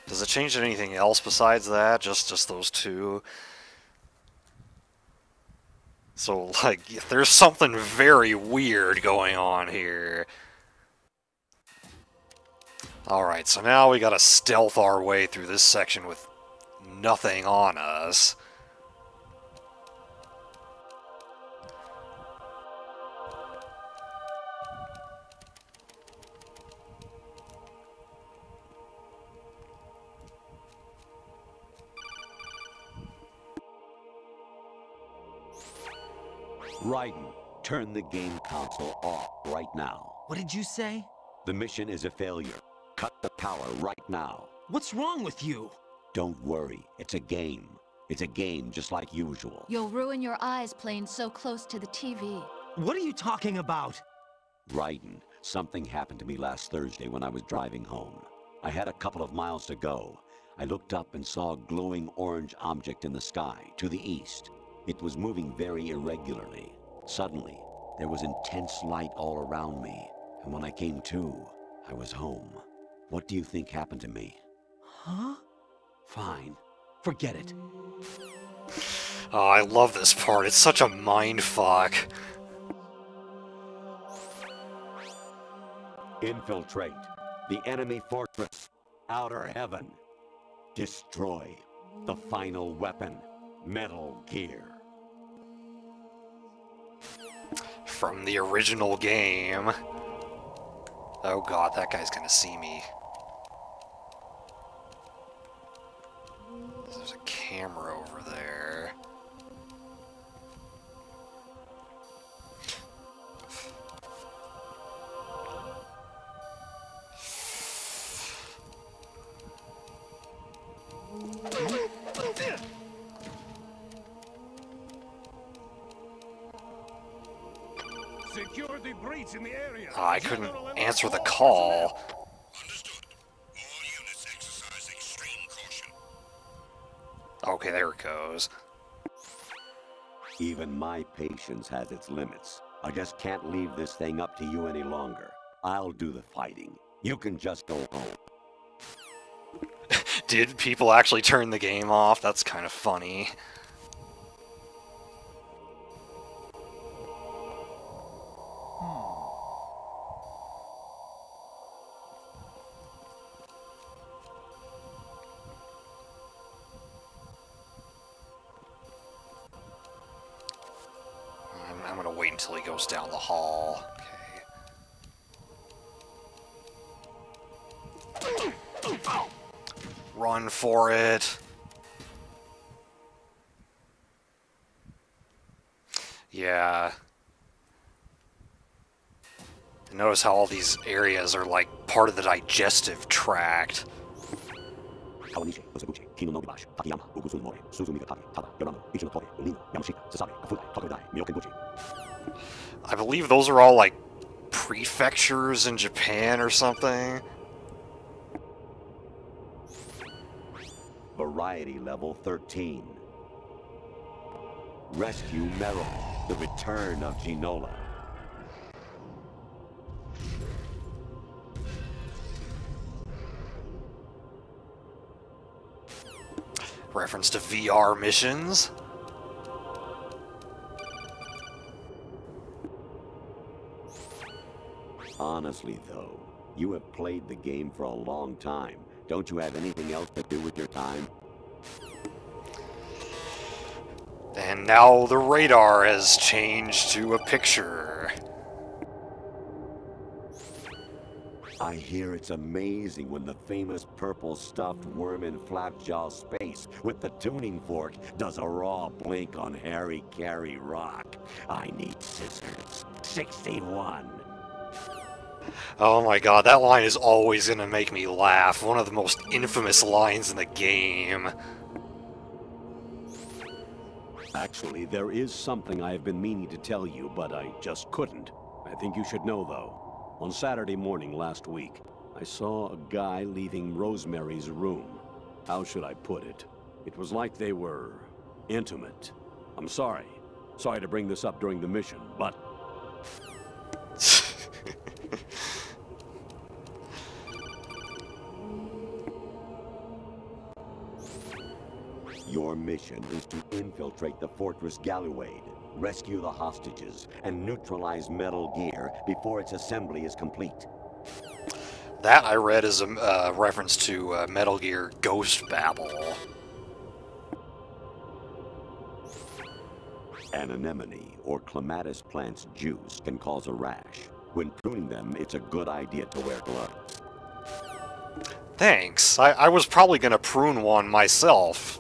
Does it change anything else besides that? Just those two? So, like, there's something very weird going on here. Alright, so now we gotta stealth our way through this section with nothing on us.
Raiden, turn the game console off right now.
What did you say?
The mission is a failure. Cut the power right now.
What's wrong with you?
Don't worry, it's a game. It's a game just like usual.
You'll ruin your eyes playing so close to the TV.
What are you talking about?
Raiden, something happened to me last Thursday when I was driving home. I had a couple of miles to go. I looked up and saw a glowing orange object in the sky, to the east. It was moving very irregularly. Suddenly, there was intense light all around me, and when I came to, I was home. What do you think happened to me?
Huh?
Fine. Forget it.
Oh, I love this part. It's such a mindfuck.
Infiltrate the enemy fortress, Outer Heaven. Destroy the final weapon, Metal Gear.
From the original game. Oh god, that guy's gonna see me. There's a camera over there.
Secure the breach in the area.
Oh, I couldn't answer the call.
Understood. All units exercise extreme caution.
Okay, there it goes.
Even my patience has its limits. I just can't leave this thing up to you any longer. I'll do the fighting. You can just go home.
Did people actually turn the game off? That's kind of funny. I'm gonna wait until he goes down the hall. Okay. run for it. Yeah. Notice how all these areas are like part of the digestive tract. I believe those are all like prefectures in Japan or something.
Variety level 13. Rescue Meryl, the return of Ginola.
Reference to VR missions.
Honestly, though, you have played the game for a long time. Don't you have anything else to do with your time?
And now the radar has changed to a picture.
I hear it's amazing when the famous purple stuffed worm in Flapjaw Space with the tuning fork does a raw blink on Harry Carey Rock. I need scissors. 61.
Oh my god, that line is always gonna make me laugh. One of the most infamous lines in the game.
Actually, there is something I have been meaning to tell you, but I just couldn't. I think you should know, though. On Saturday morning last week, I saw a guy leaving Rosemary's room. How should I put it? It was like they were intimate. I'm sorry. Sorry to bring this up during the mission, but... Your mission is to infiltrate the Fortress Galluade, rescue the hostages, and neutralize Metal Gear before its assembly is complete.
That I read as a reference to Metal Gear Ghost Babel.
An anemone or clematis plant's juice can cause a rash. When pruning them, it's a good idea to wear gloves.
Thanks. I was probably gonna prune one myself.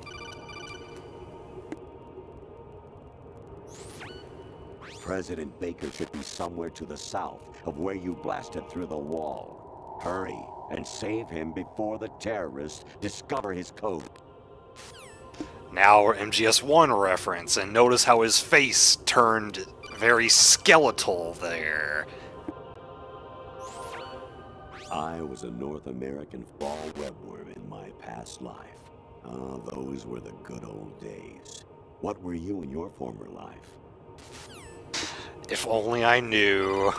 President Baker should be somewhere to the south of where you blasted through the wall. Hurry and save him before the terrorists discover his code.
Now MGS1 reference, and notice how his face turned very skeletal there.
I was a North American fall webworm in my past life. Ah, those were the good old days. What were you in your former life?
If only I knew.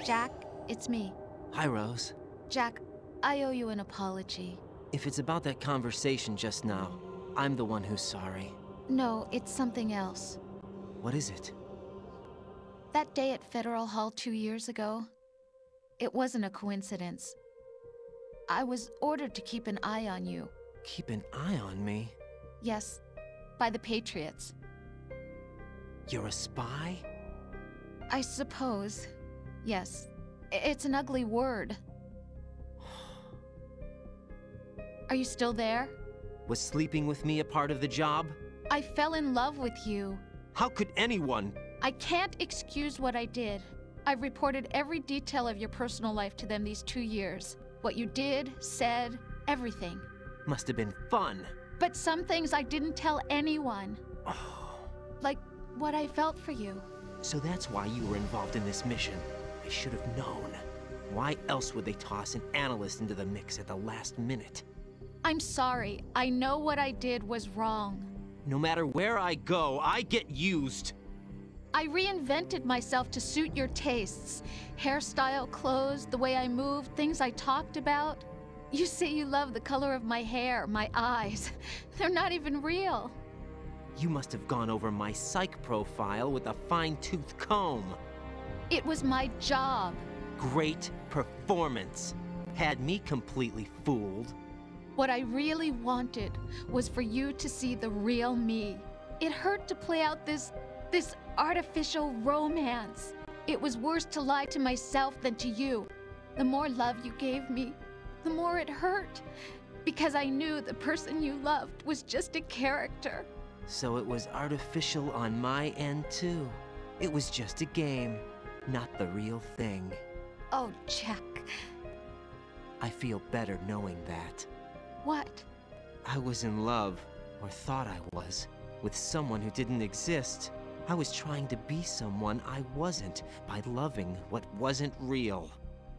Jack, it's me.
Hi, Rose.
Jack, I owe you an apology.
If it's about that conversation just now, I'm the one who's sorry.
No, it's something else.
What is it?
That day at Federal Hall 2 years ago, it wasn't a coincidence. I was ordered to keep an eye on you.
Keep an eye on me?
Yes, by the Patriots.
You're a spy?
I suppose. Yes. It's an ugly word. Are you still there?
Was sleeping with me a part of the job?
I fell in love with you.
How could anyone?
I can't excuse what I did. I've reported every detail of your personal life to them these 2 years. What you did, said, everything.
Must have been fun.
But some things I didn't tell anyone. Like what I felt for you.
So that's why you were involved in this mission. I should have known. Why else would they toss an analyst into the mix at the last minute?
I'm sorry. I know what I did was wrong.
No matter where I go, I get used.
I reinvented myself to suit your tastes. Hairstyle, clothes, the way I moved, things I talked about. You say you love the color of my hair, my eyes. They're not even real.
You must have gone over my psych profile with a fine-tooth comb.
It was my job.
Great performance. Had me completely fooled.
What I really wanted was for you to see the real me. It hurt to play out this artificial romance. It was worse to lie to myself than to you. The more love you gave me, the more it hurt. Because I knew the person you loved was just a character.
So it was artificial on my end, too. It was just a game, not the real thing.
Oh, Jack.
I feel better knowing that.
What?
I was in love, or thought I was, with someone who didn't exist. I was trying to be someone I wasn't by loving what wasn't real.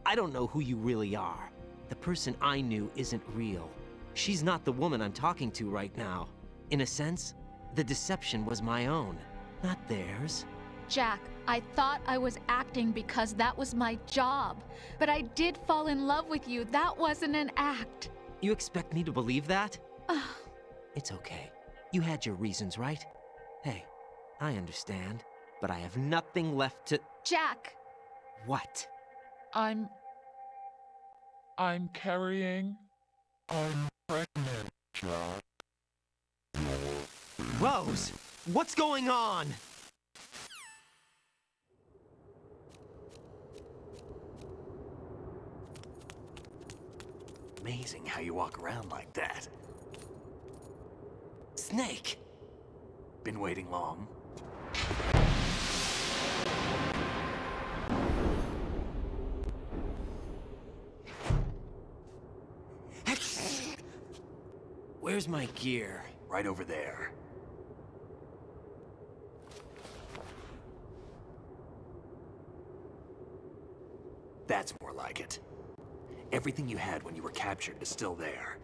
I don't know who you really are. The person I knew isn't real. She's not the woman I'm talking to right now. In a sense, the deception was my own, not theirs.
Jack, I thought I was acting because that was my job. But I did fall in love with you. That wasn't an act.
You expect me to believe that? It's okay. You had your reasons, right? Hey, I understand, but I have nothing left to—
Jack!
What?
I'm carrying. I'm pregnant, Jack.
Rose! What's going on?
Amazing how you walk around like that.
Snake!
Been waiting long?
Where's my gear?
Right over there. That's more like it. Everything you had when you were captured is still there.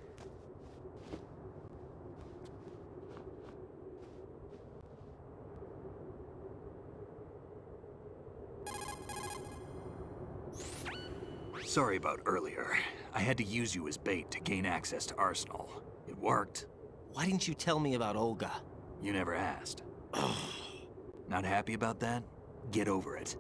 Sorry about earlier. I had to use you as bait to gain access to Arsenal. It worked.
Why didn't you tell me about Olga?
You never asked. Not happy about that? Get over it.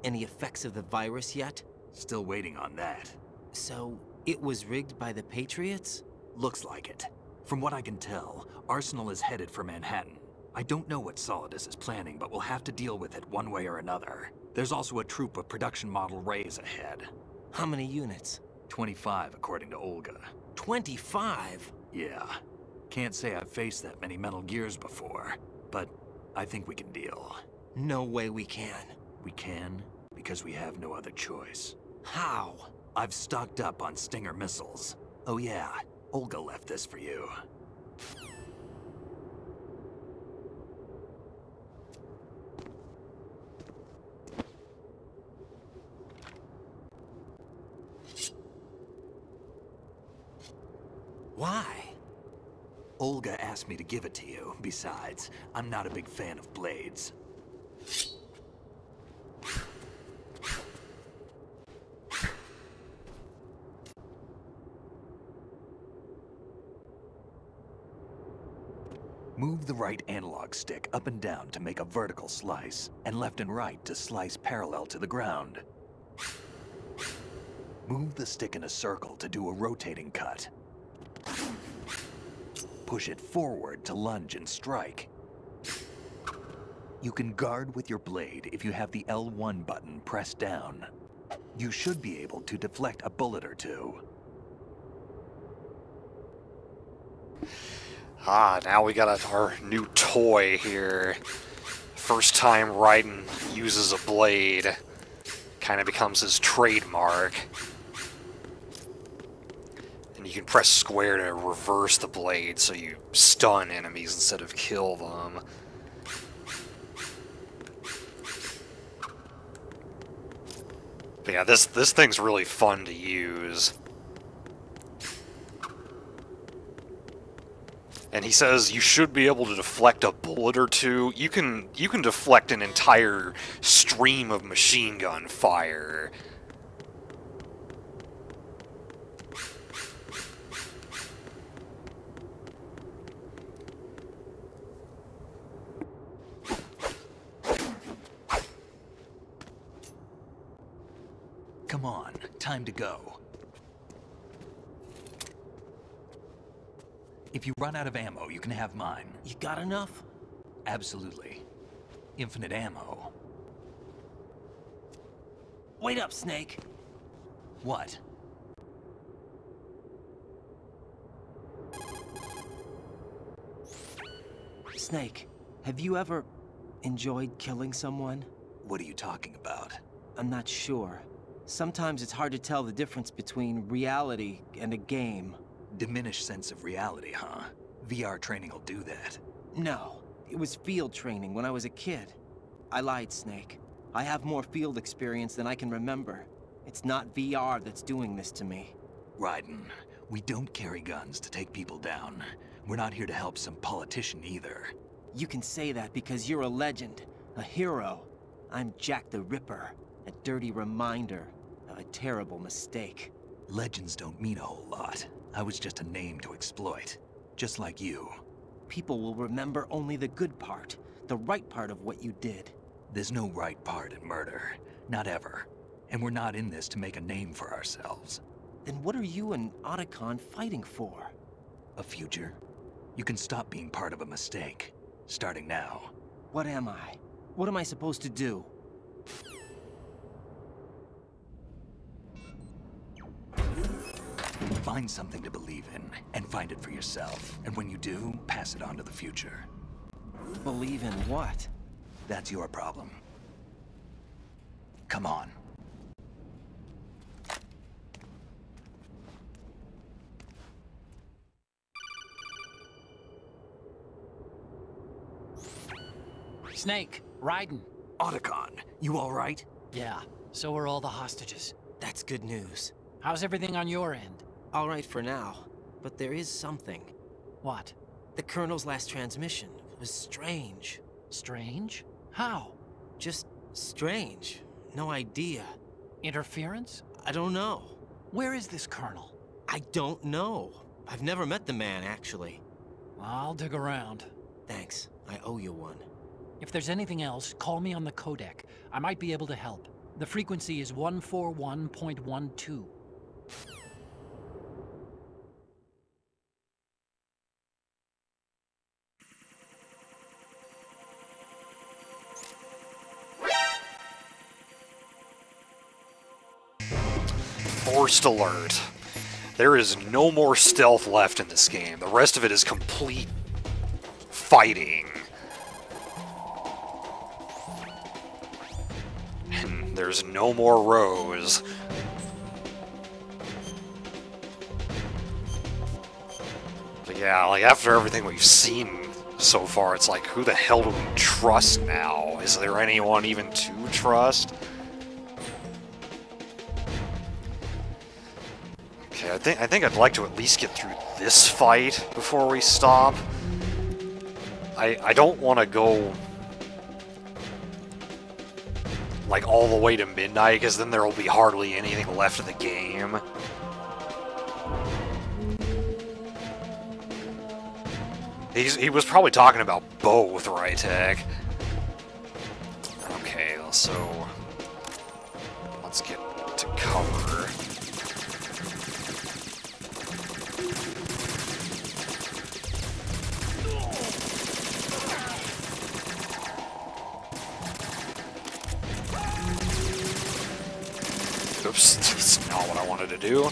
Any effects of the virus yet?
Still waiting on that.
So, it was rigged by the Patriots?
Looks like it. From what I can tell, Arsenal is headed for Manhattan. I don't know what Solidus is planning, but we'll have to deal with it one way or another. There's also a troop of production model Rays ahead.
How many units?
25, according to Olga.
25?
Yeah. Can't say I've faced that many Metal Gears before, but I think we can deal.
No way we can.
We can, because we have no other choice.
How?
I've stocked up on Stinger missiles. Oh yeah, Olga left this for you.
Why?
Olga asked me to give it to you. Besides, I'm not a big fan of blades. Move the right analog stick up and down to make a vertical slice, and left and right to slice parallel to the ground. Move the stick in a circle to do a rotating cut. Push it forward to lunge and strike. You can guard with your blade if you have the L1 button pressed down. You should be able to deflect a bullet or two.
Now we got our new toy here. First time Raiden uses a blade. Kind of becomes his trademark. And you can press square to reverse the blade so you stun enemies instead of kill them. But yeah, this thing's really fun to use. And he says you should be able to deflect a bullet or two. You can deflect an entire stream of machine gun fire.
Come on, time to go. If you run out of ammo, you can have mine.
You got enough?
Absolutely. Infinite ammo.
Wait up, Snake.
What?
Snake, have you ever enjoyed killing someone?
What are you talking about?
I'm not sure. Sometimes it's hard to tell the difference between reality and a game.
Diminished sense of reality, huh? VR training will do that.
No, it was field training when I was a kid. I lied, Snake. I have more field experience than I can remember. It's not VR that's doing this to me.
Raiden, we don't carry guns to take people down. We're not here to help some politician either.
You can say that because you're a legend, a hero. I'm Jack the Ripper, a dirty reminder of a terrible mistake.
Legends don't mean a whole lot. I was just a name to exploit, just like you.
People will remember only the good part, the right part of what you did.
There's no right part in murder, not ever. And we're not in this to make a name for ourselves.
Then what are you and Otacon fighting for?
A future. You can stop being part of a mistake, starting now.
What am I? What am I supposed to do?
Find something to believe in, and find it for yourself. And when you do, pass it on to the future.
Believe in what?
That's your problem. Come on.
Snake, Raiden.
Otacon, you all right?
Yeah, so are all the hostages.
That's good news.
How's everything on your end?
All right for now, but there is something.
What?
The Colonel's last transmission was strange.
Strange? How?
Just strange. No idea.
Interference?
I don't know.
Where is this Colonel?
I don't know. I've never met the man, actually.
I'll dig around.
Thanks. I owe you one.
If there's anything else, call me on the codec. I might be able to help. The frequency is 141.12.
Forced alert. There is no more stealth left in this game. The rest of it is complete fighting. And there's no more Rose. But yeah, like after everything we've seen so far, it's like, who the hell do we trust now? Is there anyone even to trust? Okay, I think I'd like to at least get through this fight before we stop. I don't want to go like all the way to midnight, because then there will be hardly anything left of the game. He was probably talking about both, right, Tech? Okay, so let's get to cover. Oops, that's not what I wanted to do.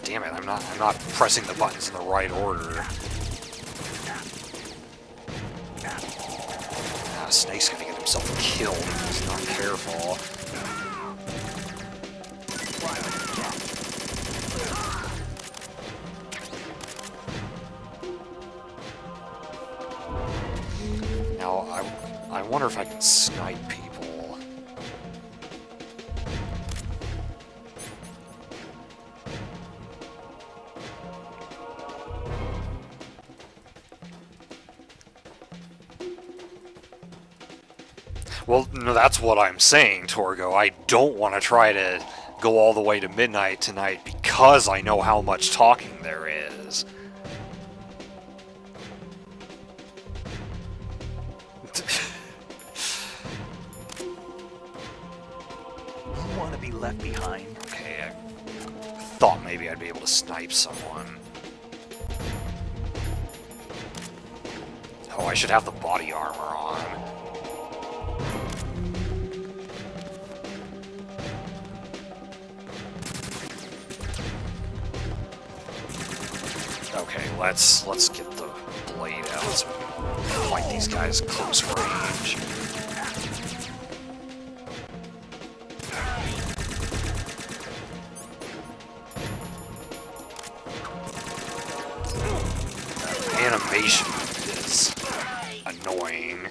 Damn it, I'm not pressing the buttons in the right order. Ah, Snake's gonna get himself killed if he's not careful. Now, I wonder if I can snipe people. Well, no, that's what I'm saying, Torgo. I don't want to try to go all the way to midnight tonight because I know how much talking there is.
You want to be left behind?
Okay, I thought maybe I'd be able to snipe someone. Oh, I should have the body armor on. Okay, let's get the blade out. Let's fight these guys close range. Animation is annoying.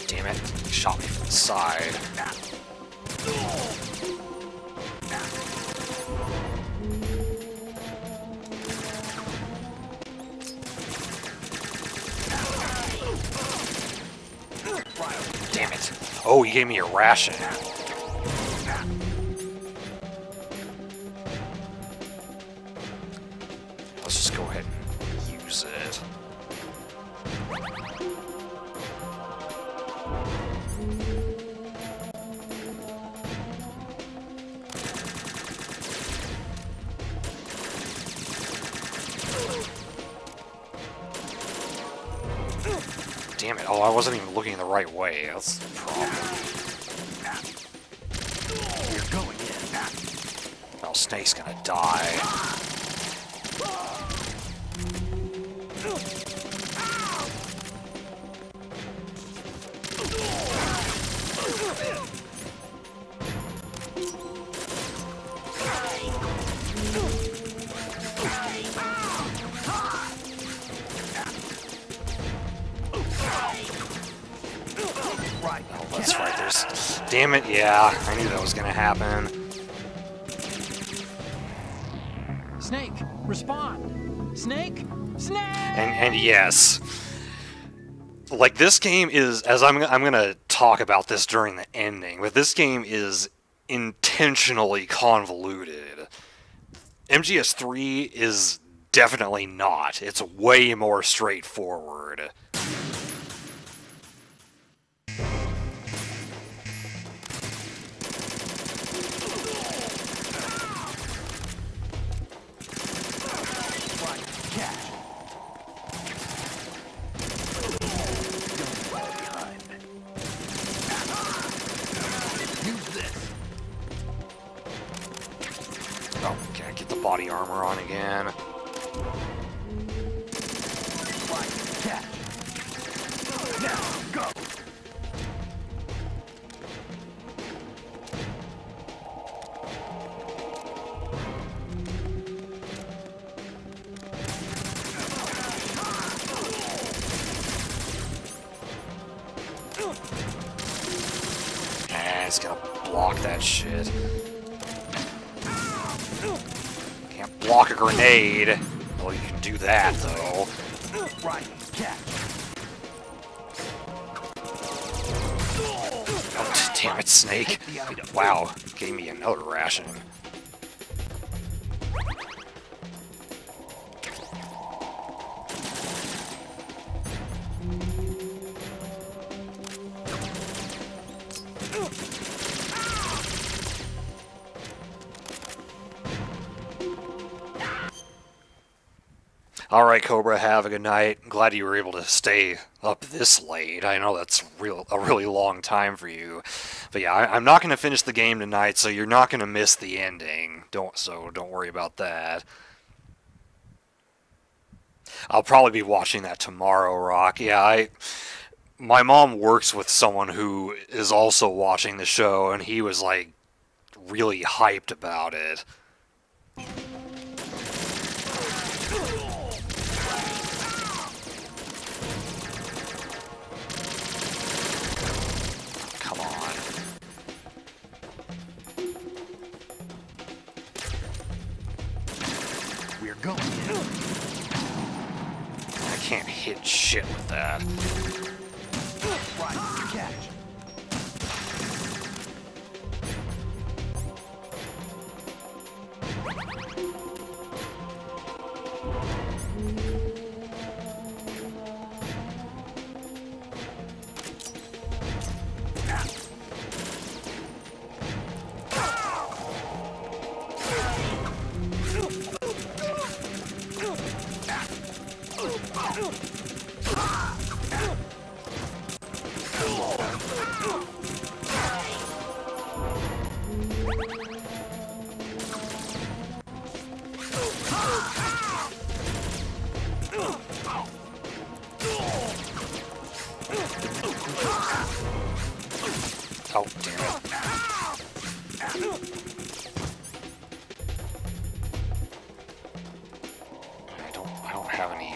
Damn it, he shot me from the side. Damn it. Oh, he gave me a ration. Let's just go ahead and use it. Damn it. Oh, I wasn't even looking the right way. That's the problem.
We're going in.
Oh, Snake's gonna die. Oh, that's right. There's... Damn it, yeah. I knew that was gonna happen.
Snake, respond! Snake? Snake!
And yes. Like, this game is, as I'm gonna talk about this during the ending, but this game is intentionally convoluted. MGS3 is definitely not. It's way more straightforward. Oh, can I get the body armor on again?
Now, go!
It's gonna block that shit. Can't block a grenade. Well, you can do that, though.
Right, catch.
Oh, damn it, Snake. Wow, gave me another ration. Alright, Cobra, have a good night. Glad you were able to stay up this late. I know that's a really long time for you. But yeah, I'm not going to finish the game tonight, so you're not going to miss the ending. Don't worry about that. I'll probably be watching that tomorrow, Rock. Yeah, my mom works with someone who is also watching the show, and he was, like, really hyped about it. Come on.
We're going in.
I can't hit shit with that.
Right, catch.
Oh, damn it. I don't have any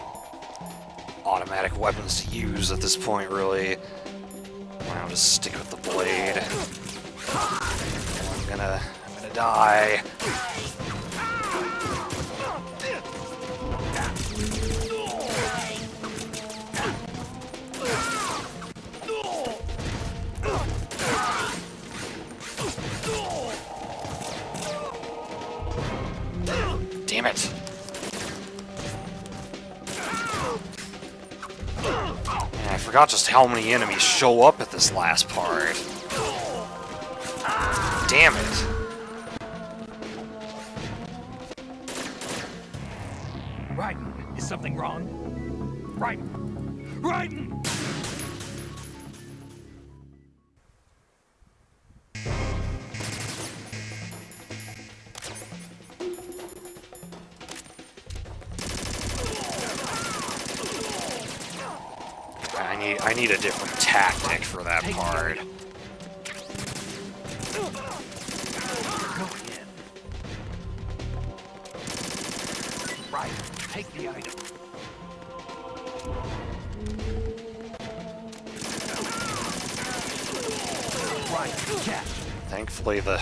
automatic weapons to use at this point, really. I'll just stick with the blade. I'm gonna die. Damn it. And I forgot just how many enemies show up at this last part. Damn it.
Raiden, is something wrong? Raiden! Raiden!
I need a different tactic for that part.
Right, take the item. Right, catch.
Thankfully, the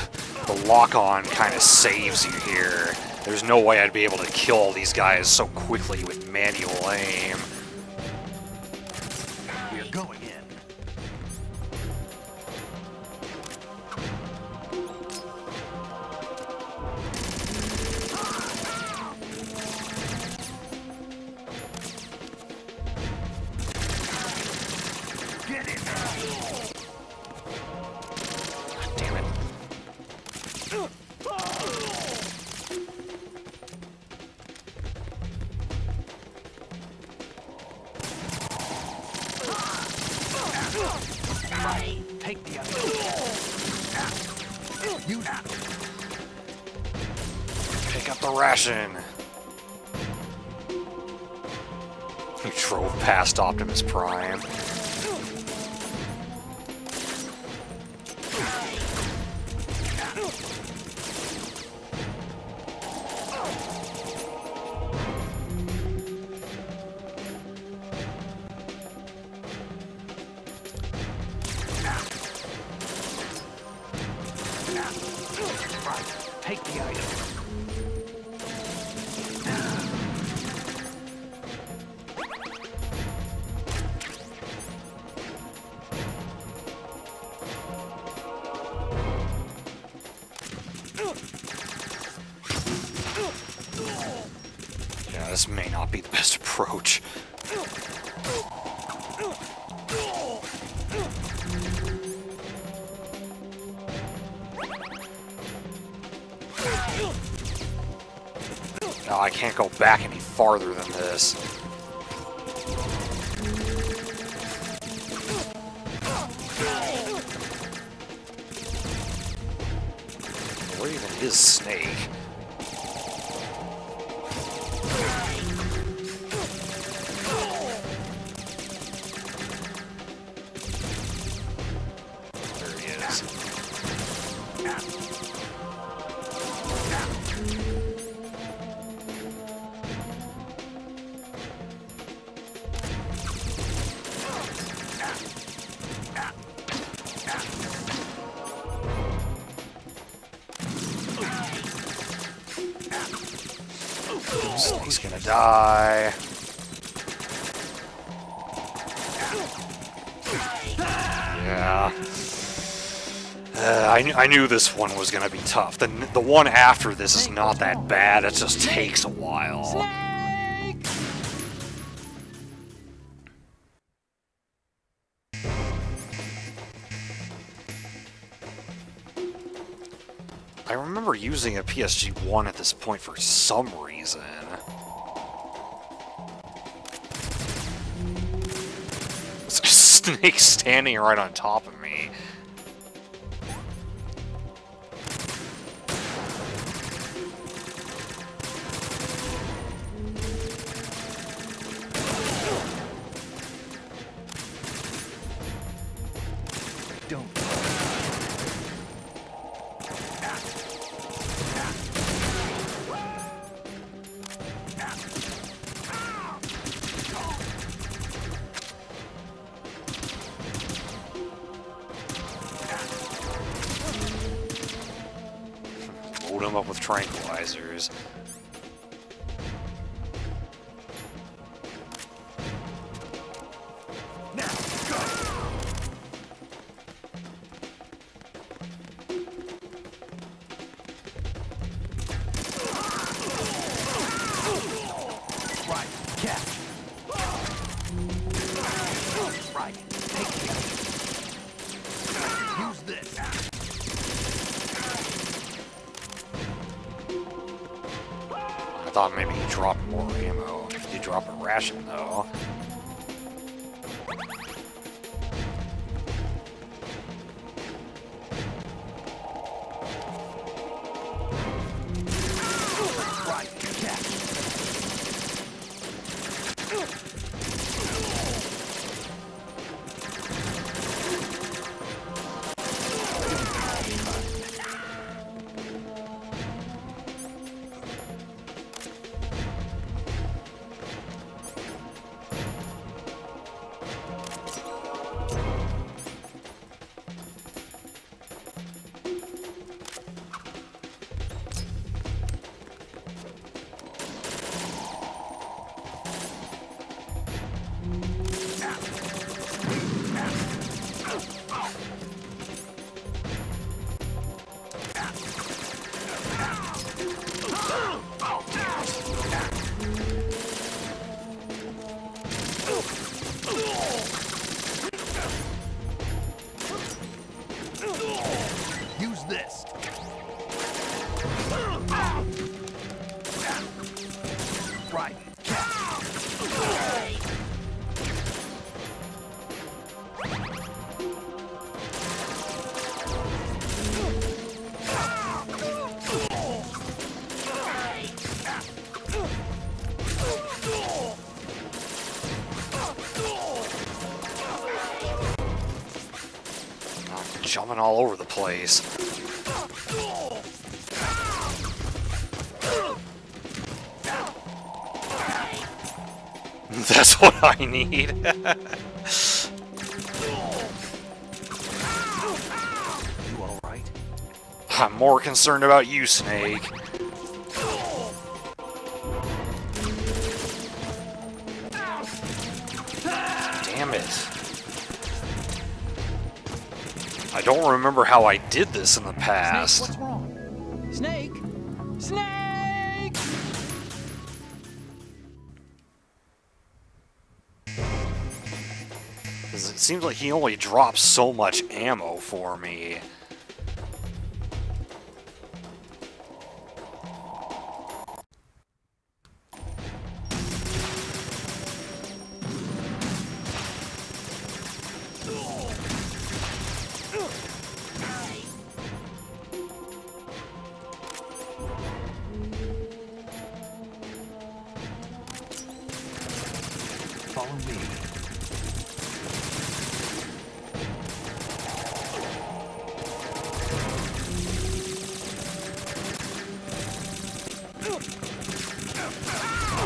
lock-on kind of saves you here. There's no way I'd be able to kill all these guys so quickly with manual aim.
We're going in. Get in there.
Damn it.
Take the other. You
Pick up the ration. He drove past Optimus Prime.
take the item.
Yeah, this may not be the best approach. No, I can't go back any farther than this. Where even is Snake? There he is. Snake's gonna die. Yeah. I knew this one was gonna be tough. The one after this is not that bad, it just takes a while. I remember using a PSG-1 at this point for some reason. Snake's standing right on top of me. Load him up with tranquilizers. I thought maybe he dropped more ammo. If you drop a ration, though.
Use this. Right.
Jumping all over the place. That's what I need.
You all right?
I'm more concerned about you, Snake. Damn it. I don't remember how I did this in the past.
Snake, what's wrong? Snake? Snake!
Because it seems like he only drops so much ammo for me.
Follow me.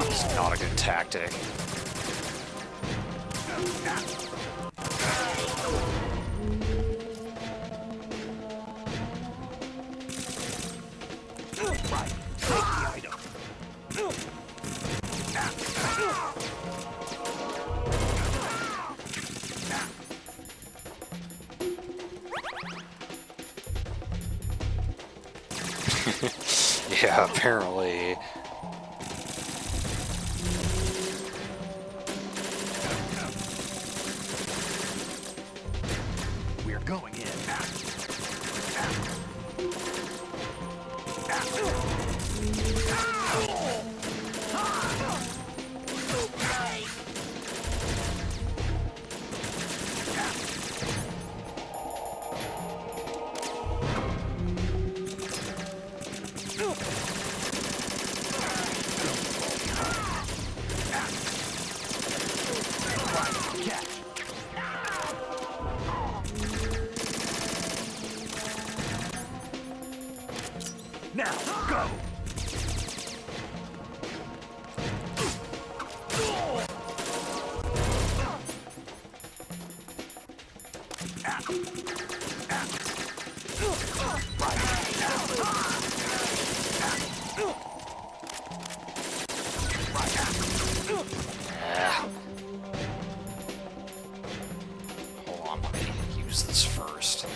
It's not a good tactic.
Right. Take the item.
Yeah, apparently.
We're going in.
Hold on, let me use this first.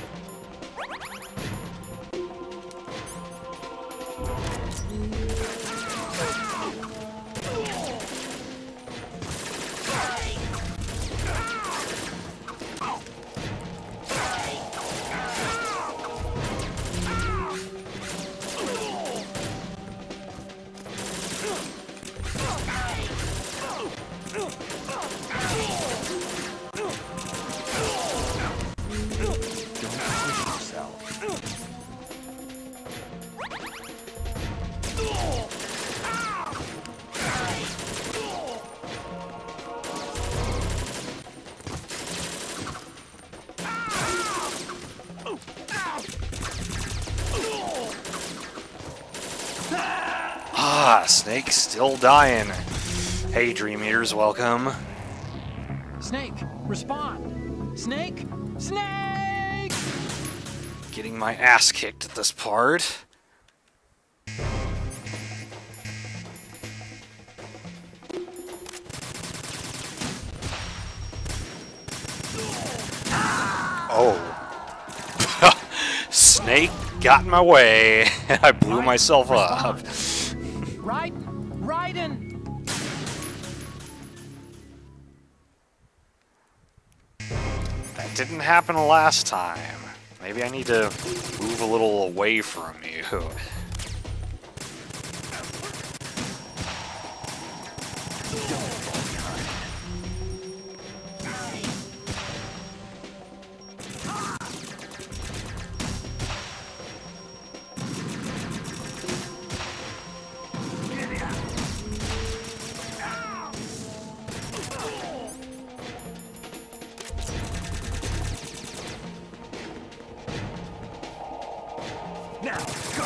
Ah, Snake still dying. Hey, Dream Eaters, welcome.
Snake, respond! Snake! Snake!
Getting my ass kicked at this part. Oh. Snake got in my way. I blew myself up.
Raiden!
That didn't happen last time. Maybe I need to move a little away from you.
Now, go!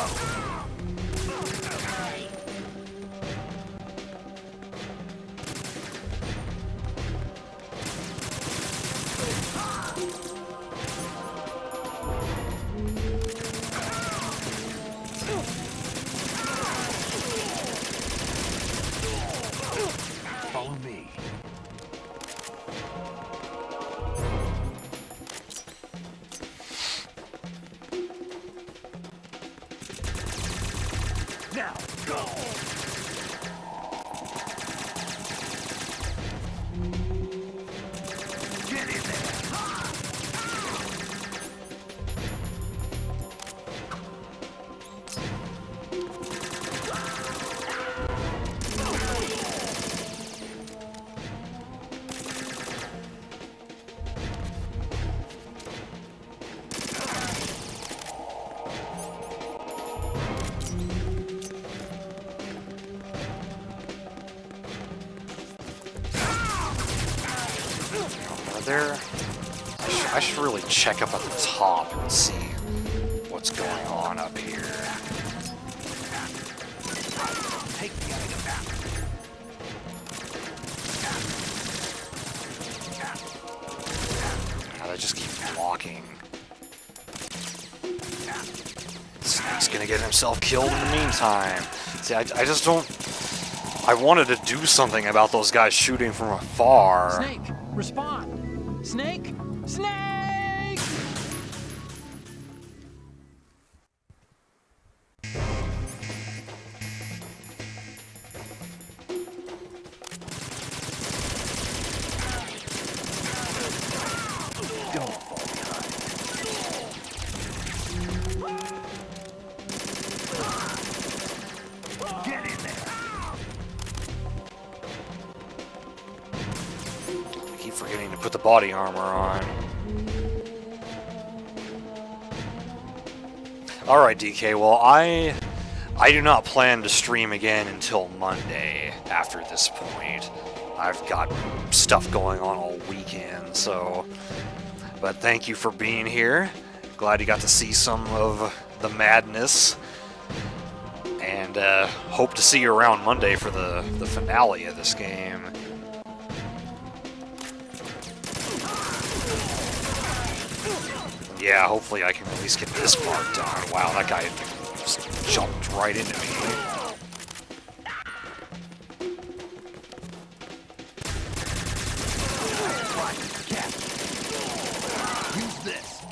Follow me. Now, go! Get in there!
There, I should really check up at the top and see what's going on up here.
Take the item back.
God, I just keep blocking. Snake's gonna get himself killed in the meantime. See, I just don't... I wanted to do something about those guys shooting from afar.
Snake, respond! Snake! Snake!
Don't fall behind. Get in there!
I keep forgetting to put the body armor on. Alright, DK, well, I do not plan to stream again until Monday after this point. I've got stuff going on all weekend, so... But thank you for being here. Glad you got to see some of the madness. And hope to see you around Monday for the finale of this game. Yeah, hopefully I can at least get this part done. Wow, that guy just jumped right into me.
Use this.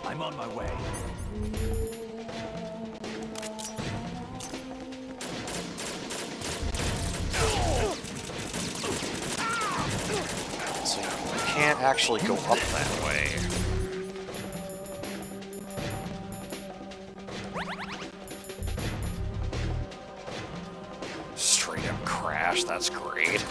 I'm on my way.
So you can't actually go up that way. Straight up crash, that's great.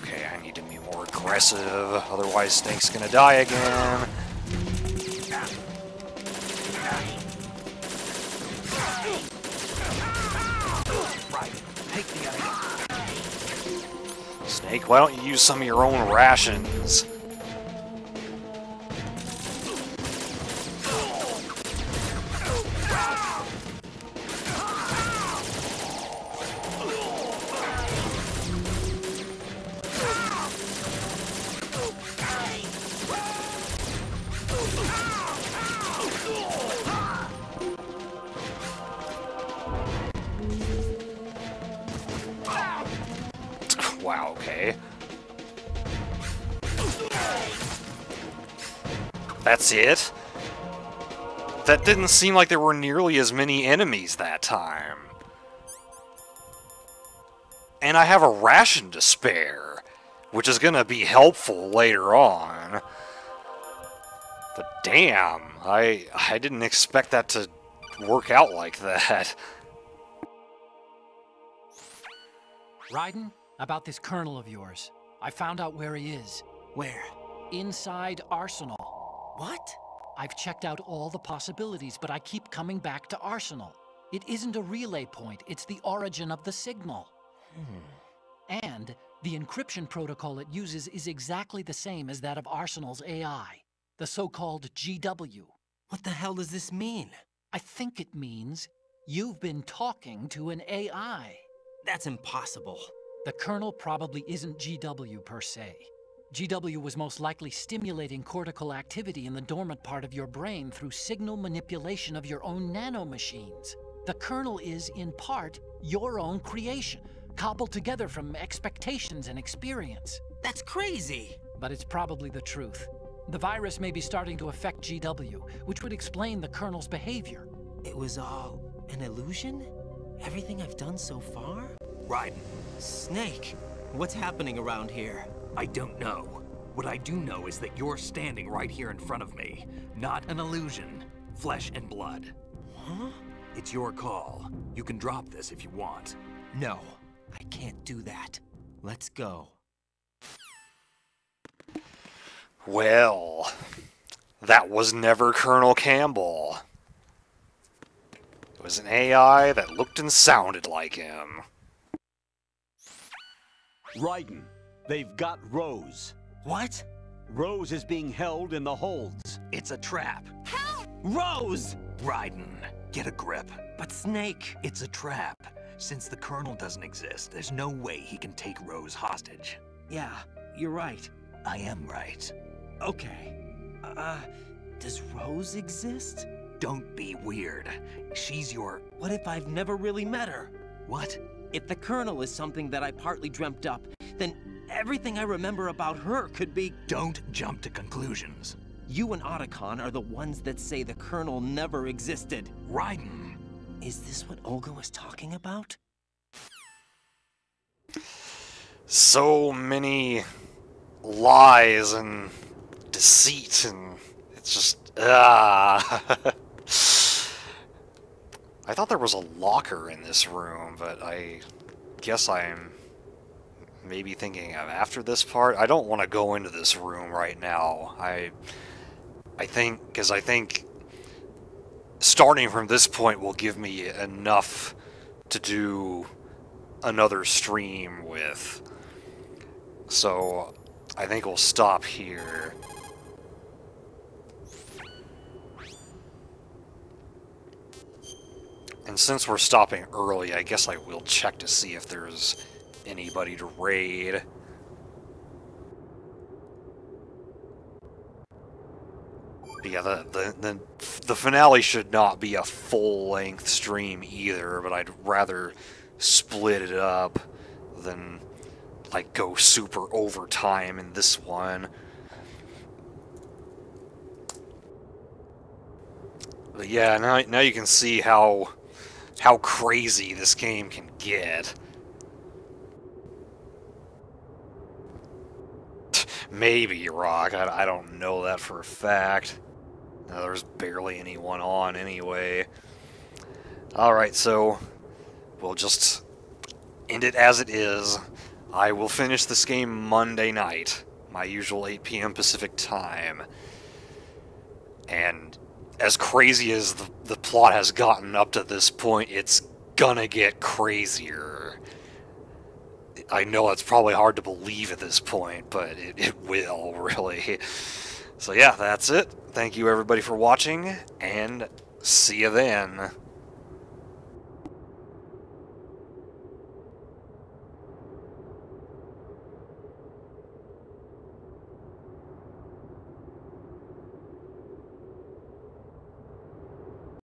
Okay, I need to be more aggressive, otherwise Snake's gonna die again. Snake, why don't you use some of your own rations? Wow, okay. That's it? That didn't seem like there were nearly as many enemies that time. And I have a ration to spare, which is gonna be helpful later on. But damn, I didn't expect that to work out like that.
Raiden, about this colonel of yours. I found out where he is.
Where?
Inside Arsenal.
What?
I've checked out all the possibilities, but I keep coming back to Arsenal. It isn't a relay point, it's the origin of the signal. And the encryption protocol it uses is exactly the same as that of Arsenal's AI, the so-called GW.
What the hell does this mean?
I think it means you've been talking to an AI.
That's impossible.
The Colonel probably isn't GW per se. GW was most likely stimulating cortical activity in the dormant part of your brain through signal manipulation of your own nanomachines. The Colonel is, in part, your own creation, cobbled together from expectations and experience.
That's crazy!
But it's probably the truth. The virus may be starting to affect GW, which would explain the Colonel's behavior.
It was all an illusion? Everything I've done so far?
Raiden.
Snake, what's happening around here?
I don't know. What I do know is that you're standing right here in front of me. Not an illusion. Flesh and blood.
Huh?
It's your call. You can drop this if you want.
No, I can't do that. Let's go.
Well, that was never Colonel Campbell. It was an AI that looked and sounded like him.
Raiden, they've got Rose.
What?
Rose is being held in the holds.
It's a trap.
Help! Rose!
Raiden, get a grip.
But Snake...
It's a trap. Since the Colonel doesn't exist, there's no way he can take Rose hostage.
Yeah, you're right.
I am right.
Okay. Does Rose exist?
Don't be weird. She's your...
What if I've never really met her?
What?
If the Colonel is something that I partly dreamt up, then everything I remember about her could be...
Don't jump to conclusions.
You and Otacon are the ones that say the Colonel never existed.
Raiden!
Is this what Olga was talking about?
So many lies and deceit, and it's just... I thought there was a locker in this room, but I guess I'm maybe thinking of after this part. I don't want to go into this room right now. I think starting from this point will give me enough to do another stream with. So I think we'll stop here. And since we're stopping early, I guess I will check to see if there's anybody to raid. But yeah, the finale should not be a full-length stream either, but I'd rather split it up than like go super overtime in this one. But yeah, now you can see how crazy this game can get. Maybe, Rock. I don't know that for a fact. No, there's barely anyone on anyway. Alright, so we'll just end it as it is. I will finish this game Monday night, my usual 8 p.m. Pacific time. And as crazy as the plot has gotten up to this point, it's gonna get crazier. I know it's probably hard to believe at this point, but it will, really. So yeah, that's it. Thank you everybody for watching, and see you then.